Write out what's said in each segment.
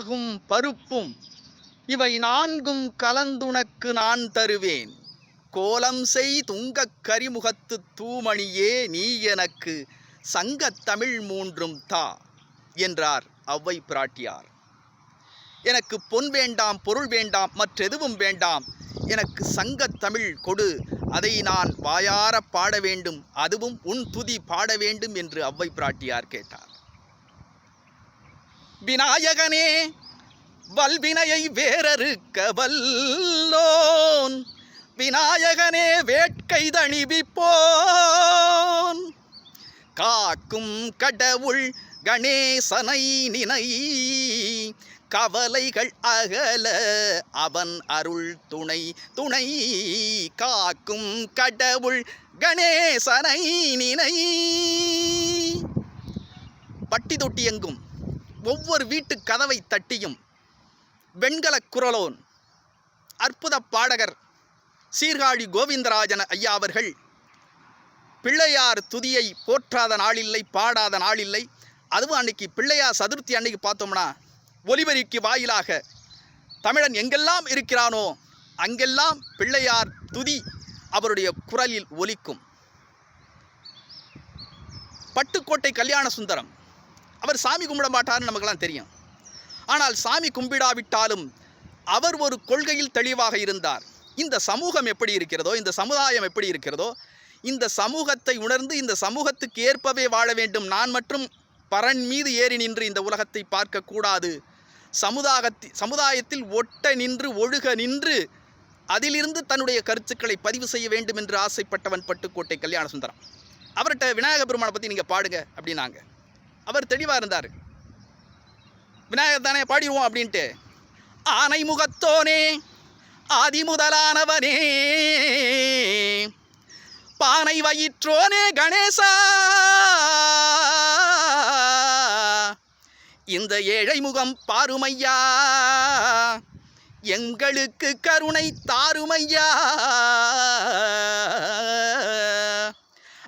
பாகும் பருப்பும் இவை நான்கும் கலந்துனக்கு நான் தருவேன். கோலம் செய் துங்கக் கரிமுகத்து தூமணியே நீ எனக்கு சங்கத் தமிழ் மூன்றும் தா என்றார் ஔவை பிராட்டியார். எனக்கு பொன் வேண்டாம், பொருள் வேண்டாம், மற்றெதுவும் வேண்டாம், எனக்கு சங்கத் தமிழ் கொடு, அதை நான் வாயார பாட வேண்டும், அதுவும் உன் துதி பாட வேண்டும் என்று ஔவை பிராட்டியார் கேட்டார். விநாயகனே வல்வினையை வேறறுக்க வல்லோன், விநாயகனே வேட்கை தணிவிப்போன், காக்கும் கடவுள் கணேசனை நினை, கவலைகள் அகல அவன் அருள் துணை துணை, காக்கும் கடவுள் கணேசனை நினை. பட்டி தொட்டி எங்கும் ஒவ்வொரு வீட்டு கதவை தட்டியும் வெண்கல குரலோன் அற்புத பாடகர் சீர்காழி கோவிந்தராஜன் ஐயா அவர்கள் பிள்ளையார் துதியை போற்றாத நாளில்லை, பாடாத நாளில்லை. அதுவும் அன்னைக்கு பிள்ளையார் சதுர்த்தி அன்னைக்கு பார்த்தோம்னா ஒலிபெருக்கி வாயிலாக தமிழன் எங்கெல்லாம் இருக்கிறானோ அங்கெல்லாம் பிள்ளையார் துதி அவருடைய குரலில் ஒலிக்கும். பட்டுக்கோட்டை கல்யாண சுந்தரம் அவர் சாமி கும்பிட மாட்டார்னு நமக்கெல்லாம் தெரியும். ஆனால் சாமி கும்பிடாவிட்டாலும் அவர் ஒரு கொள்கையில் தெளிவாக இருந்தார். இந்த சமூகம் எப்படி இருக்கிறதோ, இந்த சமுதாயம் எப்படி இருக்கிறதோ, இந்த சமூகத்தை உணர்ந்து இந்த சமூகத்துக்கு ஏற்பவே வாழ வேண்டும். நான் மற்றும் பரன் மீது ஏறி நின்று இந்த உலகத்தை பார்க்கக்கூடாது. சமுதாயத்தில் ஒட்ட நின்று ஒழுக நின்று அதிலிருந்து தன்னுடைய கருத்துக்களை பதிவு செய்ய வேண்டும் என்று ஆசைப்பட்டவன் பட்டுக்கோட்டை கல்யாண சுந்தரம். அவர்கிட்ட விநாயக பெருமானை பற்றி நீங்கள் பாடுங்க அப்படின்னாங்க. அவர் தெளிவாக இருந்தார். விநாயகர் தானே பாடிடுவோம் அப்படின்ட்டு, ஆனை முகத்தோனே ஆதி முதலானவனே பானை வயிற்றோனே கணேசா, இந்த ஏழை முகம் பாருமையா, எங்களுக்கு கருணை தாருமையா.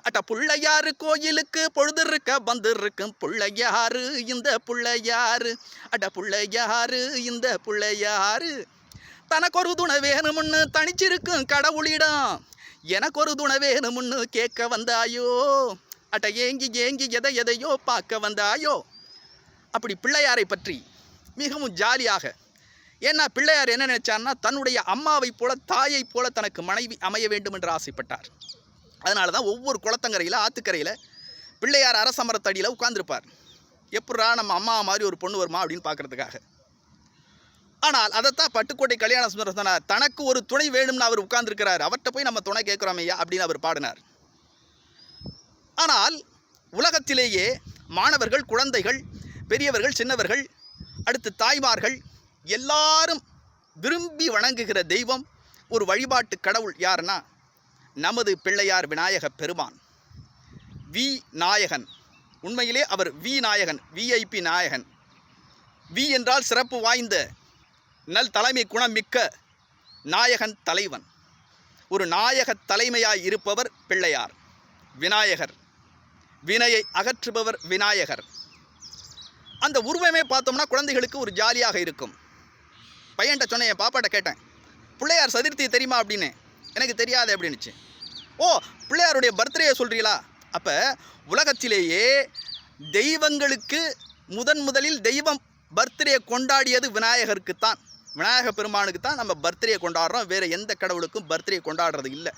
அட்ட புள்ளையாரு கோயிலுக்கு பொழுதுருக்க வந்திருக்கும் புள்ளையாரு இந்த புள்ளையாரு, அட புள்ளையாரு இந்த புள்ளையாரு, தனக்கு ஒரு துணை வேணும்னு தனிச்சிருக்கும் கடவுளிடம், எனக்கு ஒரு துணை வேணும்னு கேட்க வந்தாயோ, அட்ட ஏங்கி ஏங்கி எதையோ பார்க்க வந்தாயோ. அப்படி பிள்ளையாரை பற்றி மிகவும் ஜாலியாக, ஏன்னா பிள்ளையார் என்ன நினைச்சார்னா தன்னுடைய அம்மாவை போல தாயை போல தனக்கு மனைவி அமைய வேண்டும் என்று ஆசைப்பட்டார். அதனால தான் ஒவ்வொரு குளத்தங்கரையில் ஆற்றுக்கரையில் பிள்ளையார் அரசமரத்தடியில் உட்கார்ந்துருப்பார். எப்படா நம்ம அம்மா மாதிரி ஒரு பொண்ணு வருமா அப்படின்னு பார்க்குறதுக்காக. ஆனால் அதைத்தான் பட்டுக்கோட்டை கல்யாண சுந்தரம் சொன்னார். தனக்கு ஒரு துணை வேணும்னு அவர் உட்கார்ந்துருக்கிறார், அவர்கிட்ட போய் நம்ம துணை கேட்குறோம் ஐயா அப்படின்னு அவர் பாடினார். ஆனால் உலகத்திலேயே மாணவர்கள், குழந்தைகள், பெரியவர்கள், சின்னவர்கள், அடுத்து தாய்மார்கள் எல்லாரும் விரும்பி வணங்குகிற தெய்வம், ஒரு வழிபாட்டு கடவுள் யாருன்னா நமது பிள்ளையார் விநாயக பெருமான். வி நாயகன், உண்மையிலே அவர் வி நாயகன், விஐபி நாயகன். வி என்றால் சிறப்பு வாய்ந்த நல் தலைமை குணம் மிக்க நாயகன் தலைவன். ஒரு நாயக தலைமையாய் இருப்பவர் பிள்ளையார் விநாயகர். வினையை அகற்றுபவர் விநாயகர். அந்த உருவமே பார்த்தோம்னா குழந்தைகளுக்கு ஒரு ஜாலியாக இருக்கும். பையன்கிட்ட சொன்னேன், என் பாப்பாட்ட கேட்டேன், பிள்ளையார் சதுர்த்தி தெரியுமா அப்படின்னு. எனக்கு தெரியாது அப்படின்னுச்சு. ஓ, பிள்ளையாருடைய பர்த்டே சொல்கிறீங்களா? அப்போ உலகத்திலேயே தெய்வங்களுக்கு முதலில் தெய்வம் பர்த்டே கொண்டாடியது விநாயகருக்குத்தான், விநாயக பெருமானுக்கு தான் நம்ம பர்த்டே கொண்டாடுறோம். வேறு எந்த கடவுளுக்கும் பர்த்டே கொண்டாடுறது இல்லை.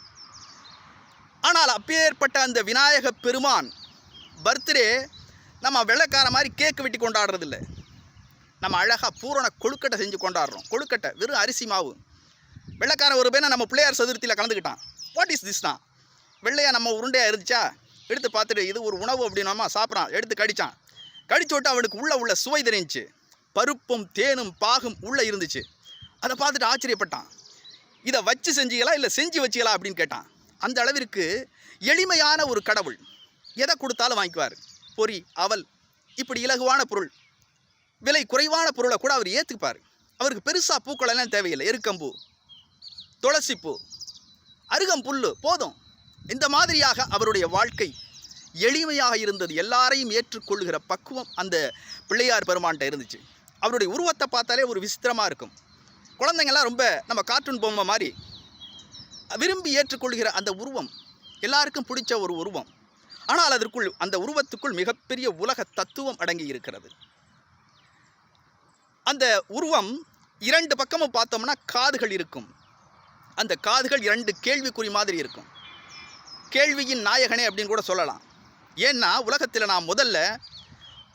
ஆனால் அப்பேற்பட்ட அந்த விநாயக பெருமான் பர்த்டே நம்ம வெள்ளைக்கார மாதிரி கேக்கு வெட்டி கொண்டாடுறது இல்லை. நம்ம அழகாக பூரண கொழுக்கட்டை செஞ்சு கொண்டாடுறோம். கொழுக்கட்டை வெறும் அரிசி மாவு. வெள்ளைக்காரன் ஒரு பேனை நம்ம பிள்ளையார் சதுர்த்தியில் கலந்துக்கிட்டான். வாட் இஸ் திஸ்னா? வெள்ளையாக நம்ம உருண்டையாக இருந்துச்சா எடுத்து பார்த்துட்டு இது ஒரு உணவு அப்படின்னாமா சாப்பிட்றான். எடுத்து கடித்தான். கடிச்சு விட்டு அவனுக்கு உள்ள சுவை தெரிஞ்சிச்சு. பருப்பும் தேனும் பாகும் உள்ளே இருந்துச்சு. அதை பார்த்துட்டு ஆச்சரியப்பட்டான். இதை வச்சு செஞ்சீங்களா இல்லை செஞ்சு வச்சிங்களா அப்படின்னு கேட்டான். அந்த அளவிற்கு எளிமையான ஒரு கடவுள். எதை கொடுத்தாலும் வாங்கிக்குவார். பொரி, அவல், இப்படி இலகுவான பொருள், விலை குறைவான பொருளை கூட அவர் ஏற்றுப்பார். அவருக்கு பெருசாக பூக்கள் எல்லாம் தேவையில்லை. எருக்கம்பூ, துளசிப்பூ, அருகம்புல் போதும். இந்த மாதிரியாக அவருடைய வாழ்க்கை எளிமையாக இருந்தது. எல்லாரையும் ஏற்றுக்கொள்ளுகிற பக்குவம் அந்த பிள்ளையார் பெருமான்கிட்ட இருந்துச்சு. அவருடைய உருவத்தை பார்த்தாலே ஒரு விசித்திரமாக இருக்கும். குழந்தைங்கள்லாம் ரொம்ப நம்ம கார்ட்டூன் பொம்மை மாதிரி விரும்பி ஏற்றுக்கொள்கிற அந்த உருவம் எல்லாருக்கும் பிடிச்ச ஒரு உருவம். ஆனால் அதற்குள், அந்த உருவத்துக்குள் மிகப்பெரிய உலக தத்துவம் அடங்கி இருக்கிறது. அந்த உருவம் 2 பக்கமும் பார்த்தோம்னா காதுகள் இருக்கும். அந்த காதுகள் 2 கேள்விக்குறி மாதிரி இருக்கும். கேள்வியின் நாயகனே அப்படின்னு கூட சொல்லலாம். ஏன்னா உலகத்தில் நாம் முதல்ல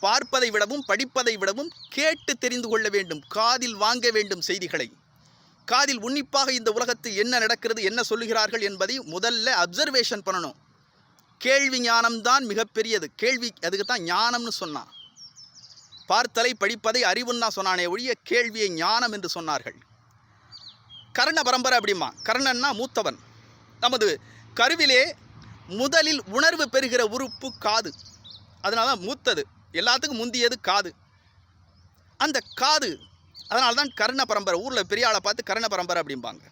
பார்ப்பதை விடவும் படிப்பதை விடவும் கேட்டு தெரிந்து கொள்ள வேண்டும். காதில் வாங்க வேண்டும் செய்திகளை. காதில் உன்னிப்பாக இந்த உலகத்தில் என்ன நடக்கிறது, என்ன சொல்லுகிறார்கள் என்பதை முதல்ல அப்சர்வேஷன் பண்ணணும். கேள்வி ஞானம்தான் மிகப்பெரியது. கேள்வி, அதுக்கு தான் ஞானம்னு சொன்னான். பார்த்தலை படிப்பதை அறிவுன்னு தான் சொன்னானே ஒழிய கேள்வியை ஞானம் என்று சொன்னார்கள். கர்ண பரம்பரை அப்படிமா. கர்ணன்னா மூத்தவன். நமது கருவிலே முதலில் உணர்வு பெறுகிற உறுப்பு காது. அதனால தான் மூத்தது, எல்லாத்துக்கும் முந்தியது காது. அந்த காது, அதனால தான் கர்ண பரம்பரை. ஊரில் பெரிய ஆளை பார்த்து கர்ண பரம்பரை அப்படிம்பாங்க.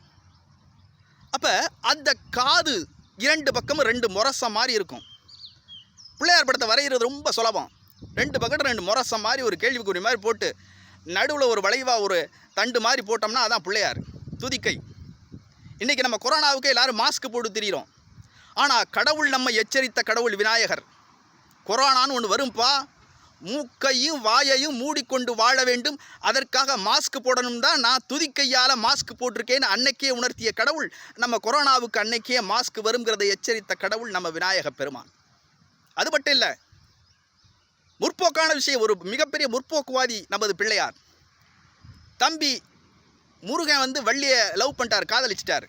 அப்போ அந்த காது 2 பக்கமும் 2 முரசம் மாதிரி இருக்கும். பிள்ளையார் படத்தை வரைகிறது ரொம்ப சுலபம். 2 பக்கத்தில் 2 முரசம் மாதிரி ஒரு கேள்விக்குறி மாதிரி போட்டு நடுவில் ஒரு வளைவாக ஒரு தண்டு மாதிரி போட்டோம்னா அதான் பிள்ளையார், துதிக்கை. இன்றைக்கி நம்ம கொரோனாவுக்கு எல்லோரும் மாஸ்க் போட்டு திரிகிறோம். ஆனால் கடவுள் நம்ம எச்சரித்த கடவுள் விநாயகர். கொரோனான்னு ஒன்று வரும்பா, மூக்கையும் வாயையும் மூடிக்கொண்டு வாழ வேண்டும், அதற்காக மாஸ்க் போடணும் தான் நான் துதிக்கையால் மாஸ்க் போட்டிருக்கேன்னு அன்னைக்கே உணர்த்திய கடவுள் நம்ம கொரோனாவுக்கு அன்னைக்கே மாஸ்க் வருங்கிறதை எச்சரித்த கடவுள் நம்ம விநாயக பெருமான். அது மட்டும் இல்லை, முற்போக்கான விஷயம், ஒரு மிகப்பெரிய முற்போக்குவாதி நமது பிள்ளையார். தம்பி முருகன் வள்ளியை லவ் பண்ணிட்டார், காதலிச்சிட்டார்.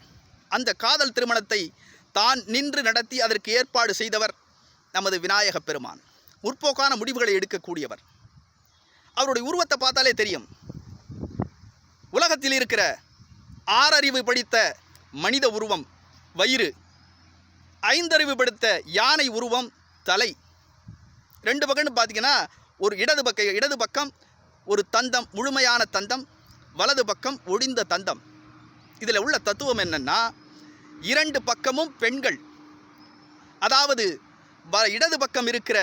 அந்த காதல் திருமணத்தை தான் நின்று நடத்தி அதற்கு ஏற்பாடு செய்தவர் நமது விநாயக பெருமான். முற்போக்கான முடிவுகளை எடுக்கக்கூடியவர். அவருடைய உருவத்தை பார்த்தாலே தெரியும். உலகத்தில் இருக்கிற 6 அறிவு படித்த மனித உருவம் வயிறு, 5 அறிவு படித்த யானை உருவம் தலை. 2 பக்கம்னு பார்த்தீங்கன்னா ஒரு இடது பக்கம் ஒரு தந்தம், முழுமையான தந்தம், வலது பக்கம் ஒடிந்த தந்தம். இதில் உள்ள தத்துவம் என்னன்னா, 2 பக்கமும் பெண்கள். அதாவது இடது பக்கம் இருக்கிற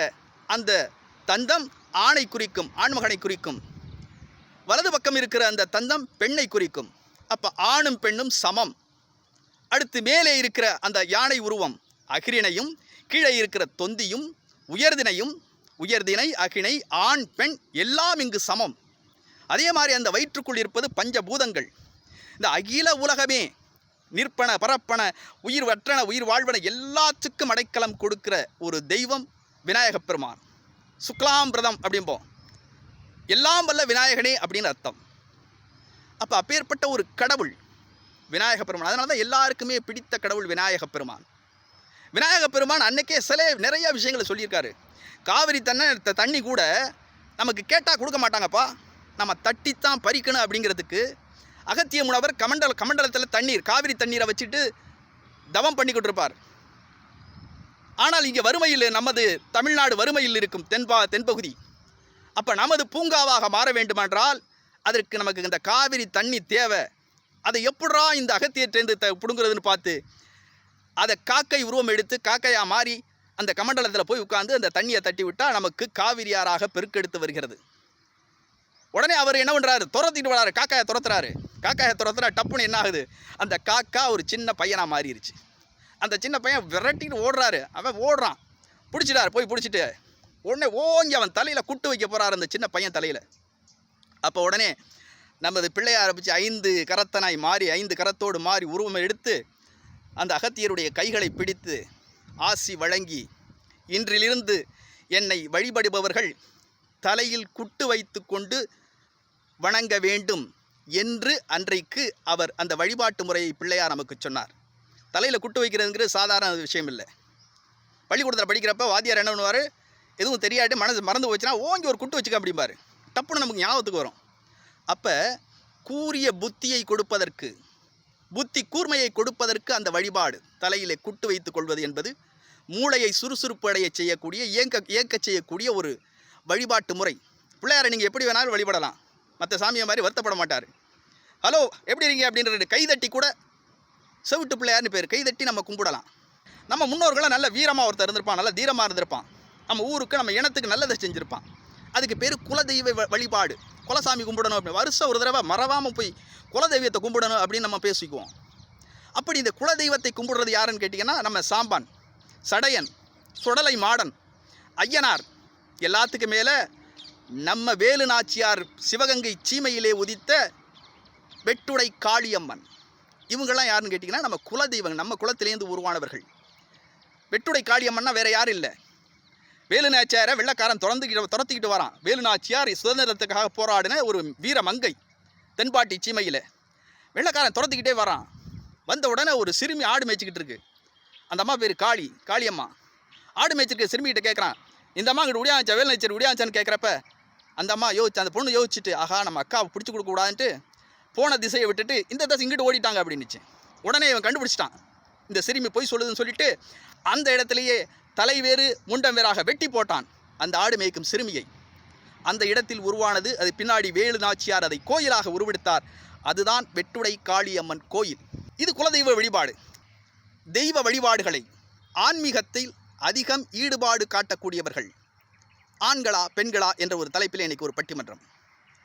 அந்த தந்தம் ஆணை குறிக்கும், ஆண்மகனை குறிக்கும். வலது பக்கம் இருக்கிற அந்த தந்தம் பெண்ணை குறிக்கும். அப்போ ஆணும் பெண்ணும் சமம். அடுத்து மேலே இருக்கிற அந்த யானை உருவம் அகிரிணையும், கீழே இருக்கிற தொந்தியும், உயர்திணை அகிணை, ஆண் பெண் எல்லாம் இங்கு சமம். அதே மாதிரி அந்த வயிற்றுக்குள் இருப்பது பஞ்சபூதங்கள். இந்த அகில உலகமே நிற்பன பரப்பன உயிர் வற்றன உயிர் வாழ்வன எல்லாத்துக்கும் அடைக்கலம் கொடுக்கிற ஒரு தெய்வம் விநாயகப் பெருமான். சுக்லாம் பிரதம் அப்படிம்போம், எல்லாம் வல்ல விநாயகனே அப்படின்னு அர்த்தம். அப்போ அப்பேற்பட்ட ஒரு கடவுள் விநாயகப் பெருமான். அதனால தான் எல்லாருக்குமே பிடித்த கடவுள் விநாயகப் பெருமான். விநாயகப் பெருமான் அன்னைக்கே நிறைய விஷயங்களை சொல்லியிருக்காரு. காவிரி தண்ணி கூட நமக்கு கேட்டால் கொடுக்க மாட்டாங்கப்பா, நம்ம தட்டித்தான் பறிக்கணும் அப்படிங்கிறதுக்கு அகத்திய முனவர் கமண்டலத்தில் தண்ணீர், காவிரி தண்ணீரை வச்சுட்டு தவம் பண்ணிக்கிட்டு இருப்பார். ஆனால் இங்கே வறுமையில், நமது தமிழ்நாடு வறுமையில் இருக்கும் தென்பகுதி. அப்போ நமது பூங்காவாக மாற வேண்டுமென்றால் அதற்கு நமக்கு இந்த காவிரி தண்ணி தேவை. அதை எப்படா இந்த அகத்தியற்றேந்து பிடுங்குறதுன்னு பார்த்து அதை காக்கை உருவம் எடுத்து காக்கையாக மாறி அந்த கமண்டலத்தில் போய் உட்காந்து அந்த தண்ணியை தட்டி விட்டால் நமக்கு காவிரியாராக பெருக்கெடுத்து வருகிறது. உடனே அவர் என்ன பண்ணுறாரு, துரத்திட்டு வராரு, காக்காயை துரத்துறாரு. காக்காயை துரத்துறா, டப்புன்னு என்ன ஆகுது, அந்த காக்கா ஒரு சின்ன பையனாக மாறிடுச்சு. அந்த சின்ன பையன் விரட்டிட்டு ஓடுறாரு. அவன் ஓடுறான், பிடிச்சிட்டாரு. போய் பிடிச்சிட்டு உடனே ஓங்கி அவன் தலையில் குட்டு வைக்க போகிறார், அந்த சின்ன பையன் தலையில். அப்போ உடனே நமது பிள்ளையாரை பிடிச்சி 5 கரத்தனாய் மாறி, 5 கரத்தோடு மாறி உருவம் எடுத்து அந்த அகத்தியருடைய கைகளை பிடித்து ஆசி வழங்கி, இன்றிலிருந்து என்னை வழிபடுபவர்கள் தலையில் குட்டு வைத்து கொண்டு வணங்க வேண்டும் என்று அன்றைக்கு அவர் அந்த வழிபாட்டு முறையை பிள்ளையார் நமக்கு சொன்னார். தலையில் குட்டு வைக்கிறதுங்கிறது சாதாரண விஷயம் இல்லை. பள்ளிக்கூடத்தில் படிக்கிறப்ப வாத்தியார் என்ன பண்ணுவார், எதுவும் தெரியாட்டி மறந்து போச்சுன்னா ஓங்கி ஒரு குட்டு வச்சுக்க அப்படிம்பார். டப்புன்னு நமக்கு ஞாபகத்துக்கு வரும். அப்போ கூரிய புத்தியை கொடுப்பதற்கு, புத்தி கூர்மையை கொடுப்பதற்கு அந்த வழிபாடு, தலையிலே குட்டு வைத்து கொள்வது என்பது மூளையை சுறுசுறுப்பு அடைய செய்யக்கூடிய, இயக்க செய்யக்கூடிய ஒரு வழிபாட்டு முறை. பிள்ளையாரை நீங்கள் எப்படி வேணாலும் வழிபடலாம், மற்ற சாமியை மாதிரி வருத்தப்பட மாட்டார். ஹலோ எப்படி இருக்கீங்க அப்படின்றது கைதட்டி கூட, செவிட்டு பிள்ளையார்னு பேர், கைதட்டி நம்ம கும்பிடலாம். நம்ம முன்னோர்களாம் நல்ல வீரமாக ஒருத்தர் இருந்திருப்பான், நல்ல தீரமாக இருந்திருப்பான், நம்ம ஊருக்கு நம்ம இனத்துக்கு நல்லதை செஞ்சுருப்பான். அதுக்கு பேர் குலதெய்வ வழிபாடு. குலசாமி கும்பிடணும் அப்படின்னு வருஷம் ஒரு தடவை மறவாமல் போய் குலதெய்வத்தை கும்பிடணும் அப்படின்னு நம்ம பேசிக்குவோம். அப்படி இந்த குலதெய்வத்தை கும்பிடுறது யாருன்னு கேட்டிங்கன்னா நம்ம சாம்பான், சடையன், சுடலை மாடன், ஐயனார், எல்லாத்துக்கும் மேலே நம்ம வேலு நாச்சியார் சிவகங்கை சீமையிலே உதித்த வெட்டுடை காளியம்மன். இவங்கெல்லாம் யாருன்னு கேட்டிங்கன்னா நம்ம குலதெய்வம், நம்ம குலத்திலேருந்து உருவானவர்கள். வெட்டுடை காளியம்மன்னா வேறு யாரும் இல்லை, வேலு நாச்சியாரை வெள்ளைக்காரன் துரத்திக்கிட்டு வரான். வேலு நாச்சியார் சுதந்திரத்துக்காக போராடின ஒரு வீர மங்கை தென்பாட்டி சீமையில். வெள்ளைக்காரன் துரத்திக்கிட்டே வரான். வந்த உடனே ஒரு சிறுமி ஆடு மேய்ச்சிக்கிட்டு இருக்கு. அந்த அம்மா பேர் காளியம்மா. ஆடு மேய்ச்சிருக்க சிறுமிகிட்ட கேட்குறான், இந்த அம்மா கிட்ட உடையாச்சா, வேலு நாச்சியார் உடையாச்சான்னு கேட்குறப்ப அந்த அம்மா அந்த பொண்ணு யோசிச்சுட்டு, ஆஹா நம்ம அக்காவை பிடிச்சி கொடுக்கக்கூடாதுன்ட்டு போன திசையை விட்டுட்டு இந்த திசை இங்கிட்டு ஓடிட்டாங்க அப்படின்னுச்சு. உடனே இவன் கண்டுபிடிச்சிட்டான், இந்த சிறுமி பொய் சொல்லுதுன்னு சொல்லிட்டு அந்த இடத்துலையே தலைவேறு முண்டம் வேறாக வெட்டி போட்டான் அந்த ஆடு மேய்க்கும் சிறுமியை. அந்த இடத்தில் உருவானது, அது பின்னாடி வேலு நாச்சியார் அதை கோயிலாக உருவெடுத்தார். அதுதான் வெட்டுடை காளியம்மன் கோயில். இது குலதெய்வ வழிபாடு. தெய்வ வழிபாடுகளை ஆன்மீகத்தில் அதிகம் ஈடுபாடு காட்டக்கூடியவர்கள் ஆண்களா பெண்களா என்ற ஒரு தலைப்பில் இன்றைக்கி ஒரு பட்டிமன்றம்.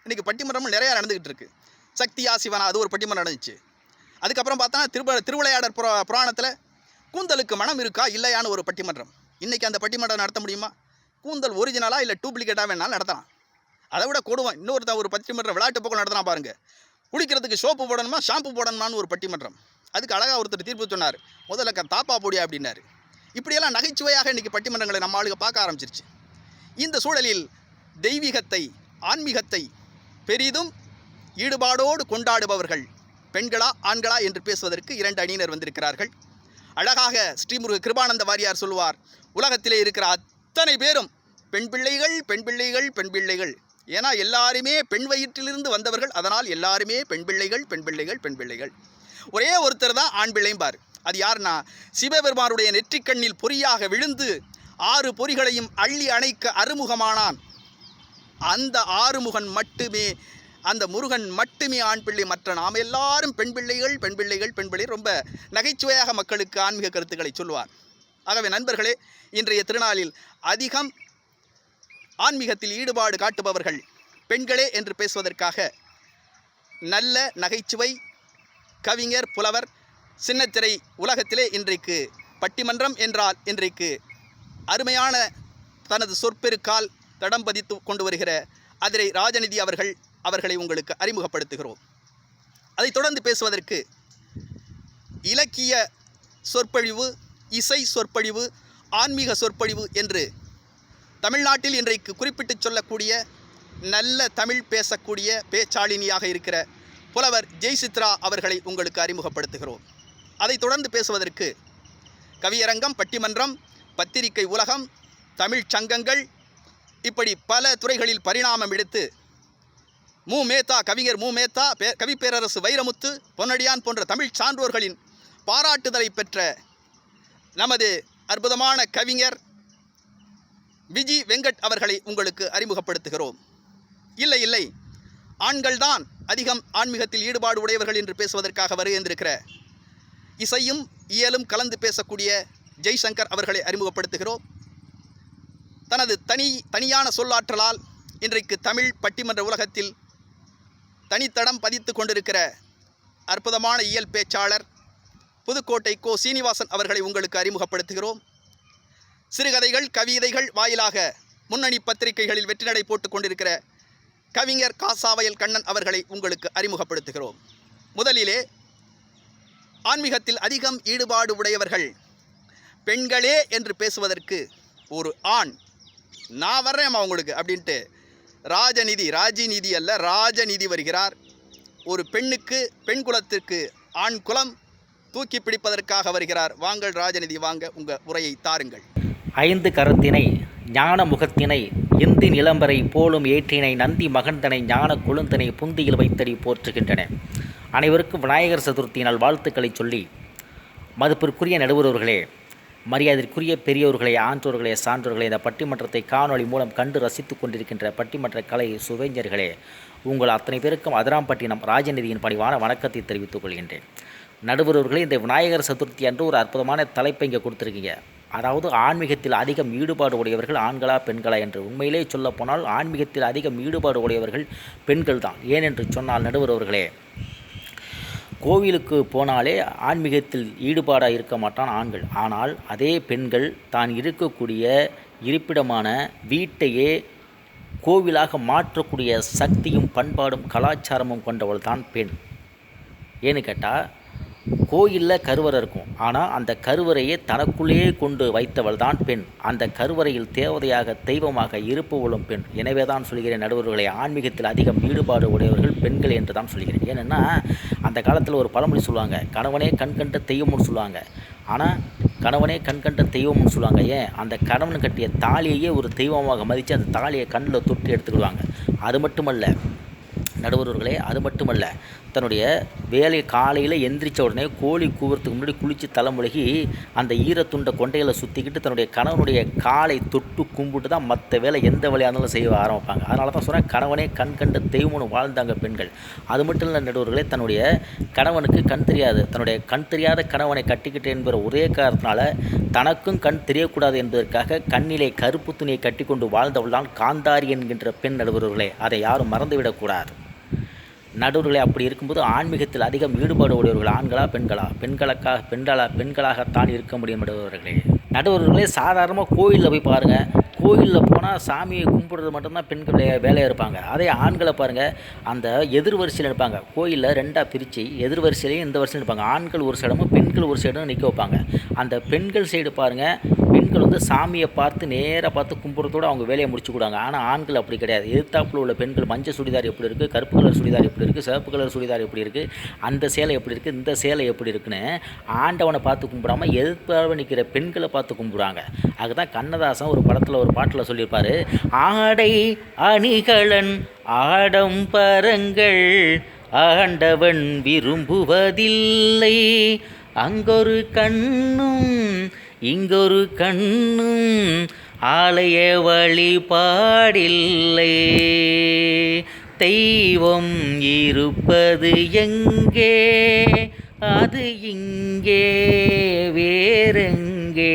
இன்றைக்கி பட்டிமன்றம் நிறையா நடந்துக்கிட்டு இருக்குது. சக்தியா சிவனா அது ஒரு பட்டிமன்றம் நடந்துச்சு. அதுக்கப்புறம் பார்த்தோன்னா திருவிளையாடற் புராணத்தில் கூந்தலுக்கு மனம் இருக்கா இல்லையான்னு ஒரு பட்டிமன்றம். இன்றைக்கி அந்த பட்டிமன்றம் நடத்த முடியுமா? கூந்தல் ஒரிஜினலாக இல்லை டூப்ளிகேட்டாக வேணாலும் நடத்தலாம். அதை விட கொடுவோம், இன்னொருத்த ஒரு பட்டிமன்றம் விளையாட்டு போக்கு நடத்தலாம் பாருங்கள். குளிக்கிறதுக்கு சோப்பு போடணுமா ஷாம்பு போடணுமான்னு ஒரு பட்டிமன்றம். அதுக்கு அழகாக ஒருத்தர் தீர்ப்பு சொன்னார், முதல்ல தாப்பா போடியா அப்படின்னாரு. இப்படியெல்லாம் நகைச்சுவையாக இன்றைக்கி பட்டிமன்றங்களை நம்ம ஆளுங்க பார்க்க ஆரம்பிச்சிருச்சு. இந்த சூழலில் தெய்வீகத்தை ஆன்மீகத்தை பெரிதும் ஈடுபாடோடு கொண்டாடுபவர்கள் பெண்களா ஆண்களா என்று பேசுவதற்கு 2 அணியினர் வந்திருக்கிறார்கள். அழகாக ஸ்ரீமுருக கிருபானந்த வாரியார் சொல்லுவார், உலகத்திலே இருக்கிற அத்தனை பேரும் பெண் பிள்ளைகள் பெண் பிள்ளைகள் பெண் பிள்ளைகள். ஏன்னா எல்லாருமே பெண் வயிற்றிலிருந்து வந்தவர்கள், அதனால் எல்லாருமே பெண் பிள்ளைகள் பெண் பிள்ளைகள் பெண் பிள்ளைகள். ஒரே ஒருத்தர் தான் ஆண் பிள்ளைம்பார். அது யாருன்னா சிவபெருமானுடைய நெற்றிக்கண்ணில் பொறியாக விழுந்து 6 பொறிகளையும் அள்ளி அணைக்க அறுமுகமானான். அந்த ஆறுமுகன் மட்டுமே, அந்த முருகன் மட்டுமே ஆண் பிள்ளை. மற்ற நாம் எல்லாரும் பெண் பிள்ளைகள் பெண் பிள்ளைகள் பெண் பிள்ளை. ரொம்ப நகைச்சுவையாக மக்களுக்கு ஆன்மீக கருத்துக்களை சொல்லுவார். ஆகவே நண்பர்களே, இன்றைய திருநாளில் அதிகம் ஆன்மீகத்தில் ஈடுபாடு காட்டுபவர்கள் பெண்களே என்று பேசுவதற்காக நல்ல நகைச்சுவை கவிஞர் புலவர் சின்னத்திரை உலகத்திலே இன்றைக்கு பட்டிமன்றம் என்றால் இன்றைக்கு அருமையான தனது சொற்பெருக்கால் தடம் பதித்து கொண்டு வருகிற அதிரை ராஜநிதி அவர்களை உங்களுக்கு அறிமுகப்படுத்துகிறோம். அதைத் தொடர்ந்து பேசுவதற்கு இலக்கிய சொற்பொழிவு, இசை சொற்பொழிவு, ஆன்மீக சொற்பொழிவு என்று தமிழ்நாட்டில் இன்றைக்கு குறிப்பிட்டு சொல்லக்கூடிய நல்ல தமிழ் பேசக்கூடிய பேச்சாளினியாக இருக்கிற புலவர் ஜெய்சித்ரா அவர்களை உங்களுக்கு அறிமுகப்படுத்துகிறோம். அதைத் தொடர்ந்து பேசுவதற்கு கவியரங்கம், பட்டிமன்றம், பத்திரிகை உலகம், தமிழ் சங்கங்கள், இப்படி பல துறைகளில் பரிணாமம் எடுத்து கவிஞர் மு மேத்தா, கவிப்பேரரசு வைரமுத்து, பொன்னடியான் போன்ற தமிழ் சான்றோர்களின் பாராட்டுதலை பெற்ற நமது அற்புதமான கவிஞர் விஜி வெங்கட் அவர்களை உங்களுக்கு அறிமுகப்படுத்துகிறோம். இல்லை ஆண்கள்தான் அதிகம் ஆன்மீகத்தில் ஈடுபாடு உடையவர்கள் என்று பேசுவதற்காக வருகின்றிருக்கிற இசையும் இயலும் கலந்து பேசக்கூடிய ஜெய்சங்கர் அவர்களை அறிமுகப்படுத்துகிறோம். தனது தனியான சொல்லாற்றலால் இன்றைக்கு தமிழ் பட்டிமன்ற உலகத்தில் தனித்தடம் பதித்து கொண்டிருக்கிற அற்புதமான இயல் பேச்சாளர் புதுக்கோட்டை கோ சீனிவாசன் அவர்களை உங்களுக்கு அறிமுகப்படுத்துகிறோம். சிறுகதைகள் கவிதைகள் வாயிலாக முன்னணி பத்திரிகைகளில் வெற்றி நடை போட்டுக் கொண்டிருக்கிற கவிஞர் காசாவயல் கண்ணன் அவர்களை உங்களுக்கு அறிமுகப்படுத்துகிறோம். முதலிலே ஆன்மீகத்தில் அதிகம் ஈடுபாடு உடையவர்கள் பெண்களே என்று பேசுவதற்கு ஒரு ஆண், நான் வர்றேம்மா உங்களுக்கு அப்படின்ட்டு ராஜநிதி அல்ல ராஜநிதி வருகிறார். ஒரு பெண்ணுக்கு, பெண் குலத்திற்கு ஆண் குலம் தூக்கி பிடிப்பதற்காக வருகிறார். வாங்கள் ராஜநிதி, வாங்க உங்கள் உரையை தாருங்கள். 5 கரத்தினை ஞான முகத்தினை இந்தி நிலம்பரை போலும் ஏற்றினை நந்தி மகந்தனை ஞான கொழுந்தனை புந்தியில் வைத்தடி போற்றுகின்றன. அனைவருக்கும் விநாயகர் சதுர்த்தி நாள் வாழ்த்துக்களை சொல்லி, மதிப்பிற்குரிய நடுவர்களே, மரியாதைக்குரிய பெரியோர்களே, ஆன்றோர்களே, சான்றோர்களே, இந்த பட்டிமன்றத்தை காணொளி மூலம் கண்டு ரசித்து கொண்டிருக்கின்ற பட்டிமன்ற கலை சுவைஞர்களே, உங்கள் அத்தனை பேருக்கும் அதிராம்பட்டினம் ராஜநிதியின் பணிவான வணக்கத்தை தெரிவித்துக் கொள்கின்றேன். நடுவர்களே, இந்த விநாயகர் சதுர்த்தி அன்று ஒரு அற்புதமான தலைப்பை இங்கே கொடுத்துருக்கீங்க. அதாவது ஆன்மீகத்தில் அதிகம் ஈடுபாடு உடையவர்கள் ஆண்களா பெண்களா என்று உண்மையிலே சொல்லப்போனால் ஆன்மீகத்தில் அதிகம் ஈடுபாடு உடையவர்கள் பெண்கள் தான். ஏனென்று சொன்னால் நடுவர் அவர்களே, கோவிலுக்கு போனாலே ஆன்மீகத்தில் ஈடுபாடாக இருக்க மாட்டான் ஆண்கள். ஆனால் அதே பெண்கள் தான் இருக்கக்கூடிய இருப்பிடமான வீட்டையே கோவிலாக மாற்றக்கூடிய சக்தியும் பண்பாடும் கலாச்சாரமும் கொண்டவள் தான் பெண். ஏன்னு கேட்டால், கோயிலில் கருவறை இருக்கும், ஆனால் அந்த கருவறையை தனக்குள்ளேயே கொண்டு வைத்தவள் தான் பெண். அந்த கருவறையில் தேவதையாக தெய்வமாக இருப்பவளும் பெண். எனவே தான் சொல்கிறேன் நடுவர்களை, ஆன்மீகத்தில் அதிகம் ஈடுபாடு உடையவர்கள் பெண்கள் என்று தான் சொல்கிறேன். ஏன்னா அந்த காலத்தில் ஒரு பழமொழி சொல்லுவாங்க, கணவனே கண் கண்ட தெய்வம்னு சொல்லுவாங்க. ஆனால் கணவனே கண் கண்ட தெய்வம்னு சொல்லுவாங்க. ஏன், அந்த கணவன் கட்டிய தாலியையே ஒரு தெய்வமாக மதித்து அந்த தாலியை கண்ணில் தொட்டு எடுத்துக்கிடுவாங்க. அது மட்டுமல்ல நடுவர்களே, அது மட்டுமல்ல, தன்னுடைய வேலை காலையில் எந்திரிச்ச உடனே கோழி கூவுறதுக்கு முன்னாடி குளித்து தலைமுழுகி அந்த ஈரத்துண்டை கொண்டையில் சுற்றிக்கிட்டு தன்னுடைய கணவனுடைய காலை தொட்டு கும்பிட்டு தான் மற்ற வேலை எந்த வேலையாக இருந்தாலும் செய்ய ஆரம்பிப்பாங்க. அதனால தான் சொல்கிறேன், கணவனே கண் கண்ட தெய்வம்னு வாழ்ந்தாங்க பெண்கள். அது மட்டும் இல்லை நடுவர்களே, தன்னுடைய கணவனுக்கு கண் தெரியாது, தன்னுடைய கண் தெரியாத கணவனை கட்டிக்கிட்டு என்பது ஒரே காரணத்தினால தனக்கும் கண் தெரியக்கூடாது என்பதற்காக கண்ணிலே கருப்பு துணியை கட்டி கொண்டு வாழ்ந்தவள் தான் காந்தாரி என்கின்ற பெண். நடுவர்களே, அதை யாரும் மறந்துவிடக்கூடாது. நடுவர்களே, அப்படி இருக்கும்போது ஆன்மீகத்தில் அதிகம் ஈடுபாடு உடையவர்கள் ஆண்களா பெண்களா? பெண்களாகத்தான் இருக்க முடியும் நடுவர்களே. சாதாரணமாக கோயிலில் போய் பாருங்கள், கோயிலில் போனால் சாமியை கும்பிடுறது மட்டும்தான் பெண்கள் வேலையாக இருப்பாங்க. அதே ஆண்களை பாருங்கள், அந்த எதிர் வரிசையில் இருப்பாங்க. கோயிலில் ரெண்டாக பிரித்து எதிர் வரிசையிலையும் இந்த வரிசையில் இருப்பாங்க. ஆண்கள் ஒரு சைடும் பெண்கள் ஒரு சைடும் நிற்க வைப்பாங்க. அந்த பெண்கள் சைடு பாருங்கள், பெண்கள் வந்து சாமியை பார்த்து நேராக பார்த்து கும்பிட்றதோடு அவங்க வேலையை முடிச்சுக்கூடாங்க. ஆனால் ஆண்கள் அப்படி கிடையாது. எதிர்த்தாப்பில் உள்ள பெண்கள் மஞ்சள் சுடிதார் எப்படி இருக்குது, கருப்பு கலர் சுடிதார் எப்படி இருக்குது, சிவப்பு கலர் சுடிதார் எப்படி இருக்குது, அந்த சேலை எப்படி இருக்குது, இந்த சேலை எப்படி இருக்குன்னு ஆண்டவனை பார்த்து கும்பிடாமல் எதிர்ப்பாக நிற்கிற பெண்களை பார்த்து கும்பிடுவாங்க. அதுதான் கண்ணதாசன் ஒரு படத்தில் ஒரு பாட்டில் சொல்லியிருப்பார், ஆடை அணிகலன் ஆடம்பரங்கள் ஆண்டவன் விரும்புவதில்லை, அங்கொரு கண்ணும் இங்கொரு கண்ணும் ஆலய வழிபாடில்லை, தெய்வம் இருப்பது எங்கே, அது இங்கே வேறெங்கே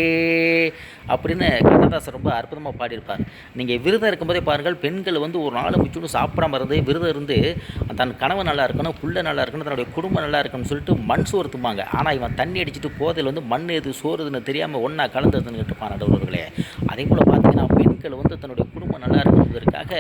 அப்படின்னு கண்ணதாசன் ரொம்ப அற்புதமாக பாடியிருப்பார். நீங்கள் விரதம் இருக்கும்போதே பாருங்கள், பெண்கள் வந்து ஒரு நாள் முச்சுன்னு சாப்பிடாம இருந்து விரதம் இருந்து தன் கணவன் நல்லா இருக்கணும், புள்ள நல்லா இருக்கணும், தன்னுடைய குடும்பம் நல்லா இருக்கணும்னு சொல்லிட்டு மண் சோறு தும்பாங்க. ஆனால் இவன் தண்ணி அடிச்சுட்டு போதையில் வந்து மண் எது சோறுதுன்னு தெரியாமல் ஒன்றா கலந்துருந்துன்னு இருப்பான் நடுவர்களே. அதே போல் பார்த்தீங்கன்னா, பெண்கள் வந்து தன்னுடைய குடும்பம் நல்லா இருக்கணுங்கிறதுக்காக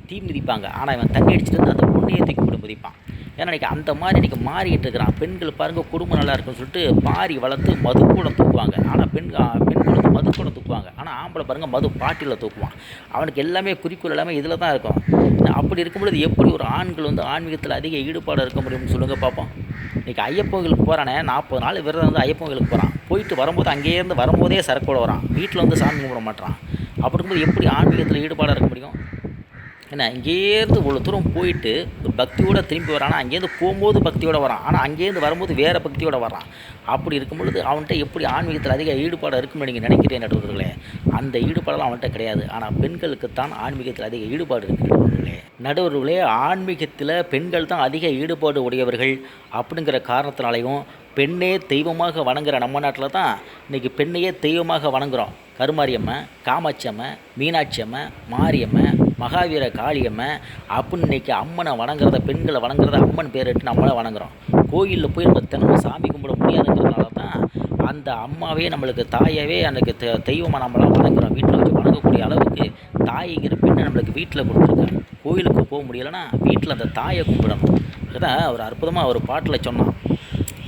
தீ மிதிப்பாங்க. ஆனால் இவன் தண்ணி அடிச்சுட்டு வந்து அந்த பொண்ணையை தூக்கி போட்டு மிதிப்பான். ஏன்னா இன்றைக்கி அந்த மாதிரி இன்றைக்கி மாறிக்கிட்டு இருக்கிறான். பெண்கள் பாருங்கள், குடும்பம் நல்லா இருக்குன்னு சொல்லிட்டு பாரி வளர்த்து மதுக்கூடம் தூக்குவாங்க. ஆனால் பெண்கள் வந்து மதுக்கூடம் தூக்குவாங்க. ஆனால் ஆம்பளை பாருங்கள் மது பாட்டியில் தூக்குவான். அவனுக்கு எல்லாமே குறிக்கோள் எல்லாமே இதில் தான் இருக்கும். அப்படி இருக்கும்பொழுது எப்படி ஒரு ஆண்கள் வந்து ஆன்மீகத்தில் அதிக ஈடுபாடு இருக்க முடியும்னு சொல்லுங்கள் பார்ப்போம். இன்றைக்கி ஐயப்பன் கோயிலுக்கு போகிறானே, 40 நாள் விரதம் வந்து ஐயப்பன் கோயிலுக்கு போகிறான். போயிட்டு வரும்போது அங்கேருந்து வரும்போதே சரக்கோட வரான். வீட்டில் வந்து சாமி கும்பிட மாட்டான். அப்படி இருக்கும்போது எப்படி ஆன்மீகத்தில் ஈடுபாடாக இருக்க முடியும்? ஏன்னா இங்கேருந்து இவ்வளோ தூரம் போயிட்டு ஒரு பக்தியோடு திரும்பி வரானா, அங்கேருந்து போகும்போது பக்தியோடு வரான், ஆனால் அங்கேருந்து வரும்போது வேறு பக்தியோடு வரான். அப்படி இருக்கும் பொழுது அவன்கிட்ட எப்படி ஆன்மீகத்தில் அதிக ஈடுபாடு இருக்குன்னு நீங்கள் நினைக்கிறேன் நடுவர்களே? அந்த ஈடுபாடெல்லாம் அவன்கிட்ட கிடையாது. ஆனால் பெண்களுக்குத்தான் ஆன்மீகத்தில் அதிக ஈடுபாடு இருக்குது நடுவர்களே. ஆன்மீகத்தில் பெண்கள் தான் அதிக ஈடுபாடு உடையவர்கள் அப்படிங்கிற காரணத்தினாலையும் பெண்ணே தெய்வமாக வணங்குகிற நம்ம நாட்டில் தான் இன்றைக்கி பெண்ணையே தெய்வமாக வணங்குகிறோம். கருமாரியம்மன், காமாட்சி அம்மன், மீனாட்சி அம்மன், மாரியம்மன், மகாவீர காளியம்மன் அப்படின்னு இன்றைக்கி அம்மனை வணங்குறத, பெண்களை வணங்குறத அம்மன் பேரிட்டு நம்மளை வணங்குறோம். கோயிலில் போய் நம்ம தினமும் சாமி கும்பிட முடியாதுங்கிறதுனால தான் அந்த அம்மாவே நம்மளுக்கு தாயாகவே அன்றைக்கி தெய்வமாக நம்மளாம் வணங்குறோம். வீட்டில் வச்சு வணங்கக்கூடிய அளவுக்கு தாய்ங்கிற பெண்ணை நம்மளுக்கு வீட்டில் கொடுத்துருக்காங்க. கோயிலுக்கு போக முடியலைன்னா வீட்டில் அந்த தாயை கும்பிடணும். அதுதான் ஒரு அற்புதமாக ஒரு பாட்டில் சொன்னான்.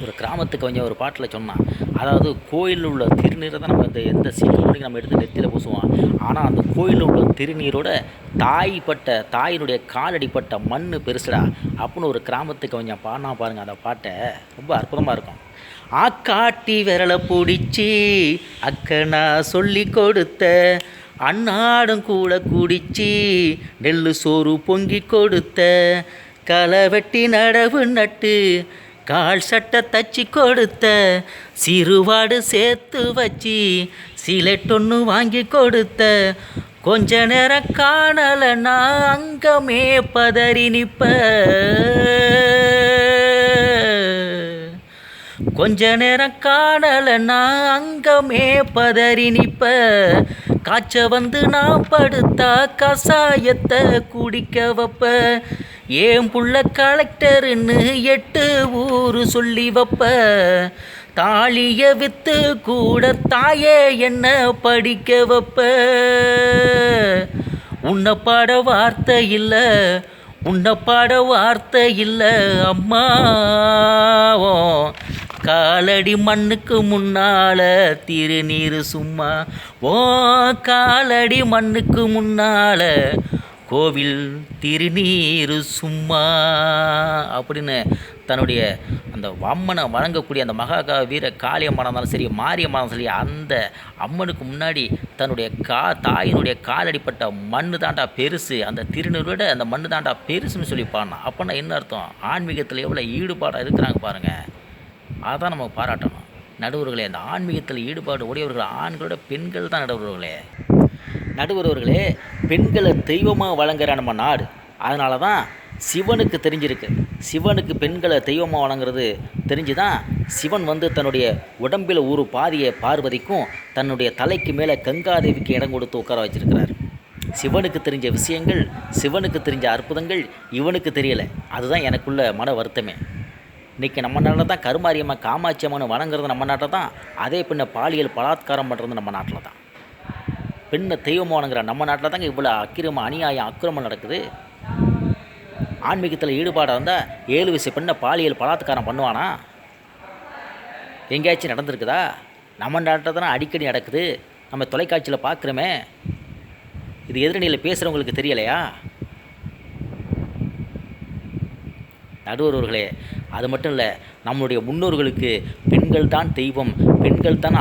ஒரு கிராமத்துக்கு கொஞ்சம் ஒரு பாட்டில் சொன்னான். அதாவது கோயிலில் உள்ள திருநீரை தான் நம்ம எந்த சீட்டு பண்ணி நம்ம எடுத்து நெத்தியில் பூசுவோம். ஆனால் அந்த கோயிலில் உள்ள திருநீரோட தாயினுடைய காலடிப்பட்ட மண் பெருசுடா அப்படின்னு ஒரு கிராமத்துக்கு கொஞ்சம் பாடினா பாருங்கள். அந்த பாட்டை ரொம்ப அற்புதமாக இருக்கும். ஆக்காட்டி விரலை பிடிச்சி அக்கனா சொல்லி கொடுத்த அன்னாடும் கூட குடிச்சி நெல்லு சோறு பொங்கி கொடுத்த களை வெட்டி நடவு நட்டு கால் சட்டை தச்சு கொடுத்த சிறுவாடு சேர்த்து வச்சு சிலட்டொன்று வாங்கி கொடுத்த கொஞ்ச நேரம் காணலைன்னா அங்கமே பதறி நிற்ப கொஞ்ச நேரம் காணலன்னா அங்கமே பதறி நிப்ப, காய்ச்ச வந்து நான் படுத்தா கசாயத்தை குடிக்க வைப்ப, ஏன் புள்ள கலெக்டருன்னு 8 ஊரு சொல்லி வைப்ப, தாலிய வித்து கூட தாயே என்ன படிக்க வைப்ப, உன்னை பாட வார்த்தை இல்லை, உன்னை பாட வார்த்தை இல்லை அம்மாவோ, காலடி மண்ணுக்கு முன்னால திருநீர் சும்மா, ஓ காலடி மண்ணுக்கு முன்னால கோவில் திருநீர் சும்மா அப்படின்னு தன்னுடைய அந்த அம்மனை வணங்கக்கூடிய அந்த மகாகா வீர காளியம்மனாக இருந்தாலும் சரி, மாரியம்மனாக இருந்தாலும் சரி, அந்த அம்மனுக்கு முன்னாடி தன்னுடைய தாயினுடைய காலடிப்பட்ட மண்ணு தாண்டா பெருசு, அந்த திருநீரை விட அந்த மண்ணு தாண்டா பெருசுன்னு சொல்லி பாடினா. அப்படின்னா என்ன அர்த்தம்? ஆன்மீகத்தில் எவ்வளோ ஈடுபாடாக இருக்கிறாங்க பாருங்கள். அதான் நம்ம பாராட்டணும். நடுவர்களே, அந்த ஆன்மீகத்தில் ஈடுபாடு உடையவர்கள் ஆண்களோட பெண்கள் தான் நடுவர்களே, பெண்களை தெய்வமாக வழங்குகிற நம்ம நாடு. அதனால தான் சிவனுக்கு தெரிஞ்சிருக்கு. சிவனுக்கு பெண்களை தெய்வமாக வழங்குறது தெரிஞ்சு தான் சிவன் வந்து தன்னுடைய உடம்பில் ஒரு பாதியை பார்வதிக்கும் தன்னுடைய தலைக்கு மேலே கங்காதேவிக்கு இடம் கொடுத்து உட்கார வச்சிருக்கிறார். சிவனுக்கு தெரிஞ்ச விஷயங்கள், சிவனுக்கு தெரிஞ்ச அற்புதங்கள் இவனுக்கு தெரியலை. அதுதான் எனக்குள்ள மன வருத்தமே. இன்றைக்கி நம்ம நாட்டில் தான் கருமாரியம்மா காமாட்சி அம்மன் வணங்குறது நம்ம நாட்டில் தான். அதே பெண்ணை பாலியல் பலாத்காரம் பண்ணுறது நம்ம நாட்டில் தான். பெண்ணை தெய்வமாக வணங்குற நம்ம நாட்டில் தாங்க இவ்வளோ அநியாயம் அக்கிரமம் நடக்குது. ஆன்மீகத்தில் ஈடுபாடாக இருந்தால் 7 வயசு பெண்ணை பாலியல் பலாத்காரம் பண்ணுவானா? எங்கேயாச்சும் நடந்திருக்குதா? நம்ம நாட்டில் தானே அடிக்கடி நடக்குது. நம்ம தொலைக்காட்சியில் பார்க்குறோமே. இது எதிரணியில் பேசுகிறவங்களுக்கு தெரியலையா? நடுவர்களே, அது மட்டும் இல்லை, நம்மளுடைய முன்னோர்களுக்கு பெண்கள் தான் தெய்வம், பெண்கள் தான்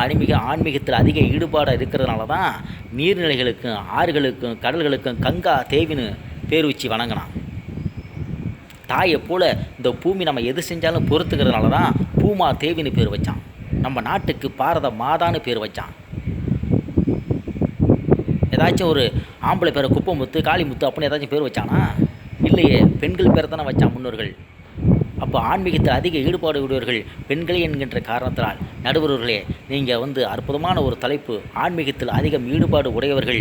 ஆன்மீகத்தில் அதிக ஈடுபாடாக இருக்கிறதுனால தான் நீர்நிலைகளுக்கும் ஆறுகளுக்கும் கடல்களுக்கும் கங்கா தேவின்னு பேர் வச்சு வணங்கினான். தாயை போல் இந்த பூமி நம்ம எது செஞ்சாலும் பொறுத்துக்கிறதுனால தான் பூமா தேவின்னு பேர் வச்சான். நம்ம நாட்டுக்கு பாரத மாதான்னு பேர் வச்சான். ஏதாச்சும் ஒரு ஆம்பளை பேரை குப்பமுத்து காளிமுத்து அப்படின்னு ஏதாச்சும் பேர் வச்சானா? இல்லையே, பெண்கள் பேரை தானே வச்சான் முன்னோர்கள். அப்போ ஆன்மீகத்தில் அதிக ஈடுபாடு உடையவர்கள் பெண்களே என்கின்ற காரணத்தினால் நடுவர்களே, நீங்கள் அற்புதமான ஒரு தலைப்பு, ஆன்மீகத்தில் அதிகம் ஈடுபாடு உடையவர்கள்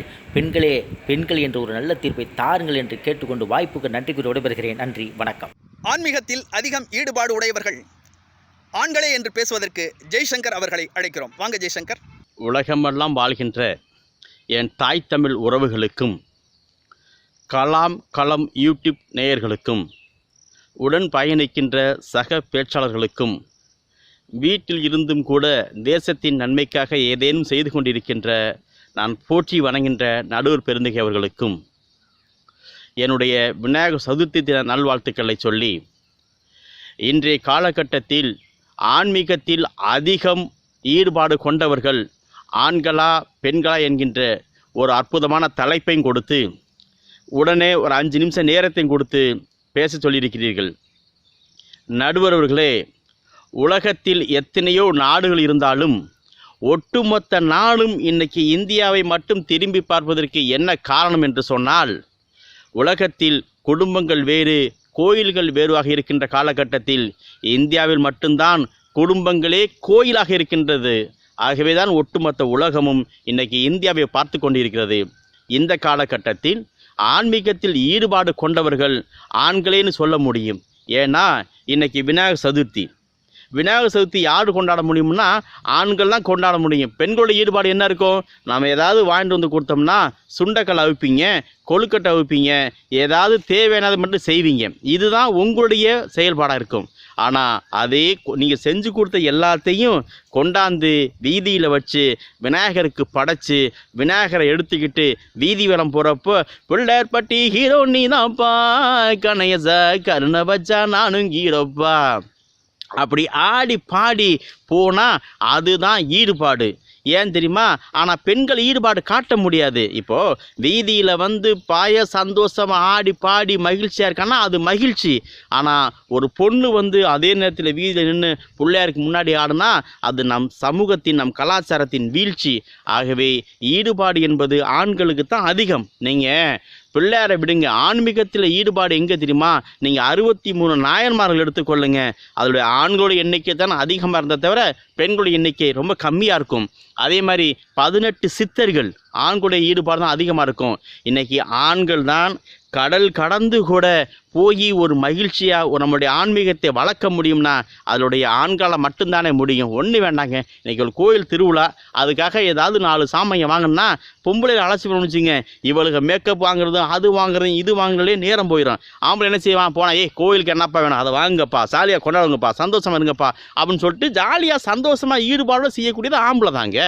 பெண்கள் என்ற ஒரு நல்ல தீர்ப்பை தாருங்கள் என்று கேட்டுக்கொண்டு வாய்ப்புக்கு நன்றி கூறி விடைபெறுகிறேன். நன்றி, வணக்கம். ஆன்மீகத்தில் அதிகம் ஈடுபாடு உடையவர்கள் ஆண்களே என்று பேசுவதற்கு ஜெய்சங்கர் அவர்களை அழைக்கிறோம். வாங்க ஜெய்சங்கர். உலகமெல்லாம் வாழ்கின்ற என் தாய் தமிழ் உறவுகளுக்கும் களம் யூடியூப் நேயர்களுக்கும் உடன் பயணிக்கின்ற சக பேச்சாளர்களுக்கும் வீட்டில் இருந்தும் கூட தேசத்தின் நன்மைக்காக ஏதேனும் செய்து கொண்டிருக்கின்ற நான் போற்றி வணங்குகின்ற நடுவர் பெருந்தகை அவர்களுக்கும் என்னுடைய விநாயகர் சதுர்த்தி தின நல்வாழ்த்துக்களை சொல்லி, இன்றைய காலகட்டத்தில் ஆன்மீகத்தில் அதிகம் ஈடுபாடு கொண்டவர்கள் ஆண்களா பெண்களா என்கின்ற ஒரு அற்புதமான தலைப்பையும் கொடுத்து உடனே ஒரு 5 நிமிஷம் நேரத்தையும் கொடுத்து பேச சொல்லியிருக்கிறீர்கள். நடுவர்களே, உலகத்தில் எத்தனையோ நாடுகள் இருந்தாலும் ஒட்டுமொத்த நாடும் இன்னைக்கு இந்தியாவை மட்டும் திரும்பி பார்ப்பதற்கு என்ன காரணம் என்று சொன்னால், உலகத்தில் குடும்பங்கள் வேறு கோயில்கள் வேறுவாக இருக்கின்ற காலகட்டத்தில் இந்தியாவில் மட்டும்தான் குடும்பங்களே கோயிலாக இருக்கின்றது. ஆகவேதான் ஒட்டுமொத்த உலகமும் இன்னைக்கு இந்தியாவை பார்த்து கொண்டிருக்கிறது. இந்த காலகட்டத்தில் ஆன்மீகத்தில் ஈடுபாடு கொண்டவர்கள் ஆண்களேன்னு சொல்ல முடியும். ஏன்னா இன்னைக்கு விநாயகர் சதுர்த்தி யார் கொண்டாட முடியும்னா ஆண்கள் தான் கொண்டாட முடியும். பெண்களோட ஈடுபாடு என்ன இருக்கும்? நம்ம ஏதாவது வாங்கிட்டு வந்து கொடுத்தோம்னா சுண்டக்கல் அவிப்பீங்க, கொழுக்கட்டை அவிப்பீங்க, ஏதாவது தேவையானது மட்டும் செய்வீங்க. இதுதான் உங்களுடைய செயல்பாடாக இருக்கும். ஆனால் அதே நீங்கள் செஞ்சு கொடுத்த எல்லாத்தையும் கொண்டாந்து வீதியில் வச்சு விநாயகருக்கு படைச்சி விநாயகரை எடுத்துக்கிட்டு வீதி வலம் போகிறப்போ பிள்ளையார்பட்டி ஹீரோ நீ தான்ப்பா, கணையசா கருணை வச்சா நானும் ஹீரோப்பா அப்படி ஆடி பாடி போனால் அதுதான் ஈடுபாடு. ஏன் தெரியுமா? ஆனால் பெண்கள் ஈடுபாடு காட்ட முடியாது. இப்போது வீதியில் பாய சந்தோஷமாக ஆடி பாடி மகிழ்ச்சியாக இருக்கான்னா அது மகிழ்ச்சி. ஆனால் ஒரு பொண்ணு அதே நேரத்தில் வீதியில் நின்று பிள்ளையாருக்கு முன்னாடி ஆடுனா அது நம் சமூகத்தின் நம் கலாச்சாரத்தின் வீழ்ச்சி. ஆகவே ஈடுபாடு என்பது ஆண்களுக்கு தான் அதிகம். நீங்கள் பிள்ளையாரை விடுங்க. ஆன்மீகத்தில் ஈடுபாடு எங்கே தெரியுமா? நீங்கள் 63 நாயன்மார்கள் எடுத்துக்கொள்ளுங்க. அதோடைய ஆண்களுடைய எண்ணிக்கை தான் அதிகமாக இருந்ததை தவிர பெண்களுடைய எண்ணிக்கை ரொம்ப கம்மியாக இருக்கும். அதே மாதிரி 18 சித்தர்கள், ஆண்களுடைய ஈடுபாடு தான் அதிகமாக இருக்கும். இன்றைக்கி ஆண்கள் தான் கடல் கடந்து கூட போய் ஒரு மகிழ்ச்சியாக நம்மளுடைய ஆன்மீகத்தை வளர்க்க முடியும்னா அதனுடைய ஆண்களை மட்டும்தானே முடியும். ஒன்று வேண்டாங்க, இன்றைக்கி ஒரு கோயில் திருவிழா, அதுக்காக ஏதாவது 4 சாமான் வாங்கினா பொம்பளையில் அழைச்சி போணுச்சுங்க, இவளுக்கு மேக்கப் வாங்குறதும் அது வாங்குறதும் இது வாங்குறதே நேரம் போயிடும். ஆம்பளை என்ன செய்வான், போனால் கோயிலுக்கு என்னப்பா வேணும் அதை வாங்கப்பா, ஜாலியாக கொண்டாடுங்கப்பா, சந்தோஷமாக இருங்கப்பா அப்படின்னு சொல்லிட்டு ஜாலியாக சந்தோஷமாக ஈடுபாடு செய்யக்கூடியது ஆம்பளை தாங்க.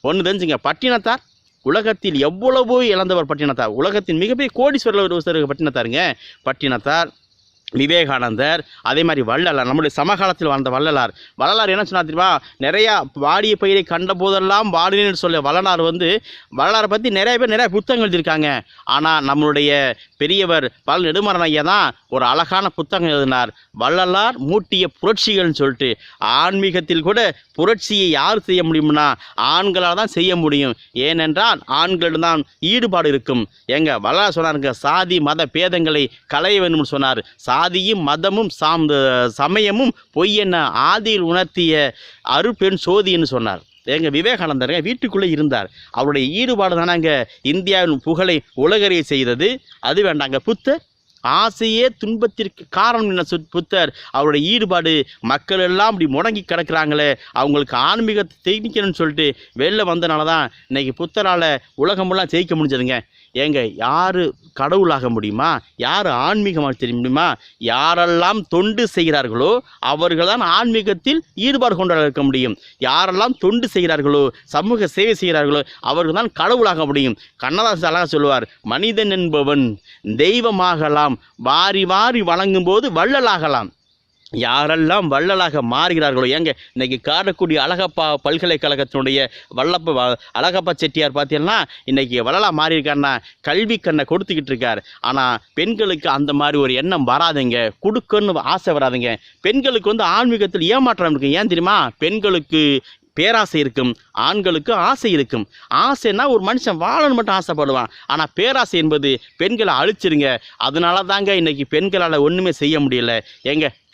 ஒன்று தெரிஞ்சுங்க, பட்டினத்தார் உலகத்தில் எவ்வளவோ இழந்தவர் பட்டினத்தார். உலகத்தின் மிகப்பெரிய கோடீஸ்வரர் பட்டினத்தாருங்க. பட்டினத்தார், விவேகானந்தர், அதே மாதிரி வள்ளலார், நம்முடைய சமகாலத்தில் வாழ்ந்த வள்ளலார். வள்ளலார் என்ன சொன்னார் தெரியுமா? நிறையா வாடிய பயிரை கண்ட போதெல்லாம் வாடினு சொல்ல வள்ளலார் வள்ளலாரை பற்றி நிறைய பேர் நிறைய புத்தகங்கள் எழுதியிருக்காங்க. ஆனால் நம்மளுடைய பெரியவர் பல நெடுமாறன் ஐயா தான் ஒரு அழகான புத்தகம் எழுதினார், வள்ளலார் மூட்டிய புரட்சிகள்னு சொல்லிட்டு. ஆன்மீகத்தில் கூட புரட்சியை யார் செய்ய முடியும்னா ஆண்களால் தான் செய்ய முடியும். ஏனென்றால் ஆண்களிடம் தான் ஈடுபாடு இருக்கும். வள்ளலார் சொன்னாருங்க, சாதி மத பேதங்களை களைய வேண்டும்னு சொன்னார். சாதியும் மதமும் சமயமும் பொய்யென்ன ஆதியில் உணர்த்திய அருப்பெண் சோதின்னு சொன்னார். விவேகானந்தர் வீட்டுக்குள்ளே இருந்தார். அவருடைய ஈடுபாடு தானாங்க இந்தியாவின் புகழை உலகறிய செய்தது. அது வேண்டாங்க, புத்தர் ஆசையே துன்பத்திற்கு காரணம் என்ன புத்தர். அவருடைய ஈடுபாடு, மக்கள் எல்லாம் அப்படி முடங்கி கிடக்கிறாங்களே, அவங்களுக்கு ஆன்மீகத்தை தெரிவிக்கணும்னு சொல்லிட்டு வெளில வந்தனால தான் இன்னைக்கு புத்தரால் உலகமெல்லாம் ஜெயிக்க முடிஞ்சதுங்க. யார் கடவுளாக முடியுமா? யார் ஆன்மீகமாக தெரிய முடியுமா? யாரெல்லாம் தொண்டு செய்கிறார்களோ அவர்கள் தான் ஆன்மீகத்தில் ஈடுபாடு கொண்டு இருக்க முடியும். யாரெல்லாம் தொண்டு செய்கிறார்களோ, சமூக சேவை செய்கிறார்களோ அவர்கள் தான் கடவுளாக முடியும். கண்ணதாசன் அழகாக சொல்லுவார், மனிதன் என்பவன் தெய்வமாகலாம், வாரி வாரி வணங்கும் போது வள்ளலாகலாம். யாரெல்லாம் வள்ளலாக மாறுகிறார்களோ, இன்னைக்கு காரைக்குடி அழகப்பா பல்கலைக்கழகத்தினுடைய அழகப்பா செட்டியார் பார்த்தீங்கன்னா இன்னைக்கு வள்ளலாக மாறியிருக்காருன்னா கல்வி கண்ணை கொடுத்துக்கிட்டு இருக்கார். ஆனால் பெண்களுக்கு அந்த மாதிரி ஒரு எண்ணம் வராதுங்க, கொடுக்கணும்னு ஆசை வராதுங்க. பெண்களுக்கு ஆன்மீகத்தில் ஏமாற்றம் இருக்கு. ஏன் தெரியுமா? பெண்களுக்கு பேராசை இருக்கும், ஆண்களுக்கு ஆசை இருக்கும். ஆசைன்னா ஒரு மனுஷன் வாழணும் மட்டும் ஆசைப்படுவான். ஆனால் பேராசை என்பது பெண்களை அழிச்சிருங்க. அதனால தாங்க இன்னைக்கு பெண்களால் ஒன்றுமே செய்ய முடியல.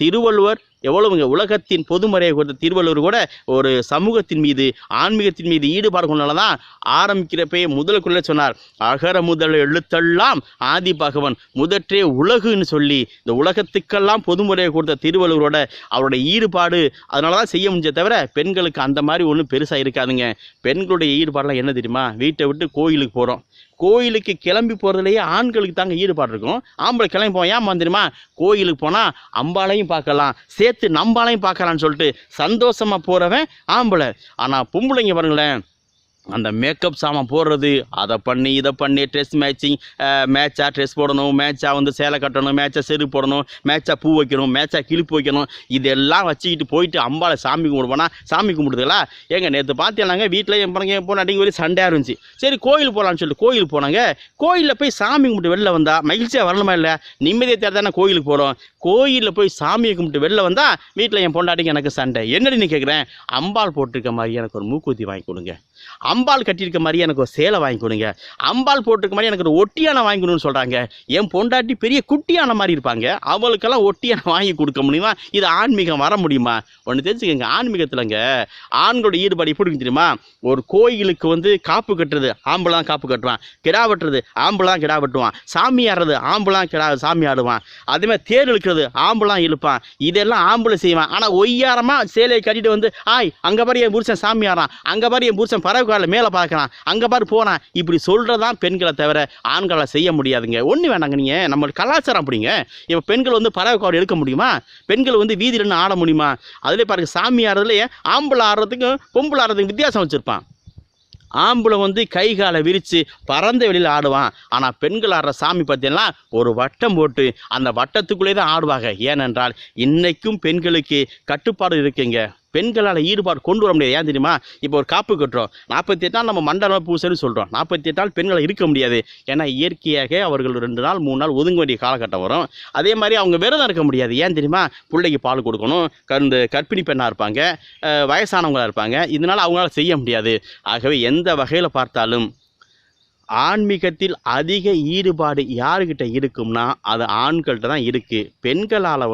திருவள்ளுவர் எவ்வளவுங்க உலகத்தின் பொதுமறையை கொடுத்த திருவள்ளுவர் கூட ஒரு சமூகத்தின் மீது ஆன்மீகத்தின் மீது ஈடுபாடு கொண்டால்தான் ஆரம்பிக்கிறப்பே முதலுக்குள்ளே சொன்னார், அகர முதல் எழுத்தெல்லாம் ஆதி பகவன் முதற்றே உலகுன்னு சொல்லி இந்த உலகத்துக்கெல்லாம் பொதுமுறையை கொடுத்த திருவள்ளுவரோட அவருடைய ஈடுபாடு அதனால தான் செய்ய முடிஞ்ச தவிர பெண்களுக்கு அந்த மாதிரி ஒன்றும் பெருசாக இருக்காதுங்க. பெண்களுடைய ஈடுபாடெல்லாம் என்ன தெரியுமா? வீட்டை விட்டு கோயிலுக்கு போகிறோம், கோயிலுக்கு கிளம்பி போகிறதுலையே ஆண்களுக்கு தாங்க ஈடுபாடு இருக்கும். ஆம்பளை கிளம்பி போவோம். ஏன் தெரியுமா? கோயிலுக்கு போனால் அம்பாளையும் பார்க்கலாம், சேர்த்து நம்பாளையும் பார்க்கலான்னு சொல்லிட்டு சந்தோஷமாக போகிறவன் ஆம்பளை. ஆனால் பொம்பளைங்க பாருங்களேன், அந்த மேக்கப் சாமான் போடுறது, அதை பண்ணி இதை பண்ணி ட்ரெஸ் மேட்சாக ட்ரெஸ் போடணும், மேட்சாக சேலை கட்டணும், மேட்சாக செருப்பு போடணும், மேட்சாக பூ வைக்கணும், மேட்சாக கிளிப்பு வைக்கணும், இதெல்லாம் வச்சுக்கிட்டு போயிட்டு அம்பாளை சாமி கும்பிடுவோன்னா சாமி கும்பிடுதுங்களா? நேற்று பார்த்தீங்கன்னாங்க வீட்டில் என் பிறகு போன அடிங்க ஒரு சண்டையாக இருந்துச்சு. சரி கோயில் போகலான்னு சொல்லிட்டு கோயில் போனாங்க. கோயிலில் போய் சாமி கும்பிட்டு வெளில வந்தால் மகிழ்ச்சியாக வரணுமா இல்லை? நிம்மதியை தேட தானே கோயிலுக்கு போகிறோம். கோயிலில் போய் சாமியை கும்பிட்டு வெளில வந்தால் வீட்டில் என் பொண்டாட்டிக்கு எனக்கு சண்டை. என்னடி நீ கேட்குறேன்? அம்பாள் போட்டிருக்க மாதிரி எனக்கு ஒரு மூக்குத்தி வாங்கி கொடுங்க, அம்பாள் கட்டியிருக்க மாதிரி எனக்கு ஒரு சேலை வாங்கி கொடுங்க, அம்பாள் போட்டிருக்க மாதிரி எனக்கு ஒரு ஒட்டியான வாங்கி கொடுன்னு சொல்கிறாங்க. என் பொண்டாட்டி பெரிய குட்டியான மாதிரி இருப்பாங்க, அவளுக்கெல்லாம் ஒட்டியான வாங்கி கொடுக்க முடியுமா? இது ஆன்மீகம் வர முடியுமா? ஒன்று தெரிஞ்சுக்கங்க, ஆன்மீகத்தில்ங்க ஆண்களோட ஈடுபாடு எப்படி தெரியுமா? ஒரு கோயிலுக்கு காப்பு கட்டுறது ஆம்பளை தான் காப்பு கட்டுவான், கிடா வெட்டுறது ஆம்பளை தான் கிடா வெட்டுவான், சாமி ஆடுறது ஆம்பளாம் சாமி ஆடுவான், அதேமாதிரி தேர் இழுக்கிறது ஆம்பளாம் இழுப்பான். இதெல்லாம் ஆம்பளை செய்வான். ஆனால் ஒய்யாரமாக சேலையை கட்டிட்டு ஆய் அங்கே பாரு என் புருஷன் சாமி ஆடுறான், அங்கே பாரு என் புருஷன் பறவை காலில் மேலே பார்க்கலாம், அங்கே பாரு போனான், இப்படி சொல்கிறதான் பெண்களை தவிர ஆண்களை செய்ய முடியாதுங்க. ஒன்று வேண்டாங்க, நீங்கள் நம்ம கலாச்சாரம் அப்படிங்க. இப்போ பெண்கள் பறவை கால் எடுக்க முடியுமா? பெண்கள் வீதியில் ஆட முடியுமா? அதிலே பாருங்க, சாமி ஆடுறதுலேயே ஆம்பளை ஆடுறதுக்கும் பொம்பளை ஆடுறதுக்கும் வித்தியாசம் வச்சுருப்பான். ஆம்பளை கை காலை விரித்து பறந்த வெளியில் ஆடுவான். ஆனால் பெண்கள் ஆடுற சாமி பார்த்தீங்கன்னா ஒரு வட்டம் போட்டு அந்த வட்டத்துக்குள்ளே தான் ஆடுவாங்க. ஏனென்றால் இன்றைக்கும் பெண்களுக்கு கட்டுப்பாடு இருக்குங்க. பெண்களால் ஈடுபாடு கொண்டு வர முடியாது. ஏன் தெரியுமா? இப்போ ஒரு காப்பு கட்டுறோம், 48 நாள் நம்ம மண்டல பூசைன்னு சொல்கிறோம். 48 நாள் பெண்களை இருக்க முடியாது. ஏன்னா இயற்கையாக அவர்கள் 2 நாள் 3 நாள் ஒதுங்க வேண்டிய காலகட்டம் வரும். அதே மாதிரி அவங்க விரதம் இருக்க முடியாது. ஏன் தெரியுமா? பிள்ளைக்கு பால் கொடுக்கணும், கர்ப்பிணி பெண்ணாக இருப்பாங்க, வயசானவங்களாக இருப்பாங்க. இதனால் அவங்களால செய்ய முடியாது. ஆகவே எந்த வகையில் பார்த்தாலும் ஆன்மீகத்தில் அதிக ஈடுபாடு யாருக்கிட்ட இருக்கும்னா அது ஆண்கள்கிட்ட தான் இருக்குது. பெண்களால்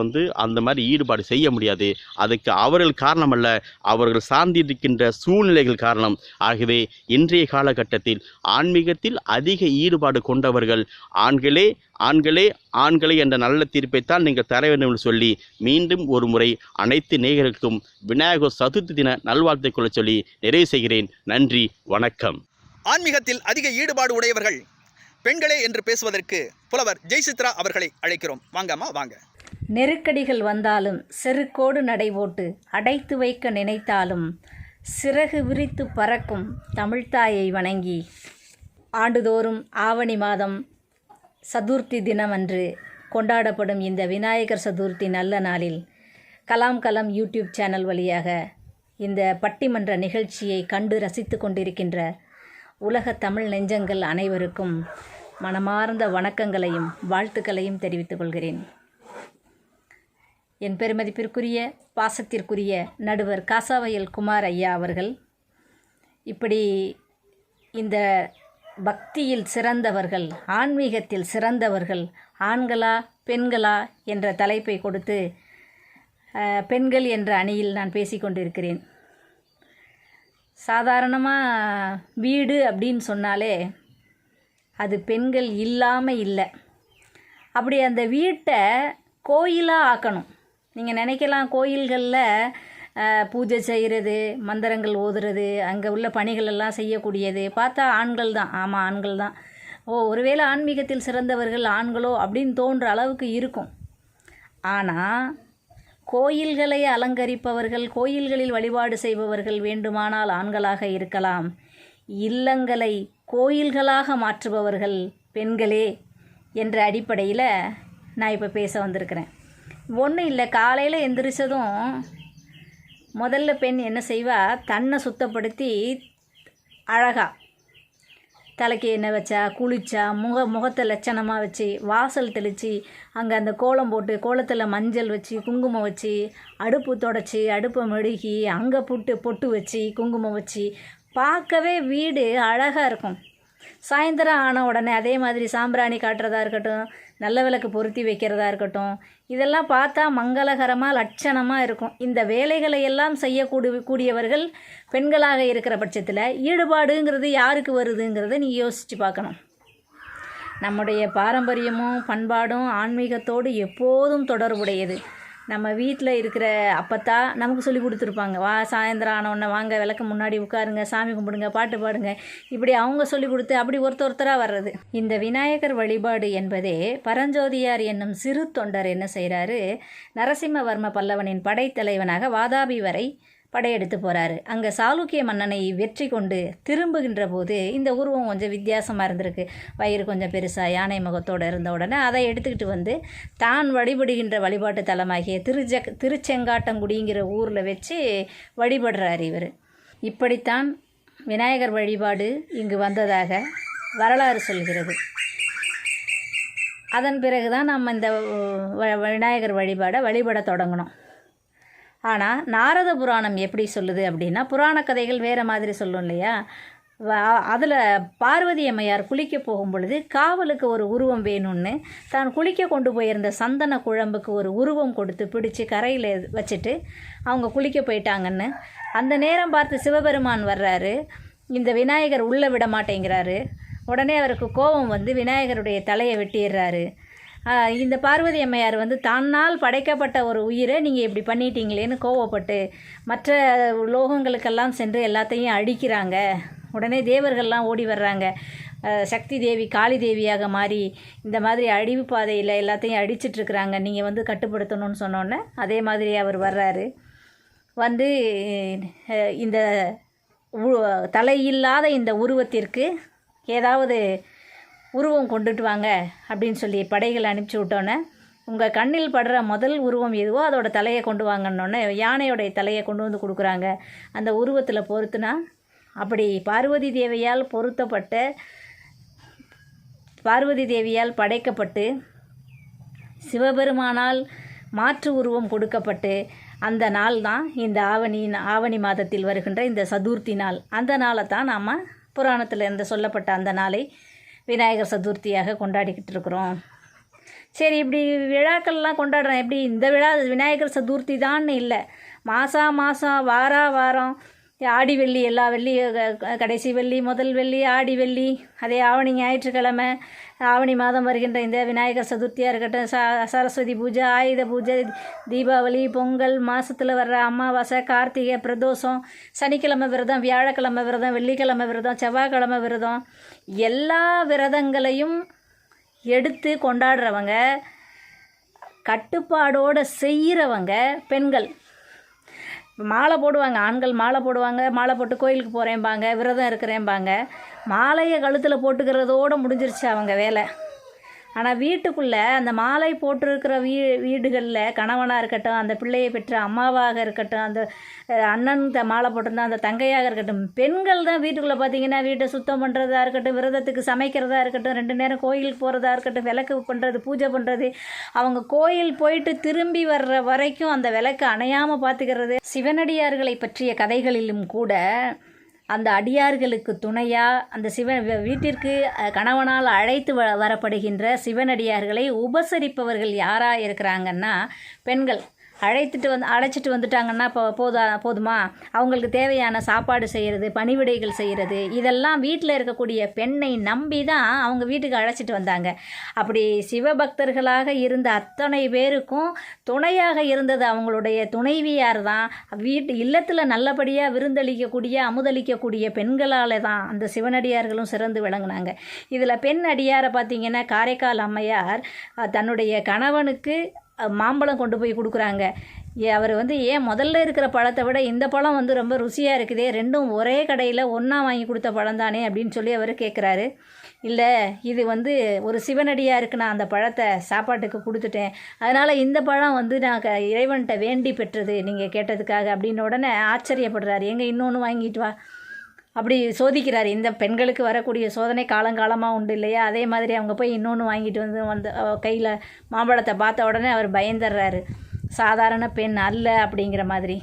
அந்த மாதிரி ஈடுபாடு செய்ய முடியாது. அதுக்கு அவர்கள் காரணம் அல்ல, அவர்கள் சார்ந்திருக்கின்ற சூழ்நிலைகள் காரணம். ஆகவே இன்றைய காலகட்டத்தில் ஆன்மீகத்தில் அதிக ஈடுபாடு கொண்டவர்கள் ஆண்களே ஆண்களே என்ற நல்ல தீர்ப்பைத்தான் நீங்கள் தர வேண்டும் என்று சொல்லி மீண்டும் ஒரு முறை அனைத்து நேயர்களுக்கும் விநாயகர் சதுர்த்தி தின நல்வாழ்த்துக்களை சொல்லி நிறைவு செய்கிறேன். நன்றி, வணக்கம். ஆன்மீகத்தில் அதிக ஈடுபாடு உடையவர்கள் பெண்களே என்று பேசுவதற்கு புலவர் ஜெயசித்ரா அவர்களை அழைக்கிறோம். வாங்கம்மா, வாங்க. நெருக்கடிகள் வந்தாலும் செருக்கோடு நடைபோட்டு அடைத்து வைக்க நினைத்தாலும் சிறகு விரித்து பறக்கும் தமிழ்த்தாயை வணங்கி ஆண்டுதோறும் ஆவணி மாதம் சதுர்த்தி தினமன்று கொண்டாடப்படும் இந்த விநாயகர் சதுர்த்தி நல்ல நாளில் கலாம் யூடியூப் சேனல் வழியாக இந்த பட்டிமன்ற நிகழ்ச்சியை கண்டு ரசித்து கொண்டிருக்கின்ற உலக தமிழ் நெஞ்சங்கள் அனைவருக்கும் மனமார்ந்த வணக்கங்களையும் வாழ்த்துக்களையும் தெரிவித்துக் கொள்கிறேன். என் பெருமதிப்பிற்குரிய பாசத்திற்குரிய நடுவர் காசாவயல் குமார் ஐயா அவர்கள் இப்படி இந்த பக்தியில் சிறந்தவர்கள், ஆன்மீகத்தில் சிறந்தவர்கள் ஆண்களா பெண்களா என்ற தலைப்பை கொடுத்து பெண்கள் என்ற அணியில் நான் பேசிக்கொண்டிருக்கிறேன். சாதாரணமாக வீடு அப்படின்னு சொன்னாலே அது பெண்கள் இல்லாமல் இல்லை. அப்படி அந்த வீட்டை கோயிலாக ஆக்கணும். நீங்கள் நினைக்கலாம் கோயில்களில் பூஜை செய்கிறது, மந்திரங்கள் ஓதுறது, அங்கே உள்ள பணிகள் எல்லாம் செய்யக்கூடியது பார்த்தா ஆண்கள் தான். ஆமாம், ஆண்கள் தான். ஒருவேளை ஆன்மீகத்தில் சிறந்தவர்கள் ஆண்களோ அப்படின்னு தோன்ற அளவுக்கு இருக்கும். ஆனால் கோயில்களை அலங்கரிப்பவர்கள், கோயில்களில் வழிபாடு செய்பவர்கள் வேண்டுமானால் ஆண்களாக இருக்கலாம். இல்லங்களை கோயில்களாக மாற்றுபவர்கள் பெண்களே என்ற அடிப்படையில் நான் இப்போ பேச வந்திருக்கிறேன். ஒன்றும் இல்லை, காலையில் எந்திரிச்சதும் முதல்ல பெண் என்ன செய்வா, தன்னை சுத்தப்படுத்தி அழகாக தலைக்கு எண்ணெய் வச்சா, குளிச்சா, முகத்தை லட்சணமாக வச்சு, வாசல் தெளித்து, அங்கே அந்த கோலம் போட்டு, கோலத்தில் மஞ்சள் வச்சு, குங்குமம் வச்சு, அடுப்பு தொடச்சி, அடுப்பை மெழுகி, அங்கே பொட்டு வச்சு, குங்குமம் வச்சு பார்க்கவே வீடு அழகாக இருக்கும். சாயந்தரம் ஆன உடனே அதே மாதிரி சாம்பிராணி காட்டுறதா இருக்கட்டும், நல்ல விளக்கு பொருத்தி வைக்கிறதா இருக்கட்டும், இதெல்லாம் பார்த்தா மங்களகரமாக லட்சணமாக இருக்கும். இந்த வேலைகளை எல்லாம் செய்யக்கூடியவர்கள் பெண்களாக இருக்கிற பட்சத்தில் ஈடுபாடுங்கிறது யாருக்கு வருதுங்கிறத நீங்கள் யோசித்து பார்க்கணும். நம்முடைய பாரம்பரியமும் பண்பாடும் ஆன்மீகத்தோடு எப்போதும் தொடர்புடையது. நம்ம வீட்டில் இருக்கிற அப்பத்தா நமக்கு சொல்லி கொடுத்துருப்பாங்க. சாயந்தரம் ஆனவுடனே வாங்க, விளக்கு முன்னாடி உட்காருங்க, சாமி கும்பிடுங்க, பாட்டு பாடுங்க, இப்படி அவங்க சொல்லி கொடுத்து அப்படி ஒருத்தராக வர்றது. இந்த விநாயகர் வழிபாடு என்பதே பரஞ்சோதியார் என்னும் சிறு தொண்டர் என்ன செய்கிறாரு, நரசிம்மவர்ம பல்லவனின் படைத்தலைவனாக வாதாபி வரை படையெடுத்து போகிறாரு. அங்கே சாளுக்கிய மன்னனை வெற்றி கொண்டு திரும்புகின்ற போது இந்த உருவம் கொஞ்சம் வித்தியாசமாக இருந்திருக்கு. வயிறு கொஞ்சம் பெருசாக யானை முகத்தோடு இருந்த உடனே அதை எடுத்துக்கிட்டு வந்து தான் வழிபடுகின்ற வழிபாட்டு தலமாகிய திருச்செங்காட்டங்குடிங்கிற ஊரில் வச்சு வழிபடுறார் இவர். இப்படித்தான் விநாயகர் வழிபாடு இங்கு வந்ததாக வரலாறு சொல்கிறது. அதன் பிறகு தான் நம்ம இந்த விநாயகர் வழிபட தொடங்கினோம். ஆனால் நாரத புராணம் எப்படி சொல்லுது அப்படின்னா, புராண கதைகள் வேறு மாதிரி சொல்லும் இல்லையா. அதில் பார்வதி அம்மையார் குளிக்க போகும் பொழுது காவலுக்கு ஒரு உருவம் வேணும்னு தான் குளிக்க கொண்டு போயிருந்த சந்தன குழம்புக்கு ஒரு உருவம் கொடுத்து பிடிச்சி கரையில் வச்சுட்டு அவங்க குளிக்க போயிட்டாங்கன்னு அந்த நேரம் பார்த்து சிவபெருமான் வர்றாரு. இந்த விநாயகர் உள்ளே விட மாட்டேங்கிறாரு. உடனே அவருக்கு கோபம் வந்து விநாயகருடைய தலையை வெட்டிடுறாரு. இந்த பார்வதி அம்மையார் தன்னால் படைக்கப்பட்ட ஒரு உயிரை நீங்கள் இப்படி பண்ணிட்டீங்களேன்னு கோவப்பட்டு மற்ற லோகங்களுக்கெல்லாம் சென்று எல்லாத்தையும் அழிக்கிறாங்க. உடனே தேவர்கள்லாம் ஓடி வர்றாங்க. சக்தி தேவி காளி தேவியாக மாறி இந்த மாதிரி அழிவு பாதையில் எல்லாத்தையும் அடிச்சிட்ருக்குறாங்க, நீங்கள் கட்டுப்படுத்தணும்னு சொன்னோன்னே அதே மாதிரி அவர் வர்றாரு. இந்த தலையில்லாத இந்த உருவத்திற்கு ஏதாவது உருவம் கொண்டுட்டு வாங்க அப்படின்னு சொல்லி படைகள் அனுப்பிச்சி விட்டோன்னே, உங்கள் கண்ணில் படுற முதல் உருவம் எதுவோ அதோட தலையை கொண்டு வாங்கன்னொன்னே யானையோடைய தலையை கொண்டு வந்து கொடுக்குறாங்க. அந்த உருவத்தில் பொறுத்துனா அப்படி பார்வதி தேவியால் படைக்கப்பட்டு சிவபெருமானால் மாற்று உருவம் கொடுக்கப்பட்டு அந்த நாள் தான் இந்த ஆவணி மாதத்தில் வருகின்ற இந்த சதுர்த்தி நாள். அந்த நாளை தான் நாம் புராணத்தில் இருந்து சொல்லப்பட்ட அந்த நாளை விநாயகர் சதுர்த்தியாக கொண்டாடிக்கிட்டு இருக்கிறோம். சரி, இப்படி விழாக்கள்லாம் கொண்டாடுறோம். எப்படி இந்த விழா விநாயகர் சதுர்த்தி தான்னு இல்லை, மாதம் வாரம் ஆடி வெள்ளி, எல்லா வெள்ளி, கடைசி வெள்ளி, முதல் வெள்ளி, ஆடி வெள்ளி, அதே ஆவணி ஞாயிற்றுக்கிழமை, ஆவணி மாதம் வருகின்ற இந்த விநாயகர் சதுர்த்தியாக இருக்கட்டும், சரஸ்வதி பூஜை, ஆயுத பூஜை, தீபாவளி, பொங்கல், மாதத்தில் வர்ற அமாவாசை, கார்த்திகை, பிரதோஷம், சனிக்கிழமை விரதம், வியாழக்கிழமை விரதம், வெள்ளிக்கிழமை விரதம், செவ்வாய்க்கிழமை விரதம், எல்லா விரதங்களையும் எடுத்து கொண்டாடுறவங்க, கட்டுப்பாடோடு செய்கிறவங்க பெண்கள். மாலை போடுவாங்க, ஆண்கள் மாலை போடுவாங்க, மாலை போட்டு கோயிலுக்கு போகிறேன்பாங்க, விரதம் இருக்கிறேன்பாங்க, மாலையை கழுத்தில் போட்டுக்கிறதோடு முடிஞ்சிருச்சு அவங்க வேலை. ஆனால் வீட்டுக்குள்ளே அந்த மாலை போட்டிருக்கிற வீடுகளில் கணவனாக இருக்கட்டும், அந்த பிள்ளையை பெற்ற அம்மாவாக இருக்கட்டும், அந்த அண்ணன் மாலை போட்டிருந்தா அந்த தங்கையாக இருக்கட்டும், பெண்கள் தான் வீட்டுக்குள்ளே பார்த்திங்கன்னா வீட்டை சுத்தம் பண்ணுறதா இருக்கட்டும், விரதத்துக்கு சமைக்கிறதா இருக்கட்டும், 2 நேரம் கோயிலுக்கு போகிறதா இருக்கட்டும், விளக்கு பண்ணுறது, பூஜை பண்ணுறது, அவங்க கோயில் போயிட்டு திரும்பி வர்ற வரைக்கும் அந்த விளக்கு அணையாமல் பார்த்துக்கிறது. சிவனடியார்களை பற்றிய கதைகளிலும் கூட அந்த அடியார்களுக்கு துணையாக அந்த வீட்டிற்கு கணவனால் அழைத்து வரப்படுகின்ற சிவனடியார்களை உபசரிப்பவர்கள் யாராக இருக்கிறாங்கன்னா பெண்கள். அழைச்சிட்டு வந்துட்டாங்கன்னா போதுமா, அவங்களுக்கு தேவையான சாப்பாடு செய்கிறது, பணிவிடைகள் செய்கிறது, இதெல்லாம் வீட்டில் இருக்கக்கூடிய பெண்ணை நம்பி தான் அவங்க வீட்டுக்கு அழைச்சிட்டு வந்தாங்க. அப்படி சிவபக்தர்களாக இருந்த அத்தனை பேருக்கும் துணையாக இருந்தது அவங்களுடைய துணைவியார் தான். இல்லத்தில் நல்லபடியாக விருந்தளிக்கக்கூடிய, அமுதளிக்கக்கூடிய பெண்களால் தான் அந்த சிவனடியார்களும் சிறந்து விளங்கினாங்க. இதில் பெண் அடியாரை பார்த்திங்கன்னா காரைக்கால் அம்மையார் தன்னுடைய கணவனுக்கு மாம்பழம் கொண்டு போய் கொடுக்குறாங்க. அவர் ஏன் முதல்ல இருக்கிற பழத்தை விட இந்த பழம் ரொம்ப ருசியாக இருக்குதே, ரெண்டும் ஒரே கடையில் ஒன்றா வாங்கி கொடுத்த பழம் தானே அப்படின்னு சொல்லி அவர் கேட்குறாரு. இல்லை, இது ஒரு சிவனடியாருக்கு நான் அந்த பழத்தை சாப்பாட்டுக்கு கொடுத்துட்டேன், அதனால் இந்த பழம் நான் இறைவன்கிட்ட வேண்டி பெற்றது நீங்கள் கேட்டதுக்காக அப்படின்னு உடனே ஆச்சரியப்படுறாரு. எங்கே இன்னொன்று வாங்கிட்டு வா அப்படி சோதிக்கிறார். இந்த பெண்களுக்கு வரக்கூடிய சோதனை காலங்காலமாக உண்டு இல்லையா, அதே மாதிரி அவங்க போய் இன்னொன்று வாங்கிட்டு வந்து கையில் மாம்பழத்தை பார்த்த உடனே அவர் பயந்துடுறாரு. சாதாரண பெண் அல்ல அப்படிங்கிற மாதிரி.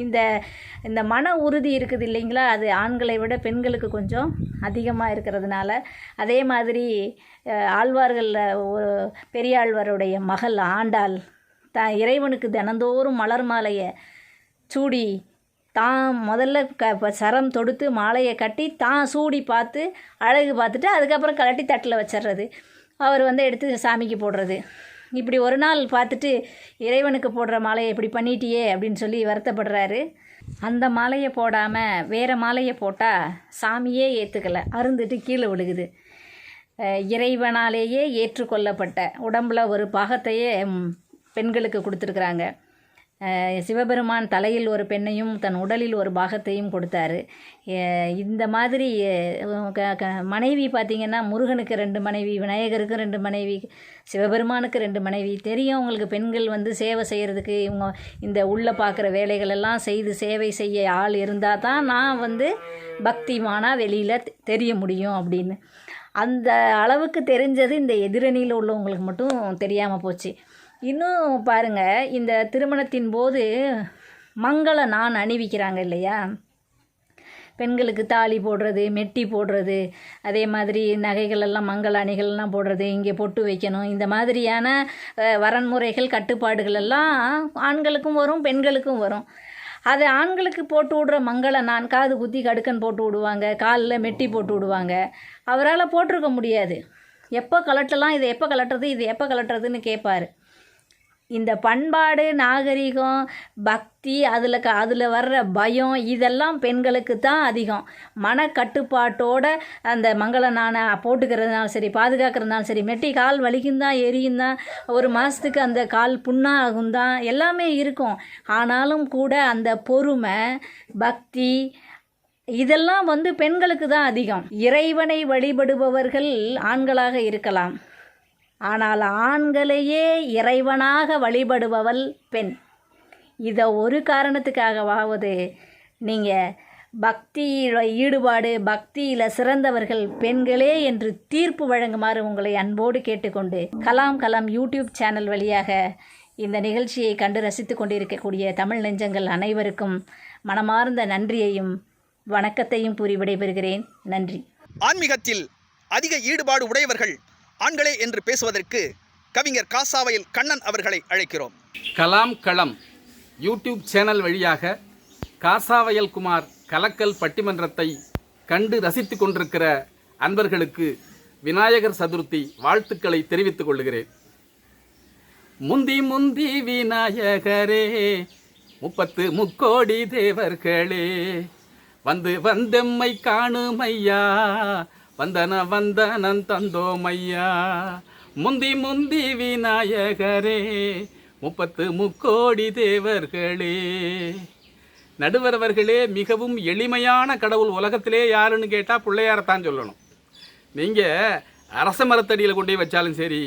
இந்த மன உறுதி இருக்குது இல்லைங்களா, அது ஆண்களை விட பெண்களுக்கு கொஞ்சம் அதிகமாக இருக்கிறதுனால. அதே மாதிரி ஆழ்வார்களில் பெரியாழ்வாருடைய மகள் ஆண்டாள் இறைவனுக்கு தினந்தோறும் மலர் மாலையை சூடி தான் முதல்ல சரம் தொடுத்து மாலையை கட்டி தான் சூடி பார்த்து அழகு பார்த்துட்டு அதுக்கப்புறம் கலட்டி தட்டில் வச்சிடுறது, அவர் எடுத்து சாமிக்கு போடுறது. இப்படி ஒரு நாள் பார்த்துட்டு இறைவனுக்கு போடுற மாலையை இப்படி பண்ணிட்டியே அப்படின்னு சொல்லி வருத்தப்படுறாரு. அந்த மாலையை போடாமல் வேறு மாலையை போட்டால் சாமியே ஏற்றுக்கலை, அருந்துட்டு கீழே விழுகுது. இறைவனாலேயே ஏற்றுக்கொள்ளப்பட்ட உடம்பில் ஒரு பாகத்தையே பெண்களுக்கு கொடுத்துருக்குறாங்க. சிவபெருமான் தலையில் ஒரு பெண்ணையும் தன் உடலில் ஒரு பாகத்தையும் கொடுத்தாரு. இந்த மாதிரி மனைவி பார்த்திங்கன்னா முருகனுக்கு 2 மனைவி, விநாயகருக்கு 2 மனைவி, சிவபெருமானுக்கு 2 மனைவி. தெரியும் உங்களுக்கு பெண்கள் சேவை செய்கிறதுக்கு இவங்க இந்த உள்ளே பார்க்குற வேலைகள் எல்லாம் செய்து சேவை செய்ய ஆள் இருந்தால் தான் நான் பக்திமானாக வெளியில் தெரிய முடியும் அப்படின்னு. அந்த அளவுக்கு தெரிஞ்சது இந்த எதிரணியில் உள்ளவங்களுக்கு மட்டும் தெரியாமல் போச்சு. இன்னும் பாருங்கள், இந்த திருமணத்தின் போது மங்கள நான் அணிவிக்கிறாங்க இல்லையா, பெண்களுக்கு தாலி போடுறது, மெட்டி போடுறது, அதே மாதிரி நகைகளெல்லாம் மங்கள அணிகள்லாம் போடுறது, இங்கே பொட்டு வைக்கணும், இந்த மாதிரியான வரன்முறைகள் கட்டுப்பாடுகள் எல்லாம் ஆண்களுக்கும் வரும் பெண்களுக்கும் வரும். அது ஆண்களுக்கு போட்டு விடுற மங்கள நான் காது குத்தி கடுக்கன் போட்டு விடுவாங்க, காலில் மெட்டி போட்டு விடுவாங்க. அவரால் போட்டிருக்க முடியாது. எப்போ கலட்டலாம், இது எப்போ கலட்டுறது, இது எப்போ கலட்டுறதுன்னு கேட்பார். இந்த பண்பாடு, நாகரிகம், பக்தி, அதில் வர்ற பயம், இதெல்லாம் பெண்களுக்கு தான் அதிகம். மனக்கட்டுப்பாட்டோட அந்த மங்கள நாணை போட்டுக்கிறதுனாலும் சரி, பாதுகாக்கிறதுனாலும் சரி, மெட்டி கால் வலிக்கும் தான், எரியும் தான், ஒரு மாதத்துக்கு அந்த கால் புண்ணாகும் தான், எல்லாமே இருக்கும். ஆனாலும் கூட அந்த பொறுமை, பக்தி, இதெல்லாம் பெண்களுக்கு தான் அதிகம். இறைவனை வழிபடுபவர்கள் ஆண்களாக இருக்கலாம், ஆனால் ஆண்களையே இறைவனாக வழிபடுபவள் பெண். இதை ஒரு காரணத்துக்காகவாவது நீங்கள் பக்தியில் ஈடுபாடு, பக்தியில் சிறந்தவர்கள் பெண்களே என்று தீர்ப்பு வழங்குமாறு உங்களை அன்போடு கேட்டுக்கொண்டு, கலாம் யூடியூப் சேனல் வழியாக இந்த நிகழ்ச்சியை கண்டு ரசித்து கொண்டிருக்கக்கூடிய தமிழ் நெஞ்சங்கள் அனைவருக்கும் மனமார்ந்த நன்றியையும் வணக்கத்தையும் கூறி விடைபெறுகிறேன். நன்றி. ஆன்மீகத்தில் அதிக ஈடுபாடு உடையவர்கள் ஆண்களே என்று பேசுவதற்கு கவிஞர் காசாவயல் கண்ணன் அவர்களை அழைக்கிறோம். கலாம் களம் யூடியூப் சேனல் வழியாக காசாவயல் குமார் கலக்கல் பட்டிமன்றத்தை கண்டு ரசித்து கொண்டிருக்கிற அன்பர்களுக்கு விநாயகர் சதுர்த்தி வாழ்த்துக்களை தெரிவித்துக் கொள்கிறேன். முந்தி முந்தி விநாயகரே 33 தேவர்களே வந்து வந்தெம்மை காணுமையா வந்தனன் தந்தோமையா. முந்தி முந்தி விநாயகரே 33 தேவர்களே. நடுவர் அவர்களே, மிகவும் எளிமையான கடவுள் உலகத்திலே யாருன்னு கேட்டால் பிள்ளையாரத்தான் சொல்லணும். நீங்கள் அரச மரத்தடியில் கொண்டு போய் வச்சாலும் சரி,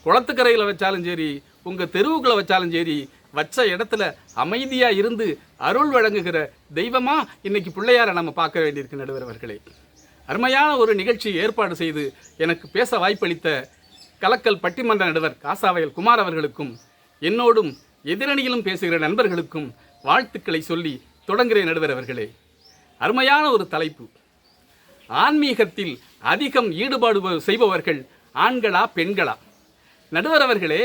குளத்துக்கரையில் வச்சாலும் சரி, உங்கள் தெருவுக்குள்ளே வச்சாலும் சரி, வச்ச இடத்துல அமைதியாக இருந்து அருள் வழங்குகிற தெய்வமாக இன்றைக்கி பிள்ளையாரை நம்ம பார்க்க வேண்டியிருக்கு. நடுவர் அவர்களே, அருமையான ஒரு நிகழ்ச்சி ஏற்பாடு செய்து எனக்கு பேச வாய்ப்பளித்த கலக்கல் பட்டிமன்ற நடுவர் காசாவயல் குமார் அவர்களுக்கும் என்னோடும் எதிரணியிலும் பேசுகிற நண்பர்களுக்கும் வாழ்த்துக்களை சொல்லி தொடங்குகிறேன். நடுவர் அவர்களே, அருமையான ஒரு தலைப்பு. ஆன்மீகத்தில் அதிகம் ஈடுபாடு செய்பவர்கள் ஆண்களா பெண்களா? நடுவர் அவர்களே,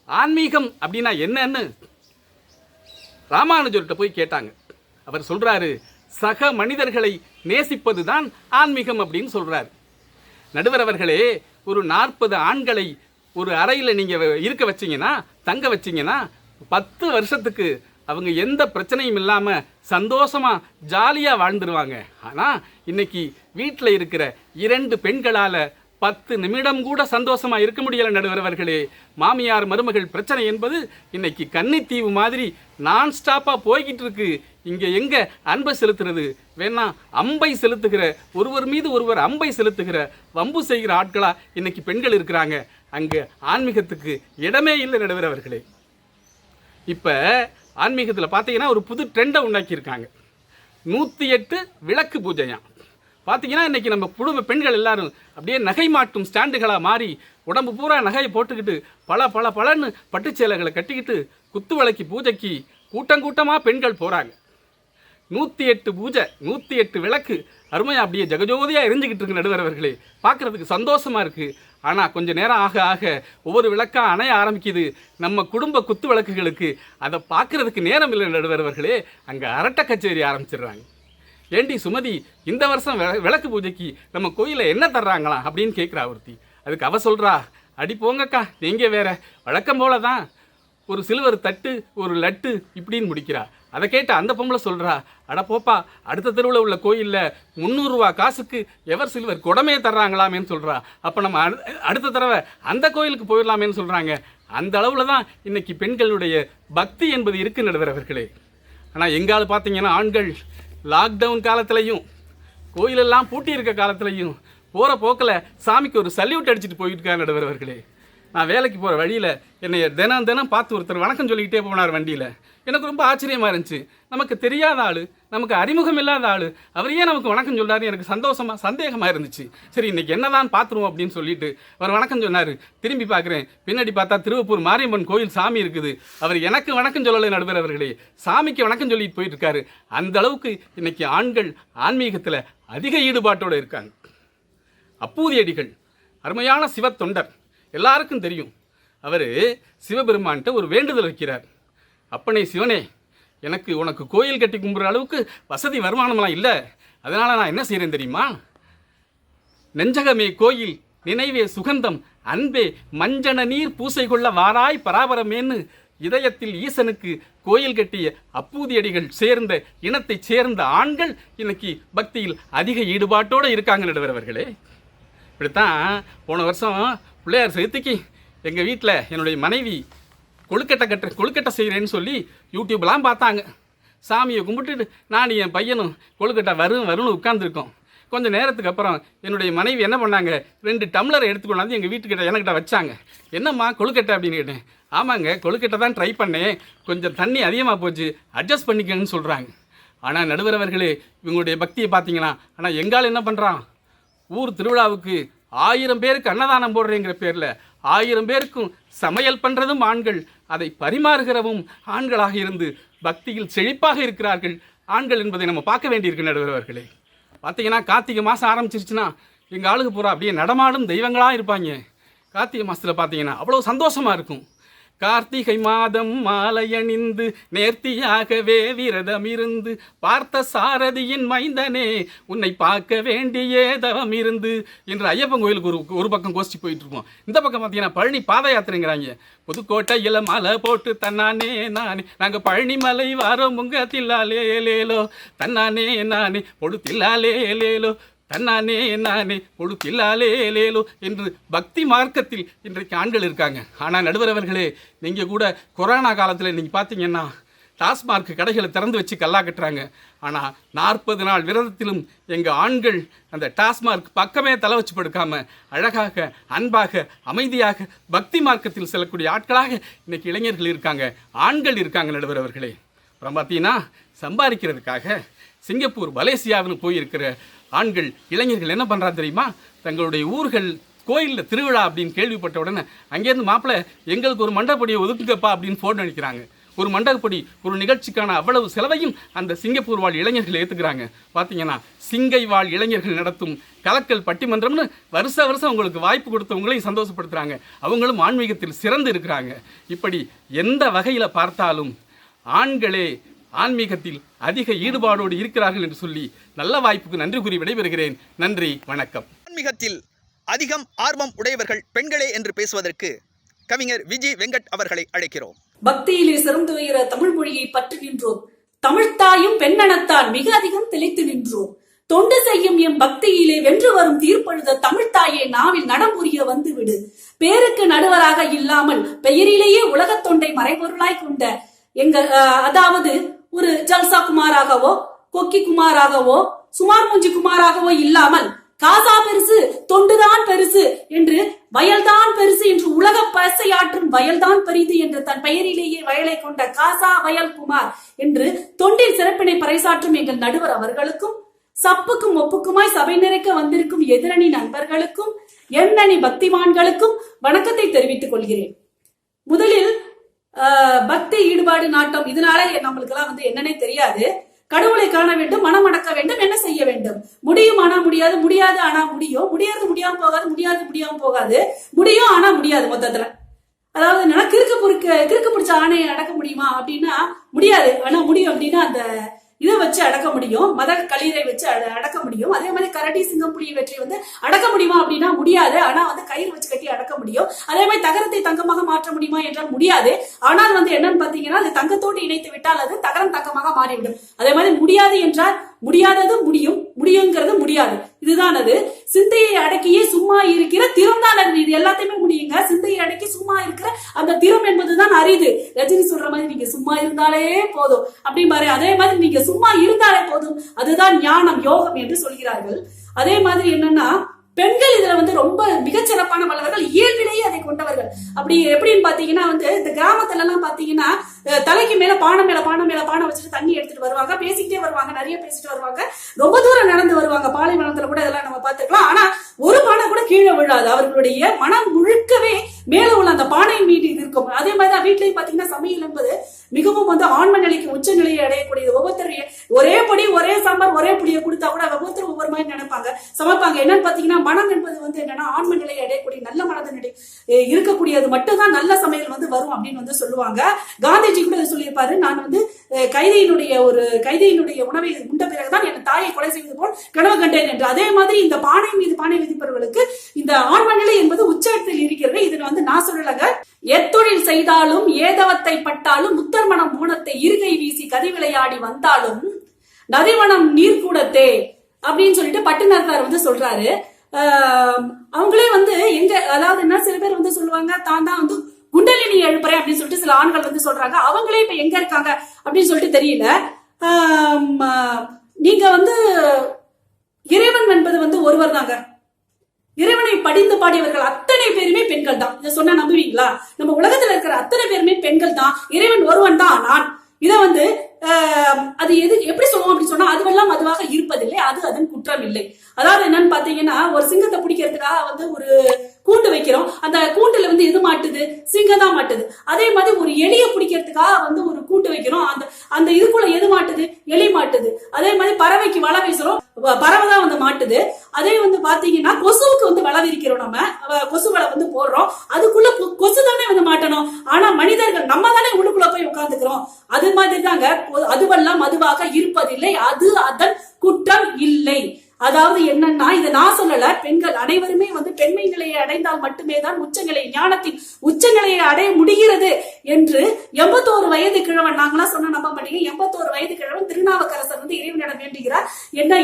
ஆன்மீகம் அப்படின்னா என்னன்னு ராமானுஜர்கிட்ட போய் கேட்டாங்க. அவர் சொல்றாரு, சக மனிதர்களை நேசிப்பது தான் ஆன்மீகம் அப்படின்னு சொல்றாரு. நடுவர் அவர்களே, ஒரு 40 ஆண்களை ஒரு அறையில் நீங்கள் இருக்க வச்சிங்கன்னா, தங்க வச்சிங்கன்னா 10 வருஷத்துக்கு அவங்க எந்த பிரச்சனையும் இல்லாமல் சந்தோஷமாக ஜாலியாக வாழ்ந்துருவாங்க. ஆனால் இன்னைக்கு வீட்டில் இருக்கிற 2 பெண்களால் 10 நிமிடம் கூட சந்தோஷமாக இருக்க முடியலை. நடுவர் அவர்களே, மாமியார் மருமகள் பிரச்சனை என்பது இன்னைக்கு கன்னித்தீவு மாதிரி நான் ஸ்டாப்பாக போய்கிட்டு இருக்கு. இங்கே எங்கே அன்பை செலுத்துறது? வேணா அம்பை செலுத்துகிற, ஒருவர் மீது ஒருவர் அம்பை செலுத்துகிற, வம்பு செய்கிற ஆட்களாக இன்னைக்கு பெண்கள் இருக்கிறாங்க. அங்கே ஆன்மீகத்துக்கு இடமே இல்லை. நடுவர் அவர்களே, இப்போ ஆன்மீகத்தில் பார்த்தீங்கன்னா ஒரு புது ட்ரெண்டை உண்டாக்கியிருக்காங்க. 108 விளக்கு பூஜையாம். பார்த்தீங்கன்னா இன்றைக்கி நம்ம குடும்ப பெண்கள் எல்லாரும் அப்படியே நகை மாட்டும் ஸ்டாண்டுகளாக மாறி உடம்பு பூரா நகையை போட்டுக்கிட்டு பலன்னு பட்டுச்சேலைகளை கட்டிக்கிட்டு குத்து விளக்கு பூஜைக்கு கூட்டமாக பெண்கள் போகிறாங்க. 108 பூஜை, 108 விளக்கு அருமையாக அப்படியே ஜெகஜோதியாக எரிஞ்சுக்கிட்டு இருக்கு. நடுவர் அவர்களே, பார்க்குறதுக்கு சந்தோஷமாக இருக்குது. ஆனால் கொஞ்சம் நேரம் ஆக ஆக ஒவ்வொரு விளக்காக அணைய ஆரம்பிக்குது. நம்ம குடும்ப குத்து விளக்குகளுக்கு அதை பார்க்குறதுக்கு நேரம் இல்லை. நடுவர் அவர்களே, அங்கே அரட்டை கச்சேரி ஆரம்பிச்சிடுறாங்க. ஏண்டி சுமதி, இந்த வருஷம் விளக்கு பூஜைக்கு நம்ம கோயிலில் என்ன தர்றாங்களா அப்படின்னு கேட்குறா ஒருத்தி. அதுக்கு அவ சொல்கிறா, அடி போங்கக்கா, நீங்கள் வேற வழக்கம் போல தான் ஒரு சில்வர் தட்டு ஒரு லட்டு இப்படின்னு முடிக்கிறா. அதை கேட்ட அந்த பொம்பளை சொல்கிறா, அட போப்பா, அடுத்த தெருவில் உள்ள கோயிலில் 300 ரூபா காசுக்கு எவர் சில்வர் குடமே தர்றாங்களாமேன்னு சொல்கிறா. அப்போ நம்ம அடுத்த தடவை அந்த கோயிலுக்கு போயிடலாமேன்னு சொல்கிறாங்க. அந்த அளவில் தான் இன்றைக்கி பெண்களுடைய பக்தி என்பது இருக்கு. நடுவர் அவர்களே, ஆனால் எங்காவது பார்த்தீங்கன்னா ஆண்கள் லாக்டவுன் காலத்துலையும் கோயிலெல்லாம் பூட்டி இருக்க காலத்துலையும் போகிற போக்கில் சாமிக்கு ஒரு சல்யூட் அடிச்சுட்டு போயிட்டு இருக்காங்க. நடுவர் அவர்களே, நான் வேலைக்கு போகிற வழியில் என்னை தினம் பார்த்து ஒருத்தர் வணக்கம் சொல்லிக்கிட்டே போனார் வண்டியில். எனக்கு ரொம்ப ஆச்சரியமாக இருந்துச்சு. நமக்கு தெரியாத ஆள், நமக்கு அறிமுகம் இல்லாத ஆள், அவர் ஏன் நமக்கு வணக்கம் சொல்கிறாரு? எனக்கு சந்தேகமாக இருந்துச்சு. சரி, இன்றைக்கி என்ன தான் பார்த்துருவோம் அப்படின்னு சொல்லிட்டு அவர் வணக்கம் சொன்னார். திரும்பி பார்க்குறேன், பின்னாடி பார்த்தா திருவப்பூர் மாரியம்மன் கோயில் சாமி இருக்குது. அவர் எனக்கு வணக்கம் சொல்லலை. நடுவர் அவர்களே, சாமிக்கு வணக்கம் சொல்லிட்டு போயிட்டு இருக்காரு. அந்த அளவுக்கு இன்றைக்கி ஆண்கள் ஆன்மீகத்தில் அதிக ஈடுபாட்டோடு இருக்காங்க. அப்பூதியடிகள் அருமையான சிவ தொண்டர், எல்லாருக்கும் தெரியும். அவர் சிவபெருமான்கிட்ட ஒரு வேண்டுதல் வைக்கிறார். அப்பனே சிவனே, உனக்கு கோயில் கட்டி கும்பிட்ற அளவுக்கு வசதி வருமானமெல்லாம் இல்லை. அதனால் நான் என்ன செய்கிறேன் தெரியுமா? நெஞ்சகமே கோயில், நினைவே சுகந்தம், அன்பே மஞ்சன நீர் பூசை கொள்ள வாராய் பராபரமேன்னு இதயத்தில் ஈசனுக்கு கோயில் கட்டிய அப்பூதியடிகள் சேர்ந்த இனத்தைச் சேர்ந்த ஆண்கள் இன்னைக்கு பக்தியில் அதிக ஈடுபாட்டோடு இருக்காங்க. நடுவர் அவர்களே, இப்படித்தான் போன வருஷம் பிள்ளையார் சதுர்த்திக்கு எங்கள் வீட்டில் என்னுடைய மனைவி கொழுக்கட்டை செய்கிறேன்னு சொல்லி யூடியூப்லாம் பார்த்தாங்க. சாமியை கும்பிட்டுட்டு நான் என் பையனும் கொழுக்கட்டை வரும்னு உட்காந்துருக்கோம். கொஞ்சம் நேரத்துக்கு அப்புறம் என்னுடைய மனைவி என்ன பண்ணாங்க, 2 டம்ளரை எடுத்துக்கொண்டாந்து எங்கள் வீட்டுக்கிட்ட எனக்கிட்ட வச்சாங்க. என்னம்மா கொழுக்கட்டை அப்படின்னு கேட்டேன். ஆமாங்க, கொழுக்கட்டை தான் ட்ரை பண்ணேன், கொஞ்சம் தண்ணி அதிகமாக போச்சு, அட்ஜஸ்ட் பண்ணிக்கணும்னு சொல்கிறாங்க. ஆனால் நடுவர் அவர்களே, இவங்களுடைய பக்தியை பார்த்தீங்கன்னா, ஆனால் எங்கால் என்ன பண்ணுறான், ஊர் திருவிழாவுக்கு 1000 பேருக்கு அன்னதானம் போடுறேங்கிற பேரில் 1000 பேருக்கும் சமையல் பண்ணுறதும் ஆண்கள், அதை பரிமாறுகிறவும் ஆண்களாக இருந்து பக்தியில் செழிப்பாக இருக்கிறார்கள். ஆண்கள் என்பதை நம்ம பார்க்க வேண்டியிருக்கு நடுவர் அவர்களே. பார்த்தீங்கன்னா கார்த்திகை மாதம் ஆரம்பிச்சிருச்சுன்னா எங்கள் ஆளுக்கு பூரா அப்படியே நடமாடும் தெய்வங்களாக இருப்பாங்க. கார்த்திகை மாதத்தில் பார்த்தீங்கன்னா அவ்வளோ சந்தோஷமாக இருக்கும். கார்த்திகை மாதம் மாலையணிந்து நேர்த்தியாகவே விரதம் இருந்து பார்த்த சாரதியின் மைந்தனே உன்னை பார்க்க வேண்டியே தவம் இருந்து என்று ஐயப்பன் கோயிலுக்கு ஒரு பக்கம் கோஷ்டி போயிட்டு இருப்போம். இந்த பக்கம் பார்த்தீங்கன்னா பழனி பாத யாத்திரைங்கிறாங்க. புதுக்கோட்டையில் மலை போட்டு தன்னானே நானே நாங்கள் பழனி மலை வாரோம் உங்க தில்லாலே லேலோ தன்னானே நானே பொடு தில்லாலே லேலோ தன்னானே நானே பொழு தில்லாலே லேலோ என்று பக்தி மார்க்கத்தில் இன்றைக்கு ஆண்கள் இருக்காங்க. ஆனால் நடுவர் அவர்களே, நீங்கள் கூட கொரோனா காலத்தில் நீங்கள் பார்த்தீங்கன்னா டாஸ்மார்க் கடைகளை திறந்து வச்சு கல்லா கட்டுறாங்க. ஆனால் 40 நாள் விரதத்திலும் எங்கள் ஆண்கள் அந்த டாஸ்மார்க் பக்கமே தலை வச்சு படுக்காமல் அழகாக அன்பாக அமைதியாக பக்தி மார்க்கத்தில் செல்லக்கூடிய ஆட்களாக இன்றைக்கி இளைஞர்கள் இருக்காங்க, ஆண்கள் இருக்காங்க நடுவர் அவர்களே. அப்புறம் பார்த்தீங்கன்னா சம்பாதிக்கிறதுக்காக சிங்கப்பூர் மலேசியாவில் போயிருக்கிற ஆண்கள் இளைஞர்கள் என்ன பண்ணுறாங்க தெரியுமா? தங்களுடைய ஊர்கள் கோயிலில் திருவிழா அப்படின்னு கேள்விப்பட்ட உடனே அங்கேருந்து மாப்பிள்ளை எங்களுக்கு ஒரு மண்டபப்படியை ஒதுக்குங்கப்பா அப்படின்னு ஃபோன் அடிக்கிறாங்க. ஒரு மண்டபப்படி ஒரு நிகழ்ச்சிக்கான அவ்வளவு செலவையும் அந்த சிங்கப்பூர் வாழ் இளைஞர்கள் ஏற்றுக்கிறாங்க. பார்த்தீங்கன்னா சிங்கை வாழ் இளைஞர்கள் நடத்தும் கலக்கல் பட்டிமன்றம்னு வருஷம் உங்களுக்கு வாய்ப்பு கொடுத்தவங்களையும் சந்தோஷப்படுத்துகிறாங்க. அவங்களும் ஆன்மீகத்தில் சிறந்து இருக்கிறாங்க. இப்படி எந்த வகையில் பார்த்தாலும் ஆண்களே ஆன்மீகத்தில் அதிக ஈடுபாடோடு இருக்கிறார்கள் என்று சொல்லி நல்ல வாய்ப்புக்கு நன்றி கூறி விடைபெறுகிறேன். நன்றி, வணக்கம். ஆன்மீகத்தில் அதிகம் ஆர்வம் உடையவர்கள் பெண்களே என்று பேசுவதற்கு கவிஞர் விஜி வெங்கட் அவர்களை அழைக்கிறோம். பக்தியிலே சிறந்து உயர தமிழ் மொழியை பற்றி நின்றோம். தமிழ்த்தாயும் பெண்ணனத்தான் மிக அதிகம் திளைத்து நின்றோம். தொண்டு செய்யும் எம் பக்தியிலே வென்று வரும் தீர்ப்பழுத தமிழ்த்தாயே நாவில் நடமுறிய வந்துவிடு. பேருக்கு நடுவராக இல்லாமல் பெயரிலேயே உலகத் தொண்டை மறைபொருளாய் கொண்ட அதாவது ஒரு ஜல்சா குமாராகவோ கொக்கி குமாராகவோ சுமார் மூஞ்சி குமாராகவோ இல்லாமல் காசா பெருசு தொண்டுதான் பெருசு என்று வயல்தான் பெருசு என்று உலக பசையாற்றும் வயல்தான் பெரிது என்று தன் பெயரிலேயே வயலை கொண்ட காசா வயல் குமார் என்று தொண்டின் சிறப்பினை பறைசாற்றும் எங்கள் நடுவர் அவர்களுக்கும் சப்புக்கும் ஒப்புக்குமாய் சபை நிறைக்க வந்திருக்கும் எதிரணி நண்பர்களுக்கும் எண்ணணி பக்திமான்களுக்கும் வணக்கத்தை தெரிவித்துக் கொள்கிறேன். முதலில் பக்தி ஈடுபாடு நாட்டம் இதனால நம்மளுக்கு எல்லாம் என்னன்னே தெரியாது. கடவுளை காண வேண்டும், மனம் அடக்க வேண்டும், என்ன செய்ய வேண்டும்? முடியும் ஆனா முடியாது, முடியாது ஆனா முடியும், முடியாது முடியாம போகாது, முடியாது முடியாம போகாது, முடியும் ஆனா முடியாது. மொத்தத்துல அதாவது கிறுக்கு பிடிச்ச ஆணையை அடக்க முடியுமா அப்படின்னா முடியாது, ஆனா முடியும் அப்படின்னா அந்த இதை வச்சு அடக்க முடியும், மத களீரை வச்சு அடக்க முடியும். அதே மாதிரி கரடி சிங்கம் புலி வெற்றி அடக்க முடியுமா அப்படின்னா முடியாது, ஆனா கயிறு வச்சு கட்டி அடக்க முடியும். அதே மாதிரி தகரத்தை தங்கமாக மாற்ற முடியுமா என்றால் முடியாது, ஆனால் என்னன்னு பாத்தீங்கன்னா அது தங்கத்தோடு இணைத்து விட்டால் அது தகரம் தங்கமாக மாறிவிடும். அதே மாதிரி முடியாது என்றால் முடியாதது முடியும், முடியுங்கிறது முடியாது. இதுதான் அது. சிந்தையை அடக்கியே சும்மா இருக்கிற திறம் தான் அது. இது எல்லாத்தையுமே முடியுங்க. சிந்தையை அடக்கி சும்மா இருக்கிற அந்த திறம் என்பதுதான் அரிது. ரஜினி சொல்ற மாதிரி நீங்க சும்மா இருந்தாலே போதும் அப்படின்பாரு. அதே மாதிரி நீங்க சும்மா இருந்தாலே போதும், அதுதான் ஞானம் யோகம் என்று சொல்கிறார்கள். அதே மாதிரி என்னன்னா பெண்கள் இதுல ரொம்ப மிகச்சிறப்பான வல்லவர்கள், இயல்பிலேயே அதை கொண்டவர்கள். அப்படி எப்படின்னு பாத்தீங்கன்னா இந்த கிராமத்துல எல்லாம் பாத்தீங்கன்னா தலைக்கு மேல பானை வச்சுட்டு தண்ணி எடுத்துட்டு வருவாங்க, பேசிக்கிட்டே வருவாங்க, நிறைய பேசிட்டு வருவாங்க, ரொம்ப தூரம் நடந்து வருவாங்க. பாலைவனத்துல கூட இதெல்லாம் நம்ம பார்த்துக்கலாம். ஆனா ஒரு பானை கூட கீழே விழாது. அவர்களுடைய மனம் முழுக்கவே மேல உள்ள அந்த பானையின் மீது இருக்கும். அதே மாதிரிதான் வீட்லயும் பாத்தீங்கன்னா சமையல் என்பது மிகவும் ஆன்ம நிலைக்கு உச்ச நிலையை அடையக்கூடியது. ஒவ்வொருத்தரையும் ஒரே பொடி ஒரே சாம்பார் ஒரே பொடியை கொடுத்தா கூட ஒவ்வொருத்தரும் ஒவ்வொரு மாதிரி நினைப்பாங்க, சமைப்பாங்க. என்னன்னு பாத்தீங்கன்னா மனம் என்பது என்னன்னா ஆன்ம நிலையை அடையக்கூடிய நல்ல மனத நிலை இருக்கக்கூடியது மட்டும்தான் நல்ல சமையல் வரும் அப்படின்னு சொல்லுவாங்க. காந்திஜி கூட சொல்லியிருப்பாரு, நான் கைதியினுடைய உணவை உண்ட பிறகுதான் என் தாயை கொலை செய்வது போல் கனவு கண்டேன் என்று. அதே மாதிரி இந்த பானை மீது பானை விதிப்பவர்களுக்கு இந்த ஆன்ம நிலை என்பது உச்சத்தில் இருக்கிறது. இதுல நான் சொல்லலங்க. எத்தொழில் செய்தாலும் ஏதவத்தை பட்டாலும் முத்தர்மணம் ஊனத்தை இருகை வீசி கதி விளையாடி வந்தாலும் நதிமணம் நீர்கூடத்தே அப்படின்னு சொல்லிட்டு பட்டினத்தார் சொல்றாரு. அவங்களே எங்க அதாவது என்ன சில பேர் சொல்லுவாங்க தான் தான் குண்டலினி எழுப்புறேன் அப்படின்னு சொல்லிட்டு சில ஆண்கள் சொல்றாங்க. அவங்களே இப்ப எங்க இருக்காங்க அப்படின்னு சொல்லிட்டு தெரியல. நீங்க இறைவன் என்பது ஒருவர் தாங்க. இறைவனை படிந்து பாடியவர்கள் அத்தனை பேருமே பெண்கள் தான். இதை சொன்னா நம்புவீங்களா? நம்ம உலகத்துல இருக்கிற அத்தனை பேருமே பெண்கள் தான். இறைவன் ஒருவன் தான் நான். இதை அது எப்படி சொல்லுவோம் அப்படின்னு சொன்னா, அதுவெல்லாம் அதுவாக இருப்பதில்லை, அது அதன் குற்றம் இல்லை. அதாவது என்னன்னு பாத்தீங்கன்னா, ஒரு சிங்கத்தை பிடிக்கிறதுக்காக வந்து ஒரு கூண்டு வைக்கிறோம். அந்த கூண்டுல வந்து எது மாட்டுது? சிங்கம் தான் மாட்டுது. அதே மாதிரி ஒரு எலியை பிடிக்கிறதுக்காக வந்து ஒரு கூண்டு வைக்கிறோம். அந்த இதுக்குள்ள எது மாட்டுது? எலி மாட்டுது. அதே மாதிரி பறவைக்கு வலை வீசுறோம், பறவை தான் வந்து மாட்டுது. அதே வந்து பாத்தீங்கன்னா கொசுவுக்கு வந்து வலை விரிக்கிறோம், நம்ம கொசு வலை வந்து போடுறோம், அதுக்குள்ள கொசு தானே வந்து மாட்டணும். ஆனா மனிதர்கள் நம்ம தானே உள்ளுக்குள்ள போய் உட்கார்ந்துக்கிறோம். அது மாதிரி தாங்க, அதுவெல்லாம் அதுவாக இருப்பதில்லை, அது அதன் குற்றம் இல்லை. அதாவது என்னன்னா, இதை நான் சொல்லல, பெண்கள் அனைவருமே வந்து பெண்மை நிலையை அடைந்தால் மட்டுமே தான் உச்சநிலை, ஞானத்தின் உச்சநிலையை அடைய முடிகிறது என்று 81 வயது கிழவன், நாங்களாம் சொன்ன நம்ப மாட்டீங்க, 81 வயது கிழவன் திருநாவுக்கரசர் வந்து இறைவனிடம் வேண்டுகிறார்.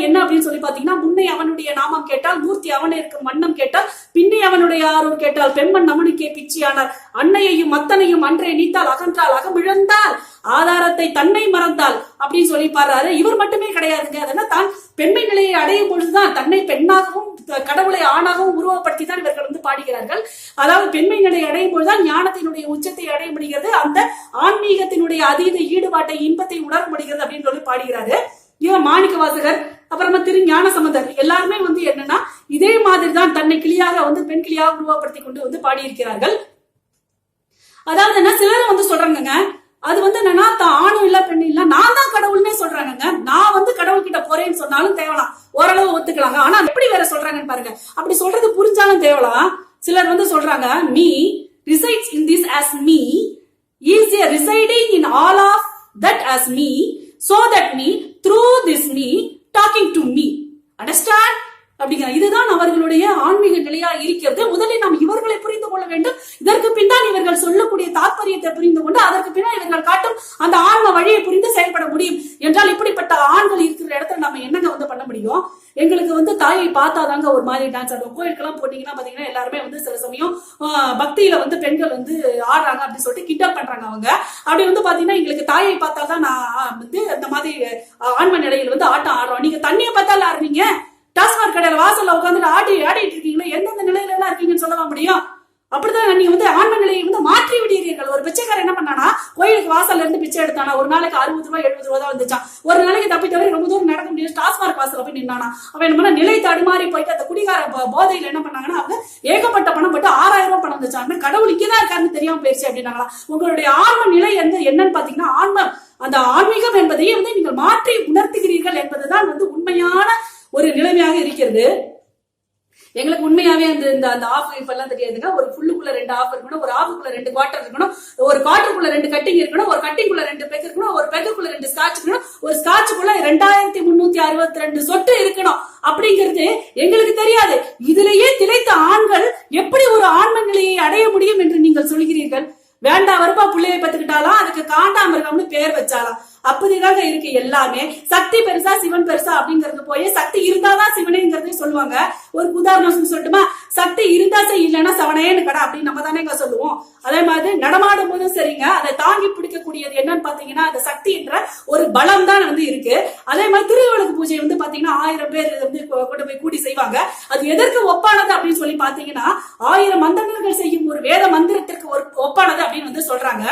என்ன அப்படின்னு சொல்லி பாத்தீங்கன்னா, முன்னை அவனுடைய நாமம் கேட்டால், மூர்த்தி அவனை இருக்கும் வண்ணம் கேட்டால், பின்னே அவனுடைய ஆரூர் கேட்டால், பெண்மண் நமனுக்கே பிச்சியானார், அன்னையையும் மத்தனையும் அன்றே நீத்தால் அகன்றால் அகமிழந்தால் ஆதாரத்தை தன்னை மறந்தால் அப்படின்னு சொல்லி பாடுறாரு. இவர் மட்டுமே கிடையாதுங்க, அதெல்லாம் தான் பெண்மை நிலையை அடையும் பொழுதுதான் தன்னை பெண்ணாகவும் கடவுளை ஆணாகவும் உருவப்படுத்தி தான் இவர்கள் வந்து பாடுகிறார்கள். அதாவது பெண்மை நிலையை அடையும் பொழுதுதான் ஞானத்தினுடைய உச்சத்தை அடைய முடிகிறது, அந்த ஆன்மீகத்தினுடைய அதீத ஈடுபாட்டை இன்பத்தை உணர முடிகிறது அப்படின்னு சொல்லி பாடுகிறாரு. இவன் மாணிக்க வாசகர், அப்புறமா திரு ஞான சம்பந்தர் எல்லாருமே வந்து என்னன்னா இதே மாதிரி தான் தன்னை கிளியாக வந்து பெண் கிளியாக உருவப்படுத்தி கொண்டு வந்து பாடியிருக்கிறார்கள். அதாவது என்ன, சிலர் வந்து சொல்றாங்க, அது வந்து என்னன்னா ஆணும் இல்ல பெண்ணு இல்ல, நான் தான் கடவுள்னே சொல்றாங்க. நான் வந்து கடவுள் கிட்ட போறேன்னு சொன்னாலும் தேவலாம், ஓரளவு ஒத்துக்கலாங்க. ஆனா எப்படி வேற சொல்றாங்கன்னு பாருங்க. அப்படி சொல்றது புரிஞ்சாலும் தேவலாம். சிலர் வந்து சொல்றாங்க, me resides in this as me is a residing in all of that as me, so that me through this me talking to me. Understand? அப்படிங்கிற இதுதான் அவர்களுடைய ஆன்மீக நிலையா இருக்கிறது. முதலில் நாம் இவர்களை புரிந்து கொள்ள வேண்டும். இதற்கு பின்னால் இவர்கள் சொல்லக்கூடிய தாற்பயத்தை புரிந்து கொண்டு அதற்கு பின்னால் இவர்கள் காட்டும் அந்த ஆன்ம வழியை புரிந்து செயல்பட முடியும். என்றால் இப்படிப்பட்ட ஆண்கள் இருக்கிற இடத்துல நம்ம என்னங்க வந்து பண்ண முடியும்? எங்களுக்கு வந்து தாயை பார்த்தாதாங்க ஒரு மாதிரி டான்ஸ் ஆடுவோம். கோயிலுக்கெல்லாம் போட்டீங்கன்னா பாத்தீங்கன்னா எல்லாருமே வந்து சில சமயம் பக்தியில வந்து பெண்கள் வந்து ஆடுறாங்க அப்படின்னு சொல்லிட்டு கிண்டப் பண்றாங்க அவங்க. அப்படி வந்து பாத்தீங்கன்னா எங்களுக்கு தாயை பார்த்தாதான் நான் வந்து அந்த மாதிரி ஆன்ம நிலையில் வந்து ஆட்டம் ஆடுறோம். நீங்க தண்ணியை பார்த்தாலும் ஆடுறீங்க, டாஸ்மாக் கடையில வாசல்ல உட்காந்துட்டு ஆடிட்டு இருக்கீங்களா, எந்தெந்த நிலையில எல்லாம் இருக்கீங்கன்னு சொல்லவா முடியும்? அப்படிதான் நீங்க வந்து ஆன்ம நிலையை வந்து மாற்றி விடுகிறீர்கள். ஒரு பிச்சைக்காரர் என்ன பண்ணானா, கோயிலுக்கு வாசல்ல இருந்து பிச்சை எடுத்தானா, ஒரு நாளைக்கு 60 ரூபாய் 70 ரூபாய் தான் வந்துச்சான். ஒரு நாளைக்கு தப்பி தவிர ரொம்ப தூரம் நடக்க முடியாது, டாஸ்மாக் வாசல்ல போய் நின்னானா. அவன் என்ன நிலை தடுமாறி போயிட்டு அந்த குடிகார போதையில என்ன பண்ணாங்கன்னா, அவங்க ஏகப்பட்ட பணம் போட்டு 6000 ரூபாய் பணம் வந்துச்சான். கடவுள் இங்கதான் இருக்காருன்னு தெரியாம போயிருச்சு அப்படின்னாங்களா. உங்களுடைய ஆன்ம நிலை வந்து என்னன்னு பாத்தீங்கன்னா, அந்த ஆன்மீகம் என்பதையே வந்து நீங்கள் மாற்றி உணர்த்துகிறீர்கள் என்பதுதான் வந்து உண்மையான ஒரு நிலைமையாக இருக்கிறது. எங்களுக்கு உண்மையாவே அந்த ஆஃப் இப்ப எல்லாம் தெரியாதுங்க. ஒரு புல்லுக்குள்ள 2 ஆஃப் இருக்கணும், ஒரு ஆஃபுக்குள்ள 2 குவார்டர் இருக்கணும், ஒரு குவார்டருக்குள்ள 2 கட்டிங் இருக்கணும், ஒரு கட்டிங்குள்ள 2 பெக் இருக்கணும், ஒரு பெக்குக்குள்ள 2 ஸ்காட்ச் இருக்கணும், ஒரு ஸ்காட்சுக்குள்ள 2362 சொட்டு இருக்கணும் அப்படிங்கிறது எங்களுக்கு தெரியாது. இதிலேயே திளைத்த ஆண்கள் எப்படி ஒரு ஆன்ம நிலையை அடைய முடியும் என்று நீங்கள் சொல்கிறீர்கள்? வேண்டாம் வருப்பா பிள்ளையை பத்துக்கிட்டாலாம், அதுக்கு காண்டாமிருகம்னு பேர் வச்சாலாம். அப்படிதாங்க இருக்கு எல்லாமே. சக்தி பெருசா சிவன் பெருசா அப்படிங்கறது போய் சக்தி இருந்தாதான் சிவனேங்கிறதே சொல்லுவாங்க. ஒரு உதாரணம் சொல்லட்டுமா? சக்தி இருந்தா இல்லைன்னா சவனேன்னு கடை அப்படின்னு நம்ம தானேங்க சொல்லுவோம். அதே மாதிரி நடமாடும் போதும் சரிங்க, அதை தாங்கி பிடிக்கக்கூடியது என்னன்னு பாத்தீங்கன்னா அந்த சக்தி என்ற ஒரு பலம் தான் வந்து இருக்கு. அதே மாதிரி திருவிளக்கு பூஜை வந்து பாத்தீங்கன்னா 1000 பேர் வந்து கொண்டு போய் கூடி செய்வாங்க. அது எதற்கு ஒப்பானது அப்படின்னு சொல்லி பாத்தீங்கன்னா 1000 மந்திரங்கள் செய்யும் ஒரு வேத மந்திரத்திற்கு ஒரு ஒப்பானது அப்படின்னு வந்து சொல்றாங்க.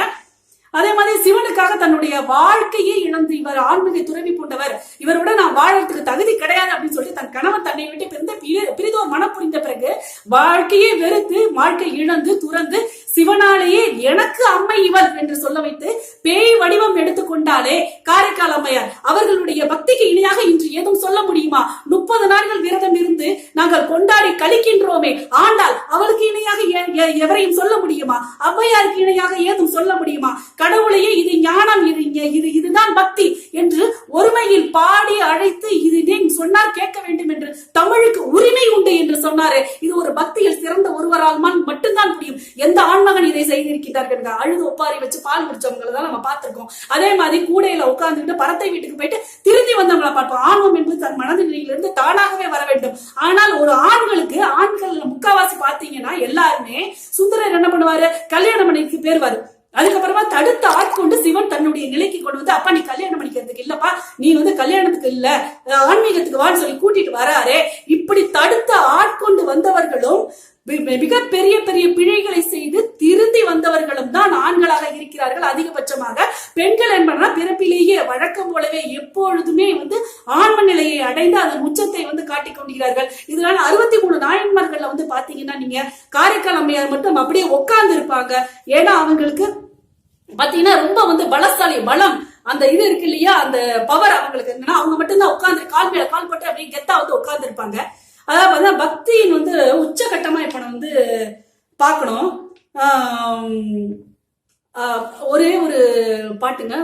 அதே மாதிரி சிவனுக்காக தன்னுடைய வாழ்க்கையை இழந்து இவர் ஆன்மீக துறவி பூண்டவர், இவரோட நான் வாழறதுக்கு தகுதி கிடையாது அப்படின்னு சொல்லிட்டு தன் கணவன் தன்னை விட்டு பிரிந்தோர் மனம் புரிந்த பிறகு வாழ்க்கையை வெறுத்து வாழ்க்கை இழந்து துறந்து சிவனாலேயே எனக்கு அம்மை இவள் என்று சொல்ல வைத்து பேய் வடிவம் எடுத்துக்கொண்டாலே காரைக்கால் அம்மையார் அவர்களுடைய பக்திக்கு இணையாக இன்று ஏதும் சொல்ல முடியுமா? 30 நாட்கள் விரதம் இருந்து நாங்கள் கொண்டாடி கழிக்கின்றோமே, ஆண்டாள் அவளுக்கு இணையாக எவரையும் சொல்ல முடியுமா? ஔவையாருக்கு இணையாக ஏதும் சொல்ல முடியுமா? கடவுளையே இது ஞானம், இதுதான் பக்தி என்று ஒருமையில் பாடி அழைத்து இது சொன்னார் கேட்க வேண்டும் என்று தமிழுக்கு உரிமை உண்டு என்று சொன்னாரு. இது ஒரு பக்தியில் சிறந்த ஒருவரால் மட்டும்தான் முடியும். எந்த ஆண்மகன் இதை செய்திருக்கிறார்கள்? அழுது ஒப்பாரி வச்சு பால் குடிச்சவங்களை தான் நம்ம பார்த்திருக்கோம். அதே மாதிரி கூடையில உட்கார்ந்துட்டு பரத்தை வீட்டுக்கு போயிட்டு திரும்பி வந்தவங்களை பார்ப்போம். ஆன்மம் என்பது தன் மனதிலிருந்து தானாகவே வர வேண்டும். ஆனால் ஒரு ஆண்கள் முக்காவாசி பாத்தீங்கன்னா எல்லாருமே சுந்தரர் என்ன பண்ணுவாரு, கல்யாணம் பண்ணிக்கு பேருவாரு. அதுக்கப்புறமா தடுத்து ஆட்கொண்டு சிவன் தன்னுடைய நிலைக்கு கொண்டு வந்து, அப்பா நீ கல்யாணம் பண்ணிக்கிறதுக்கு இல்லப்பா, நீ வந்து கல்யாணத்துக்கு இல்ல ஆன்மீகத்துக்கு வான்னு சொல்லி கூட்டிட்டு வராரே. இப்படி தடுத்து ஆட்கொண்டு வந்தவர்களும் மிக பெரிய பெரிய பிழைகளை செய்து திருந்தி வந்தவர்களும் தான் ஆண்களாக இருக்கிறார்கள் அதிகபட்சமாக. பெண்கள் என்பன பிறப்பிலேயே வழக்கம் போலவே எப்பொழுதுமே ஆண்ம நிலையை அடைந்து அதன் உச்சத்தை காட்டிக் கொண்டிருக்கிறார்கள். இதனால 63 நாயன்மார்கள்ல பாத்தீங்கன்னா நீங்க காரைக்கால் அம்மையார் மட்டும் அப்படியே உட்கார்ந்து இருப்பாங்க. ஏன்னா அவங்களுக்கு பாத்தீங்கன்னா ரொம்ப பலசாலி, பலம், அந்த இது இருக்கு இல்லையா, அந்த பவர் அவங்களுக்கு என்னன்னா அவங்க மட்டும்தான் உட்கார்ந்து கால் மேல கால் போட்டு அப்படியே கெத்தா உட்கார்ந்து இருப்பாங்க. அதாவது பக்தியின் உச்சகட்டமா இப்ப நான் பார்க்கணும். ஒரே ஒரு பாட்டுங்க,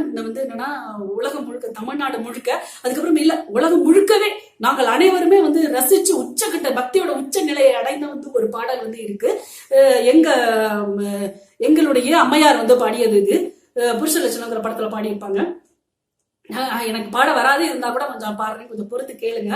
என்னன்னா உலகம் முழுக்க, தமிழ்நாடு முழுக்க, அதுக்கப்புறம் இல்ல உலகம் முழுக்கவே நாங்கள் அனைவருமே ரசிச்சு உச்சகட்ட பக்தியோட உச்ச நிலையை அடைந்த ஒரு பாடல் இருக்கு. எங்களுடைய அம்மையார் பாடியது. இது புருஷ லட்சணங்கிற படத்துல பாடியிருப்பாங்க. எனக்கு பாட வராது, இருந்தா கூட கொஞ்சம் பாடுறேன், கொஞ்சம் பொறுத்து கேளுங்க.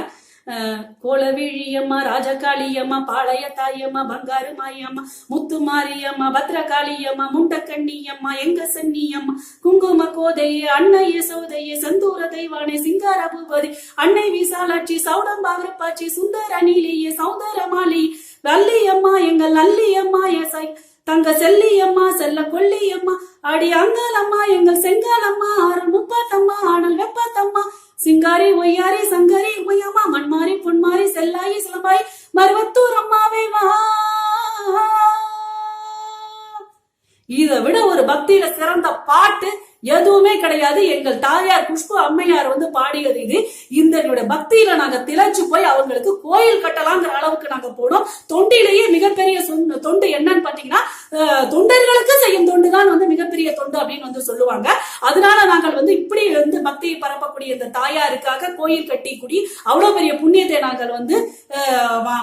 கோலவிழியம்மா, ராஜகாளியம்மா, பாளைய தாயம்மா, பங்காரு மாயம்மா, முத்து மாரியம்மா, பத்ரகாளியம்மா, முண்டக்கண்ணியம்மா, எங்க சென்னியம்மா, குங்கும கோதையே, அன்னையே சௌதையே, செந்தூர தெய்வானே, சிங்கார பூபதி, அன்னை விசாலாட்சி, சௌடம்பாவிரப்பாச்சி, சுந்தர அணிலேயே, சௌந்தரமாலி, வள்ளியம்மா, எங்கள் நல்லியம்மா, எசை தங்க செல்லியம்மா, செல்ல கொல்லியம்மா, அடி அங்காளம்மா, எங்கள் செங்காலம்மா, அருள் முப்பாத்தம்மா, ஆனல் வெப்பாத்தம்மா, சிங்காரி ஒய்யாரி சங்கரி ஒய்யம்மா, மண்மாரி பொன்மாரி செல்லாயி சிலம்பாய் மருவத்தூர் அம்மாவே வா. இதை விட ஒரு பக்தியில சிறந்த பாட்டு எதுவுமே கிடையாது. எங்கள் தாயார் குஷ்பு அம்மையார் பாடியது இது. இந்த பக்தியில நாங்க திளைச்சு போய் அவங்களுக்கு கோயில் கட்டலாங்கிற அளவுக்கு நாங்க போனோம். தொண்டிலேயே மிகப்பெரிய தொண்டு என்னன்னு பாத்தீங்கன்னா, தொண்டர்களுக்கு செய்யும் தொண்டு தான் மிகப்பெரிய தொண்டு அப்படின்னு சொல்லுவாங்க. அதனால நாங்கள் இப்படி பக்தியை பரப்பக்கூடிய இந்த தாயாருக்காக கோயில் கட்டி கூடி அவ்வளவு பெரிய புண்ணியத்தை நாங்கள்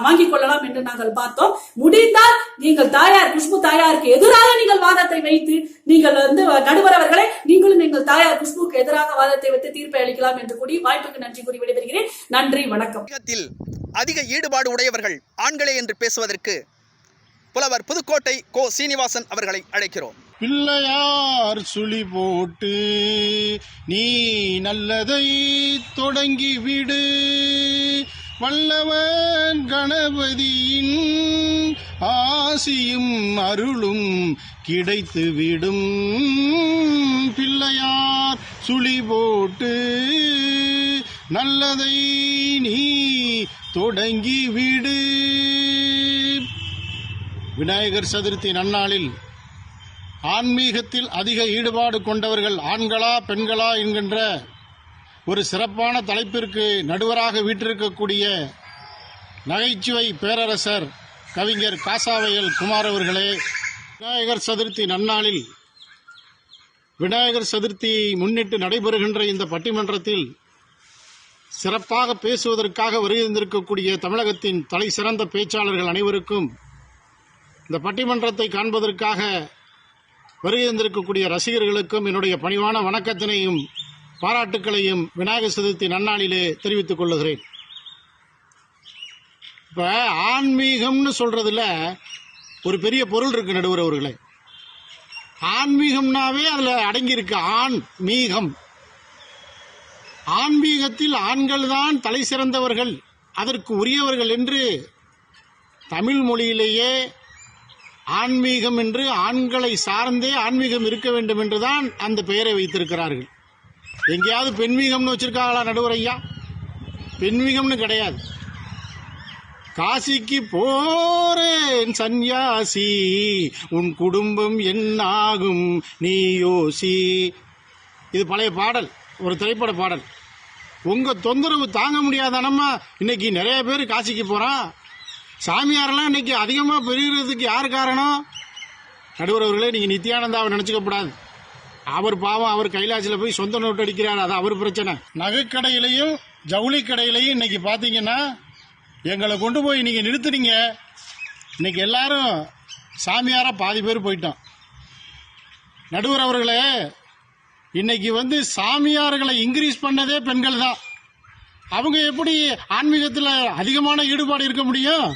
வாங்கிக் கொள்ளலாம் என்று நாங்கள் பார்த்தோம். முடிந்தால் நீங்கள் தாயார் குஷ்பு தாயாருக்கு எதிராக நீங்கள் வாதத்தை வைத்து நீங்கள் நடுவர் அவர்களை நீங்களும் எங்கள் தாயார் குஷ்புக்கு எதிராக வாதத்தை வைத்து தீர்ப்பை அளிக்கலாம் என்று கூறி வாய்ப்புக்கு நன்றி கூறி விடைபெறுகிறேன். நன்றி, வணக்கம். அதிக ஈடுபாடு உடையவர்கள் ஆண்களே என்று பேசுவதற்கு புலவர் புதுக்கோட்டை கோ சீனிவாசன் அவர்களை அழைக்கிறோம். பிள்ளையார் சுழி போட்டு நீ நல்லதை தொடங்கி விடு, வல்லவன் கணபதியின் ஆசியும் அருளும் கிடைத்து விடும். பிள்ளையார் சுழி போட்டு நல்லதை நீ தொடங்கி விடு. விநாயகர் சதுர்த்தி நன்னாளில் ஆன்மீகத்தில் அதிக ஈடுபாடு கொண்டவர்கள் ஆண்களா பெண்களா என்கின்ற ஒரு சிறப்பான தலைப்பிற்கு நடுவராக வீற்றிருக்கக்கூடிய நகைச்சுவை பேரரசர் கவிஞர் காசாவயல் குமார் அவர்களே, விநாயகர் சதுர்த்தி நன்னாளில் விநாயகர் சதுர்த்தியை முன்னிட்டு நடைபெறுகின்ற இந்த பட்டிமன்றத்தில் சிறப்பாக பேசுவதற்காக வருகின்றிருக்கக்கூடிய தமிழகத்தின் தலை சிறந்த பேச்சாளர்கள் அனைவருக்கும், இந்த பட்டிமன்றத்தை காண்பதற்காக வருகின்றிருக்கக்கூடிய ரசிகர்களுக்கும் என்னுடைய பணிவான வணக்கத்தினையும் பாராட்டுக்களையும் விநாயகர் சதுர்த்தி நன்னாளிலே தெரிவித்துக் கொள்ளுகிறேன். இப்ப ஆன்மீகம்னு சொல்றதுல ஒரு பெரிய பொருள் இருக்கு நடுவர் அவர்களே. ஆன்மீகம்னாவே அதுல அடங்கி இருக்கு ஆன்மீகம். ஆன்மீகத்தில் ஆண்கள் தான் தலை சிறந்தவர்கள், அதற்கு உரியவர்கள் என்று தமிழ் மொழியிலேயே ஆன்மீகம் என்று ஆண்களை சார்ந்தே ஆன்மீகம் இருக்க வேண்டும் என்றுதான் அந்த பெயரை வைத்திருக்கிறார்கள். எங்கேயாவது பெண்மீகம்னு வச்சிருக்காங்களா நடுவர் ஐயா? பெண்மீகம்னு கிடையாது. காசிக்கு போறேன் சன்னியாசி, உன் குடும்பம் என்னாகும் நீ யோசி. இது பழைய பாடல், ஒரு திரைப்பட பாடல். உங்க தொந்தரவு தாங்க முடியாதானம்மா இன்னைக்கு நிறைய பேர் காசிக்கு போறான். சாமியாரெல்லாம் இன்னைக்கு அதிகமா பெறுகிறதுக்கு யார் காரணம்? நடுவர் அவர்களே, நீங்க நித்யானந்தாவை நினைச்சுக்கப்படாது. அவர் பாவம், அவர் கைலாசில போய் சொந்த நோட்டு அடிக்கிறார், அது அவர் பிரச்சனை. நகைக்கடையிலையும் ஜவுளி கடையிலையும் இன்னைக்கு பாத்தீங்கன்னா எங்களை கொண்டு போய் நீங்க நிறுத்துறீங்க. இன்னைக்கு எல்லாரும் சாமியாரா பாதி பேர் போயிட்டோம். நடுவர் அவர்களே, இன்னைக்கு சாமியார்களை இன்க்ரீஸ் பண்ணதே பெண்கள் தான். அவங்க எப்படி ஆன்மீகத்தில் அதிகமான ஈடுபாடு இருக்க முடியும்?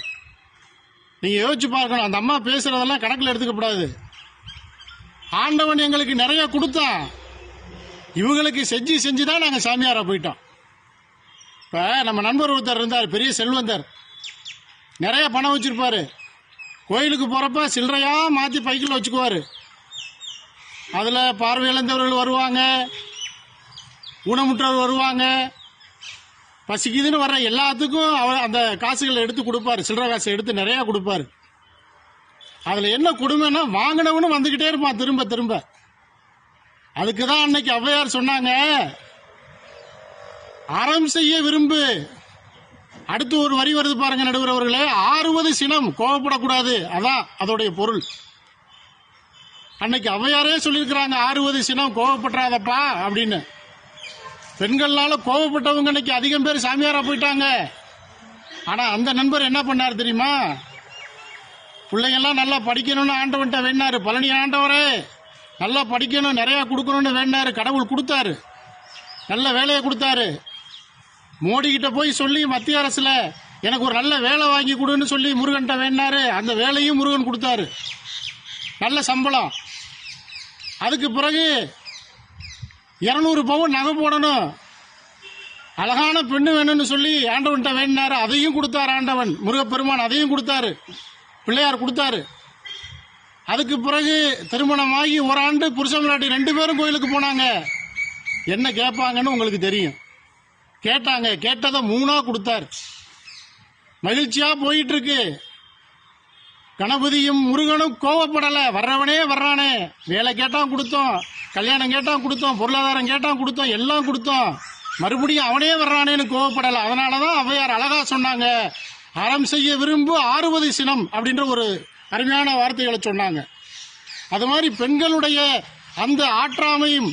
நீங்க யோசிச்சு பார்க்கணும். அந்த அம்மா பேசுறதெல்லாம் கணக்கில் எடுத்துக்கப்படாது. ஆண்டவன் எங்களுக்கு நிறைய கொடுத்தான், இவங்களுக்கு செஞ்சுதான் நாங்கள் சாமியாரா போயிட்டோம். இப்போ நம்ம நண்பர் ஒருத்தர் இருந்தார், பெரிய செல்வந்தர், நிறைய பணம் வச்சிருப்பாரு. கோயிலுக்கு போகிறப்ப சில்லறையாக மாற்றி பைக்கில் வச்சுக்குவார். அதில் பார்வையிழந்தவர்கள் வருவாங்க, ஊனமுற்றவர் வருவாங்க, பசிக்குதுன்னு வர்ற எல்லாத்துக்கும் அவர் அந்த காசுகளை எடுத்து கொடுப்பார். சில்லறை காசை எடுத்து நிறையா கொடுப்பார். அதில் என்ன கொடுமைன்னா வாங்கினவனு வந்துக்கிட்டே இருப்பான் திரும்ப திரும்ப. அதுக்கு தான் அன்னைக்கு ஔவையார் சொன்னாங்க, அறம் செய்ய விரும்பு. அடுத்து ஒரு வரி வருது பாருங்க நடுவர் அவர்களே, 60 சினம், கோவப்படக்கூடாது. அதான் அதோடைய பொருள். அன்னைக்கு ஔவையாரே சொல்லியிருக்கிறாங்க, 60 சினம், கோவப்பட்டுறாதப்பா அப்படின்னு. பெண்கள்னால கோவப்பட்டவங்க இன்னைக்கு அதிகம் பேர் சாமியாரா போயிட்டாங்க. ஆனா அந்த நண்பர் என்ன பண்ணார் தெரியுமா? பிள்ளைங்கெல்லாம் நல்லா படிக்கணும்னு ஆண்டவன்ட்ட வேண்டாரு. பழனி ஆண்டவரே நல்லா படிக்கணும், நிறைய கொடுக்கணும்னு வேண்டாரு. கடவுள் கொடுத்தாரு, நல்ல வேலையை கொடுத்தாரு. மோடி கிட்ட போய் சொல்லி மத்திய அரசுல எனக்கு ஒரு நல்ல வேலை வாங்கி கொடுன்னு சொல்லி முருகன்ட்ட வேண்டாரு. அந்த வேலையும் முருகன் கொடுத்தாரு, நல்ல சம்பளம். அதுக்கு பிறகு 200 பவுன் நகை போடணும், அழகான பெண்ணு வேணும்னு சொல்லி ஆண்டவன்ட்ட வேண்டாரு. அதையும் கொடுத்தாரு ஆண்டவன், முருகப்பெருமான் அதையும் கொடுத்தாரு, பிள்ளையார் கொடுத்தாரு. அதுக்கு பிறகு திருமணமாகி ஒரு ஆண்டு புருஷன் பொண்டாட்டி 2 பேரும் கோயிலுக்கு போனாங்க. என்ன கேட்பாங்கன்னு உங்களுக்கு தெரியும். கேட்டாங்க, கேட்டதை 3ஆ கொடுத்தார். மகிழ்ச்சியா போயிட்டு இருக்கு. கணபதியும் முருகனும் கோவப்படலை. வர்றவனே வர்றானே, வேலை கேட்டான் கொடுத்தோம், கல்யாணம் கேட்டான் கொடுத்தோம், பொருளாதாரம் கேட்டான் கொடுத்தோம், எல்லாம் கொடுத்தோம். மறுபடியும் அவனே வர்றானேன்னு கோவப்படலை. அதனாலதான் ஔவையார் அழகா சொன்னாங்க, அறம் செய்ய விரும்பு 60 சினம் அப்படின்ற ஒரு அருமையான வார்த்தைகளை சொன்னாங்க. அது மாதிரி பெண்களுடைய அந்த ஆற்றாமையும்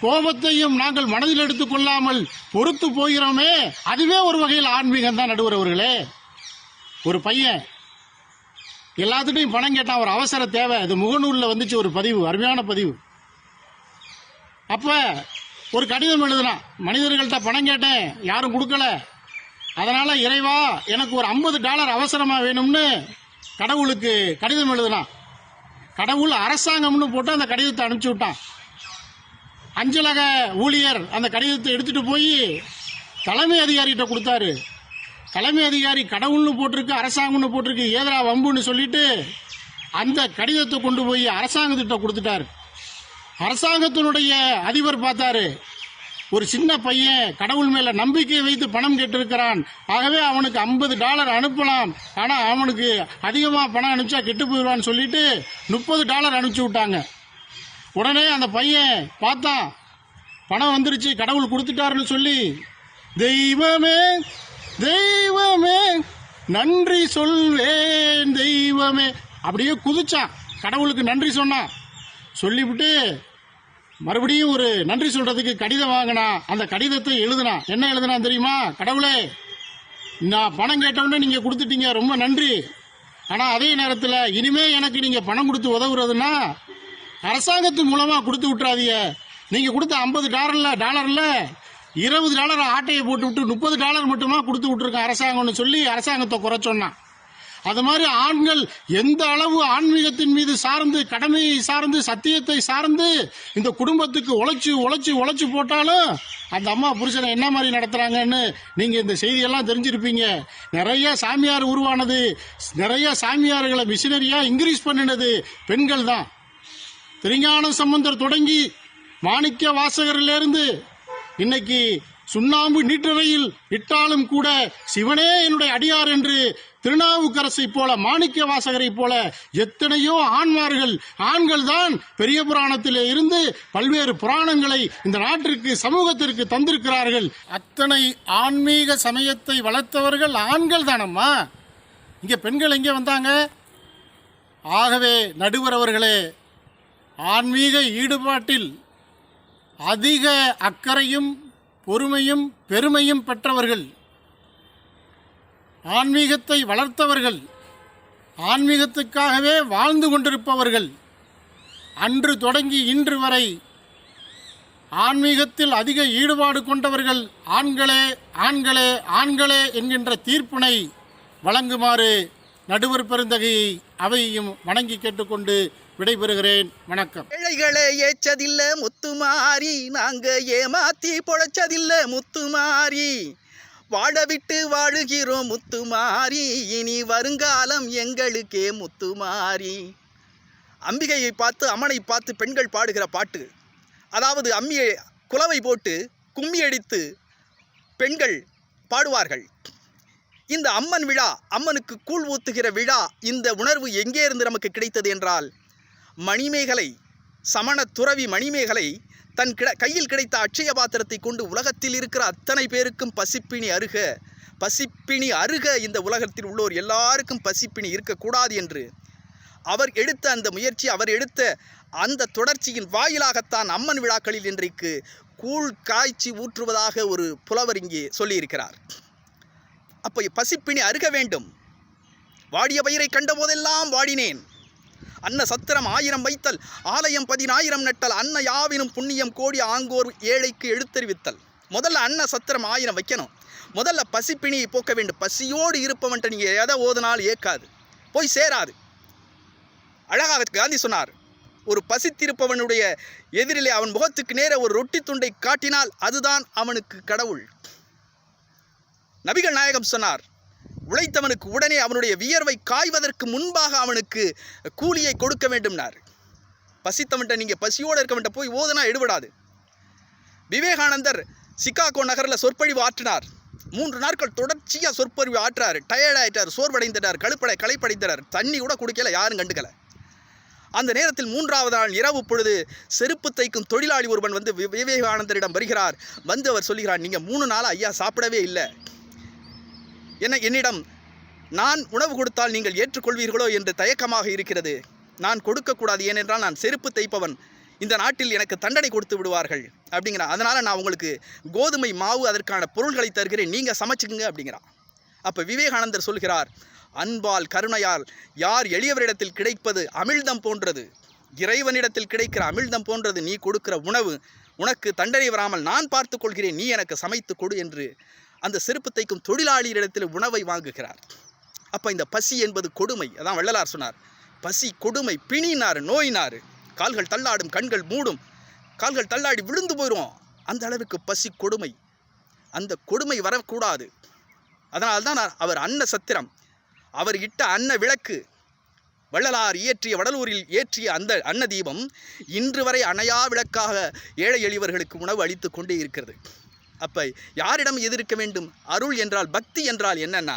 கோபத்தையும் நாங்கள் மனதில் எடுத்துக் கொள்ளாமல் பொறுத்து போகிறோமே, அதுவே ஒரு வகையில் ஆன்மீகம் தான் நடுவர் அவர்களே. ஒரு பையன் எல்லாத்துட்டையும் பணம் கேட்டான், ஒரு அவசர தேவை. அது முகநூலில் வந்துச்சு ஒரு பதிவு, அருமையான பதிவு. அப்ப ஒரு கடிதம் எழுதினான், மனிதர்கள்ட்ட பணம் கேட்டேன், யாரும் கொடுக்கல, அதனால இறைவா எனக்கு ஒரு $50 அவசரமா வேணும்னு கடவுளுக்கு கடிதம் எழுதினான். கடவுள் அரசாங்கம்னு போட்டு அந்த கடிதத்தை அனுப்பிச்சு விட்டான். அஞ்சலக ஊழியர் அந்த கடிதத்தை எடுத்துட்டு போய் தலைமை அதிகாரிகிட்ட கொடுத்தாரு. தலைமை அதிகாரி கடவுள்னு போட்டிருக்கு, அரசாங்கம்னு போட்டிருக்கு, ஏதரா வம்புன்னு சொல்லிட்டு அந்த கடிதத்தை கொண்டு போய் அரசாங்கத்திட்ட கொடுத்துட்டாரு. அரசாங்கத்தினுடைய அதிபர் பார்த்தாரு, ஒரு சின்ன பையன் கடவுள் மேல நம்பிக்கை வைத்து பணம் கேட்டிருக்கிறான், ஆகவே அவனுக்கு $50 அனுப்பலாம், ஆனா அவனுக்கு அதிகமா பணம் அனுப்பிச்சா கெட்டு போயிடுவான்னு சொல்லிட்டு $30 அனுப்பிச்சு விட்டாங்க. உடனே அந்த பையன் பார்த்தான், பணம் வந்துருச்சு, கடவுள் கொடுத்துட்டாருன்னு சொல்லி, தெய்வமே தெய்வமே நன்றி சொல்வேன் தெய்வமே அப்படியே குதிச்சான், கடவுளுக்கு நன்றி சொன்னான். சொல்லிவிட்டு மறுபடியும் ஒரு நன்றி சொல்றதுக்கு கடிதம் வாங்கினா. அந்த கடிதத்தை எழுதினான். என்ன எழுதினான் தெரியுமா? கடவுளே, நான் பணம் கேட்டவுடனே நீங்க கொடுத்துட்டீங்க, ரொம்ப நன்றி. ஆனா அதே நேரத்தில் இனிமே எனக்கு நீங்க பணம் கொடுத்து உதவுறதுன்னா அரசாங்கத்து மூலமா கொடுத்து விட்டுறாதீங்க. நீங்க கொடுத்த $50 $20 ஆட்டையை போட்டு விட்டு $30 மட்டுமா கொடுத்து விட்டுருக்கேன் அரசாங்கம்னு சொல்லி அரசாங்கத்தை குறை சொன்னான். அது மாதிரி ஆண்கள் எந்த அளவு ஆன்மீகத்தின் மீது சார்ந்து, கடமையை சார்ந்து, சத்தியத்தை சார்ந்து இந்த குடும்பத்துக்கு உழைச்சு உழைச்சு உழைச்சு போட்டாலும் அந்த அம்மா புருஷனை என்ன மாதிரி நடத்துறாங்கன்னு நீங்க இந்த செய்தியெல்லாம் தெரிஞ்சிருப்பீங்க. நிறைய சாமியார் உருவானது, நிறைய சாமியார்களை மிஷினரியா இன்க்ரீஸ் பண்ணினது பெண்கள் தான். திருஞான சம்பந்தர் தொடங்கி மாணிக்க வாசகரிலிருந்து இன்னைக்கு சுண்ணாம்பு நீற்றறையில் இட்டாலும் கூட சிவனே என்னுடைய அடியார் என்று திருநாவுக்கரசை போல, மாணிக்க வாசகரை போல எத்தனையோ ஆண்கள் தான் பெரிய புராணத்திலே இருந்து பல்வேறு புராணங்களை இந்த நாட்டிற்கு, சமூகத்திற்கு தந்திருக்கிறார்கள். அத்தனை ஆன்மீக சமயத்தை வளர்த்தவர்கள் ஆண்கள் தானம்மா. இங்க பெண்கள் எங்கே வந்தாங்க? ஆகவே நடுவர் அவர்களே, ஆன்மீக ஈடுபாட்டில் அதிக அக்கறையும் பொறுமையும் பெருமையும் பெற்றவர்கள், ஆன்மீகத்தை வளர்த்தவர்கள், ஆன்மீகத்துக்காகவே வாழ்ந்து கொண்டிருப்பவர்கள், அன்று தொடங்கி இன்று வரை ஆன்மீகத்தில் அதிக ஈடுபாடு கொண்டவர்கள் ஆண்களே ஆண்களே ஆண்களே என்கின்ற தீர்ப்பினை வழங்குமாறு நடுவர் பெருந்தகையை அவையையும் வணங்கி கேட்டுக்கொண்டு விடைபெறுகிறேன். வணக்கம். ஏழைகளை ஏச்சதில்ல முத்துமாரி, நாங்க ஏமாத்தி பொழைச்சதில்ல முத்துமாரி, வாழவிட்டு வாழுகிறோம் முத்துமாரி, இனி வருங்காலம் எங்களுக்கே முத்துமாரி. அம்பிகையை பார்த்து அம்மனை பார்த்து பெண்கள் பாடுகிற பாட்டு. அதாவது அம்மியை குலவை போட்டு கும்மி அடித்து பெண்கள் பாடுவார்கள். இந்த அம்மன் விழா, அம்மனுக்கு கூழ் ஊத்துகிற விழா, இந்த உணர்வு எங்கே இருந்து நமக்கு கிடைத்தது என்றால், மணிமேகலை, சமண துறவி மணிமேகலை தன் கையில் கிடைத்த அட்சய பாத்திரத்தை கொண்டு உலகத்தில் இருக்கிற அத்தனை பேருக்கும் பசிப்பிணி அருக இந்த உலகத்தில் உள்ளோர் எல்லாருக்கும் பசிப்பிணி இருக்கக்கூடாது என்று அவர் எடுத்த அந்த முயற்சி, அவர் எடுத்த அந்த தொடர்ச்சியின் வாயிலாகத்தான் அம்மன் விழாக்களில் இன்றைக்கு கூழ் காய்ச்சி ஊற்றுவதாக ஒரு புலவர் இங்கே சொல்லியிருக்கிறார். அப்போ பசிப்பிணி அருக வேண்டும். வாடிய பயிரை கண்ட போதெல்லாம் வாடினேன். அன்ன சத்திரம் 1000 வைத்தல், ஆலயம் 10,000 நட்டல், அன்ன யாவினும் புண்ணியம் கோடி ஆங்கோர் ஏழைக்கு எழுத்தறிவித்தல். முதல்ல அன்ன சத்திரம் 1000 வைக்கணும். முதல்ல பசிப்பிணியை போக்க வேண்டும். பசியோடு இருப்பவன்ட்ட நீங்கள் எதை ஓதுனாலும் ஏற்காது, போய் சேராது. அழகாக காந்தி சொன்னார், ஒரு பசித்திருப்பவனுடைய எதிரிலே அவன் முகத்துக்கு நேர ஒரு ரொட்டி துண்டை காட்டினால் அதுதான் அவனுக்கு கடவுள். நபிகள் நாயகம் சொன்னார், உழைத்தவனுக்கு உடனே அவனுடைய வியர்வை காய்வதற்கு முன்பாக அவனுக்கு கூலியை கொடுக்க வேண்டும்னார். பசித்தவன்ட்ட நீங்கள் பசியோடு இருக்கவன்ட்ட போய் ஓதுனா எடுபடாது. விவேகானந்தர் சிகாகோ நகரில் சொற்பொழிவு ஆற்றினார். 3 நாட்கள் தொடர்ச்சியாக சொற்பொழிவு ஆற்றார். டயர்டாயிட்டார், சோர்வடைந்தார், களைப்படைந்தார். தண்ணி கூட குடிக்கல, யாரும் கண்டுக்கல. அந்த நேரத்தில் 3ஆவது நாள் இரவு பொழுது செருப்பு தைக்கும் தொழிலாளி ஒருவன் வந்து விவேகானந்தரிடம் வருகிறார். வந்து அவர் சொல்கிறார், நீங்கள் 3 நாளாக ஐயா சாப்பிடவே இல்லை, என்னிடம் நான் உணவு கொடுத்தால் நீங்கள் ஏற்றுக்கொள்வீர்களோ என்று தயக்கமாக இருக்கிறது. நான் கொடுக்கக்கூடாது, ஏனென்றால் நான் செருப்பு தைப்பவன், இந்த நாட்டில் எனக்கு தண்டனை கொடுத்து விடுவார்கள் அப்படிங்கிறான். அதனால் நான் உங்களுக்கு கோதுமை மாவு அதற்கான பொருள்களை தருகிறேன், நீங்கள் சமைச்சுக்குங்க அப்படிங்கிறான். அப்போ விவேகானந்தர் சொல்கிறார், அன்பால் கருணையால் யார் எளியவரிடத்தில் கிடைப்பது அமிழ்தம் போன்றது, இறைவனிடத்தில் கிடைக்கிற அமிழ்தம் போன்றது நீ கொடுக்கிற உணவு. உனக்கு தண்டனை வராமல் நான் பார்த்து கொள்கிறேன், நீ எனக்கு சமைத்து கொடு என்று அந்த செருப்பு தைக்கும் தொழிலாளியிடத்தில் உணவை வாங்குகிறார். அப்போ இந்த பசி என்பது கொடுமை. அதான் வள்ளலார் சொன்னார், பசி கொடுமை, பிணினார், நோயினார், கால்கள் தள்ளாடும், கண்கள் மூடும், கால்கள் தள்ளாடி விழுந்து போயிடும். அந்த அளவுக்கு பசி கொடுமை. அந்த கொடுமை வரக்கூடாது. அதனால்தான் அவர் அன்ன சத்திரம், அவர் இட்ட அன்ன விளக்கு, வள்ளலார் இயற்றிய வடலூரில் ஏற்றிய அந்த அன்ன தீபம் இன்று வரை அணையா விளக்காக ஏழை எளியவர்களுக்கு உணவு அளித்து கொண்டே இருக்கிறது. அப்போ யாரிடம் எதிர்க்க வேண்டும்? அருள் என்றால், பக்தி என்றால் என்னன்னா,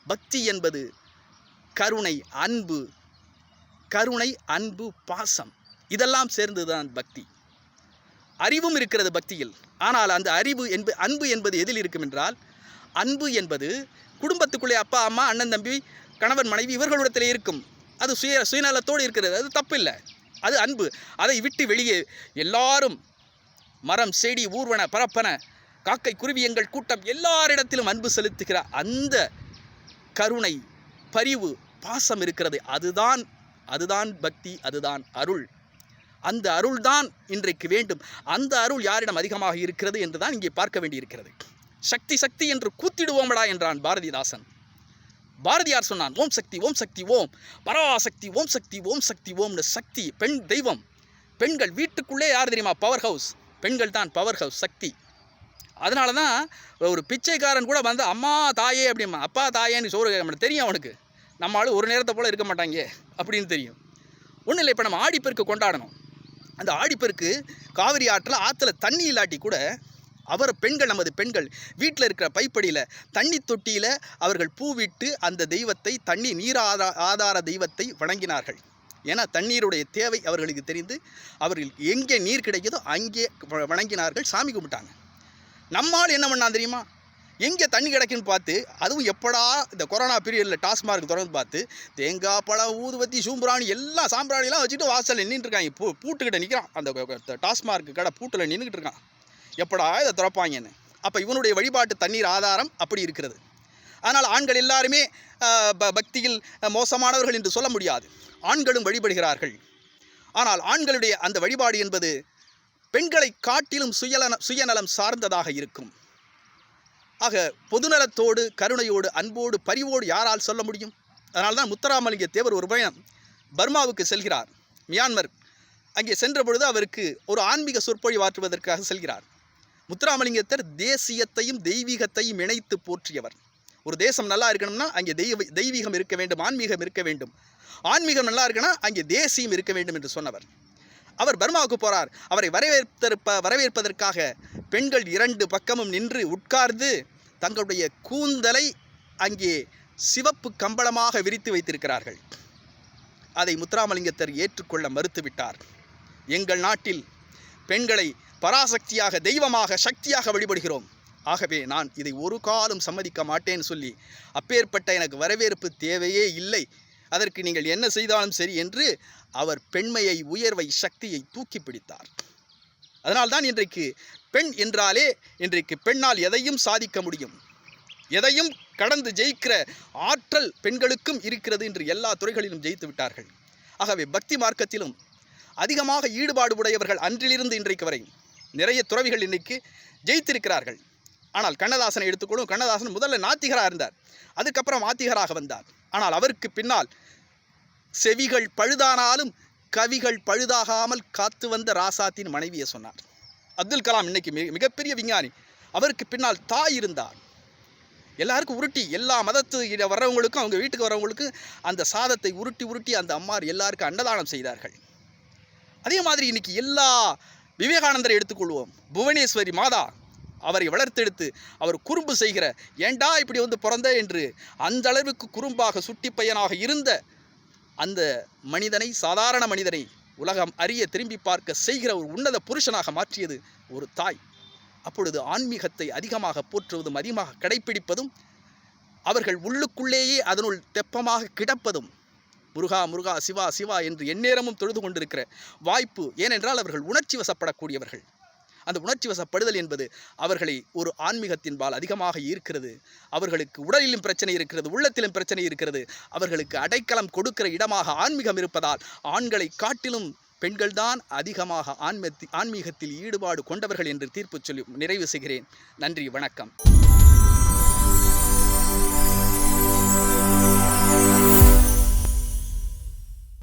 பக்தி என்பது கருணை, அன்பு, பாசம், இதெல்லாம் சேர்ந்துதான் பக்தி. அறிவும் இருக்கிறது பக்தியில். ஆனால் அந்த அன்பு என்பது எதில் இருக்கும் என்றால், அன்பு என்பது குடும்பத்துக்குள்ளே அப்பா அம்மா அண்ணன் தம்பி கணவன் மனைவி இவர்களிடத்தில் இருக்கும். அது சுயநலத்தோடு இருக்கிறது, அது தப்பில்லை, அது அன்பு. அதை விட்டு வெளியே எல்லாரும் மரம் செடி ஊர்வன பரப்பன காக்கை குருவி எங்கள் கூட்டம் எல்லாரிடத்திலும் அன்பு செலுத்துகிற அந்த கருணை, பரிவு, பாசம் இருக்கிறது. அதுதான் பக்தி, அதுதான் அருள். அந்த அருள்தான் இன்றைக்கு வேண்டும். அந்த அருள் யாரிடம் அதிகமாக இருக்கிறது என்று தான் இங்கே பார்க்க வேண்டியிருக்கிறது. சக்தி சக்தி என்று கூத்திடுவோமடா என்றான் பாரதிதாசன். பாரதியார் சொன்னான், ஓம் சக்தி ஓம் சக்தி ஓம், பராசக்தி ஓம் சக்தி ஓம் சக்தி ஓம்னு. சக்தி பெண் தெய்வம். பெண்கள் வீட்டுக்குள்ளே யார் தெரியுமா? Power house. பெண்கள் தான் பவர் ஹவுஸ், சக்தி. அதனால தான் ஒரு பிச்சைக்காரன் கூட வந்து அம்மா தாயே அப்படிமா, அப்பா தாயேன்னு சோறு கேட்க மாட்டேன், தெரியும் அவனுக்கு. நம்ம ஆள் ஒரு நேரத்தை போல் இருக்க மாட்டாங்க அப்படின்னு தெரியும். ஒன்றும் இல்லை, இப்போ நம்ம ஆடிப்பெருக்கு கொண்டாடணும். அந்த ஆடிப்பெருக்கு காவிரி ஆற்றுல தண்ணி இல்லாட்டி கூட பெண்கள், நமது பெண்கள் வீட்டில் இருக்கிற பைப்படியில் தண்ணி தொட்டியில் அவர்கள் பூவிட்டு அந்த தெய்வத்தை, நீர் ஆதார தெய்வத்தை வணங்கினார்கள். ஏன்னா தண்ணீருடைய தேவை அவர்களுக்கு தெரிந்து அவர்கள் எங்கே நீர் கிடைக்குதோ அங்கே வணங்கினார்கள், சாமி கும்பிட்டாங்க. நம்மால் என்ன பண்ணால் தெரியுமா? எங்கே தண்ணி கிடைக்குன்னு பார்த்து, அதுவும் எப்படா இந்த கொரோனா பீரியடில் டாஸ்மார்க் திறந்து பார்த்து தேங்காய் பழம் ஊதுவத்தி சூம்பராணி எல்லாம் சாம்பிராணிலாம் வச்சுட்டு வாசலில் நின்றுருக்காங்க. பூட்டுக்கிட்ட நிற்கிறான், அந்த டாஸ்மார்க் கடை பூட்டில் நின்றுக்கிட்டு இருக்கான், எப்படா இதை திறப்பாங்கன்னு. அப்போ இவனுடைய வழிபாட்டு தண்ணீர் ஆதாரம் அப்படி இருக்கிறது. அதனால் ஆண்கள் எல்லாருமே பக்தியில் மோசமானவர்கள் என்று சொல்ல முடியாது. ஆண்களும் வழிபடுகிறார்கள். ஆனால் ஆண்களுடைய அந்த வழிபாடு என்பது பெண்களை காட்டிலும் சுயநலம் சார்ந்ததாக இருக்கும். ஆக பொதுநலத்தோடு, கருணையோடு, அன்போடு, பரிவோடு யாரால் சொல்ல முடியும்? அதனால்தான் முத்துராமலிங்க தேவர் ஒரு பயணம் பர்மாவுக்கு செல்கிறார். மியான்மர் அங்கே சென்ற பொழுது அவருக்கு ஒரு ஆன்மீக சொற்பொழிவாற்றுவதற்காக செல்கிறார். முத்துராமலிங்கத்தர் தேசியத்தையும் தெய்வீகத்தையும் இணைத்து போற்றியவர். ஒரு தேசம் நல்லா இருக்கணும்னா அங்கே தெய்வீகம் இருக்க வேண்டும், ஆன்மீகம் இருக்க வேண்டும். ஆன்மீகம் நல்லா இருக்குன்னா அங்கே தேசியம் இருக்க வேண்டும் என்று சொன்னவர். அவர் பர்மாவுக்கு போகிறார். அவரை வரவேற்பதற்காக பெண்கள் 2 பக்கமும் நின்று உட்கார்ந்து தங்களுடைய கூந்தலை அங்கே சிவப்பு கம்பளமாக விரித்து வைத்திருக்கிறார்கள். அதை முத்துராமலிங்கத்தர் ஏற்றுக்கொள்ள மறுத்துவிட்டார். எங்கள் நாட்டில் பெண்களை பராசக்தியாக, தெய்வமாக, சக்தியாக வழிபடுகிறோம். ஆகவே நான் இதை ஒரு காலம் சம்மதிக்க மாட்டேன்னு சொல்லி, அப்பேற்பட்ட எனக்கு வரவேற்பு தேவையே இல்லை, அதற்கு நீங்கள் என்ன செய்தாலும் சரி என்று அவர் பெண்மையை, உயர்வை, சக்தியை தூக்கி பிடித்தார். அதனால்தான் இன்றைக்கு பெண் என்றாலே இன்றைக்கு பெண்ணால் எதையும் சாதிக்க முடியும், எதையும் கடந்து ஜெயிக்கிற ஆற்றல் பெண்களுக்கும் இருக்கிறது என்று எல்லா துறைகளிலும் ஜெயித்து விட்டார்கள். ஆகவே பக்தி மார்க்கத்திலும் அதிகமாக ஈடுபாடு உடையவர்கள் அன்றிலிருந்து இன்றைக்கு வரை நிறைய துறவிகள் இன்றைக்கு ஜெயித்திருக்கிறார்கள். ஆனால் கண்ணதாசனை எடுத்துக்கொள்ளும். கண்ணதாசன் முதல்ல நாத்திகராக இருந்தார், அதுக்கப்புறம் ஆத்திகராக வந்தார். ஆனால் அவருக்கு பின்னால் செவிகள் பழுதானாலும் கவிகள் பழுதாகாமல் காத்து வந்த ராசாத்தின் மனைவியை சொன்னார். அப்துல் கலாம் இன்னைக்கு மிகப்பெரிய விஞ்ஞானி. அவருக்கு பின்னால் தாய் இருந்தார். எல்லாருக்கும் உருட்டி, எல்லா மதத்து வர்றவங்களுக்கும், அவங்க வீட்டுக்கு வர்றவங்களுக்கும் அந்த சாதத்தை உருட்டி உருட்டி அந்த அம்மார் எல்லாருக்கும் அன்னதானம் செய்தார்கள். அதே மாதிரி இன்னைக்கு எல்லா விவேகானந்தரை எடுத்துக்கொள்வோம். புவனேஸ்வரி மாதா அவரை வளர்த்தெடுத்து அவர் குறும்பு செய்கிற, ஏண்டா இப்படி வந்து பிறந்த என்று அந்த அளவுக்கு குறும்பாக சுட்டி பையனாக இருந்த அந்த மனிதனை, சாதாரண மனிதனை உலகம் அறிய திரும்பி பார்க்க செய்கிற ஒரு உன்னத புருஷனாக மாற்றியது ஒரு தாய். அப்பொழுது ஆன்மீகத்தை அதிகமாக போற்றுவதும் அதிகமாக கடைப்பிடிப்பதும், அவர்கள் உள்ளுக்குள்ளேயே அதனுள் தெப்பமாக கிடப்பதும், முருகா முருகா, சிவா சிவா என்று எந்நேரமும் தொழுது கொண்டிருக்கிற வாய்ப்பு. ஏனென்றால் அவர்கள் உணர்ச்சி வசப்படக்கூடியவர்கள். அந்த உணர்ச்சி வசப்படுதல் என்பது அவர்களை ஒரு ஆன்மீகத்தின்பால் அதிகமாக ஈர்க்கிறது. அவர்களுக்கு உடலிலும் பிரச்சனை இருக்கிறது, உள்ளத்திலும் பிரச்சனை இருக்கிறது. அவர்களுக்கு அடைக்கலம் கொடுக்கிற இடமாக ஆன்மீகம் இருப்பதால் ஆண்களை காட்டிலும் பெண்கள்தான் அதிகமாக ஆன்மீகத்தில் ஈடுபாடு கொண்டவர்கள் என்று தீர்ப்பு சொல்லி நிறைவு செய்கிறேன். நன்றி, வணக்கம்.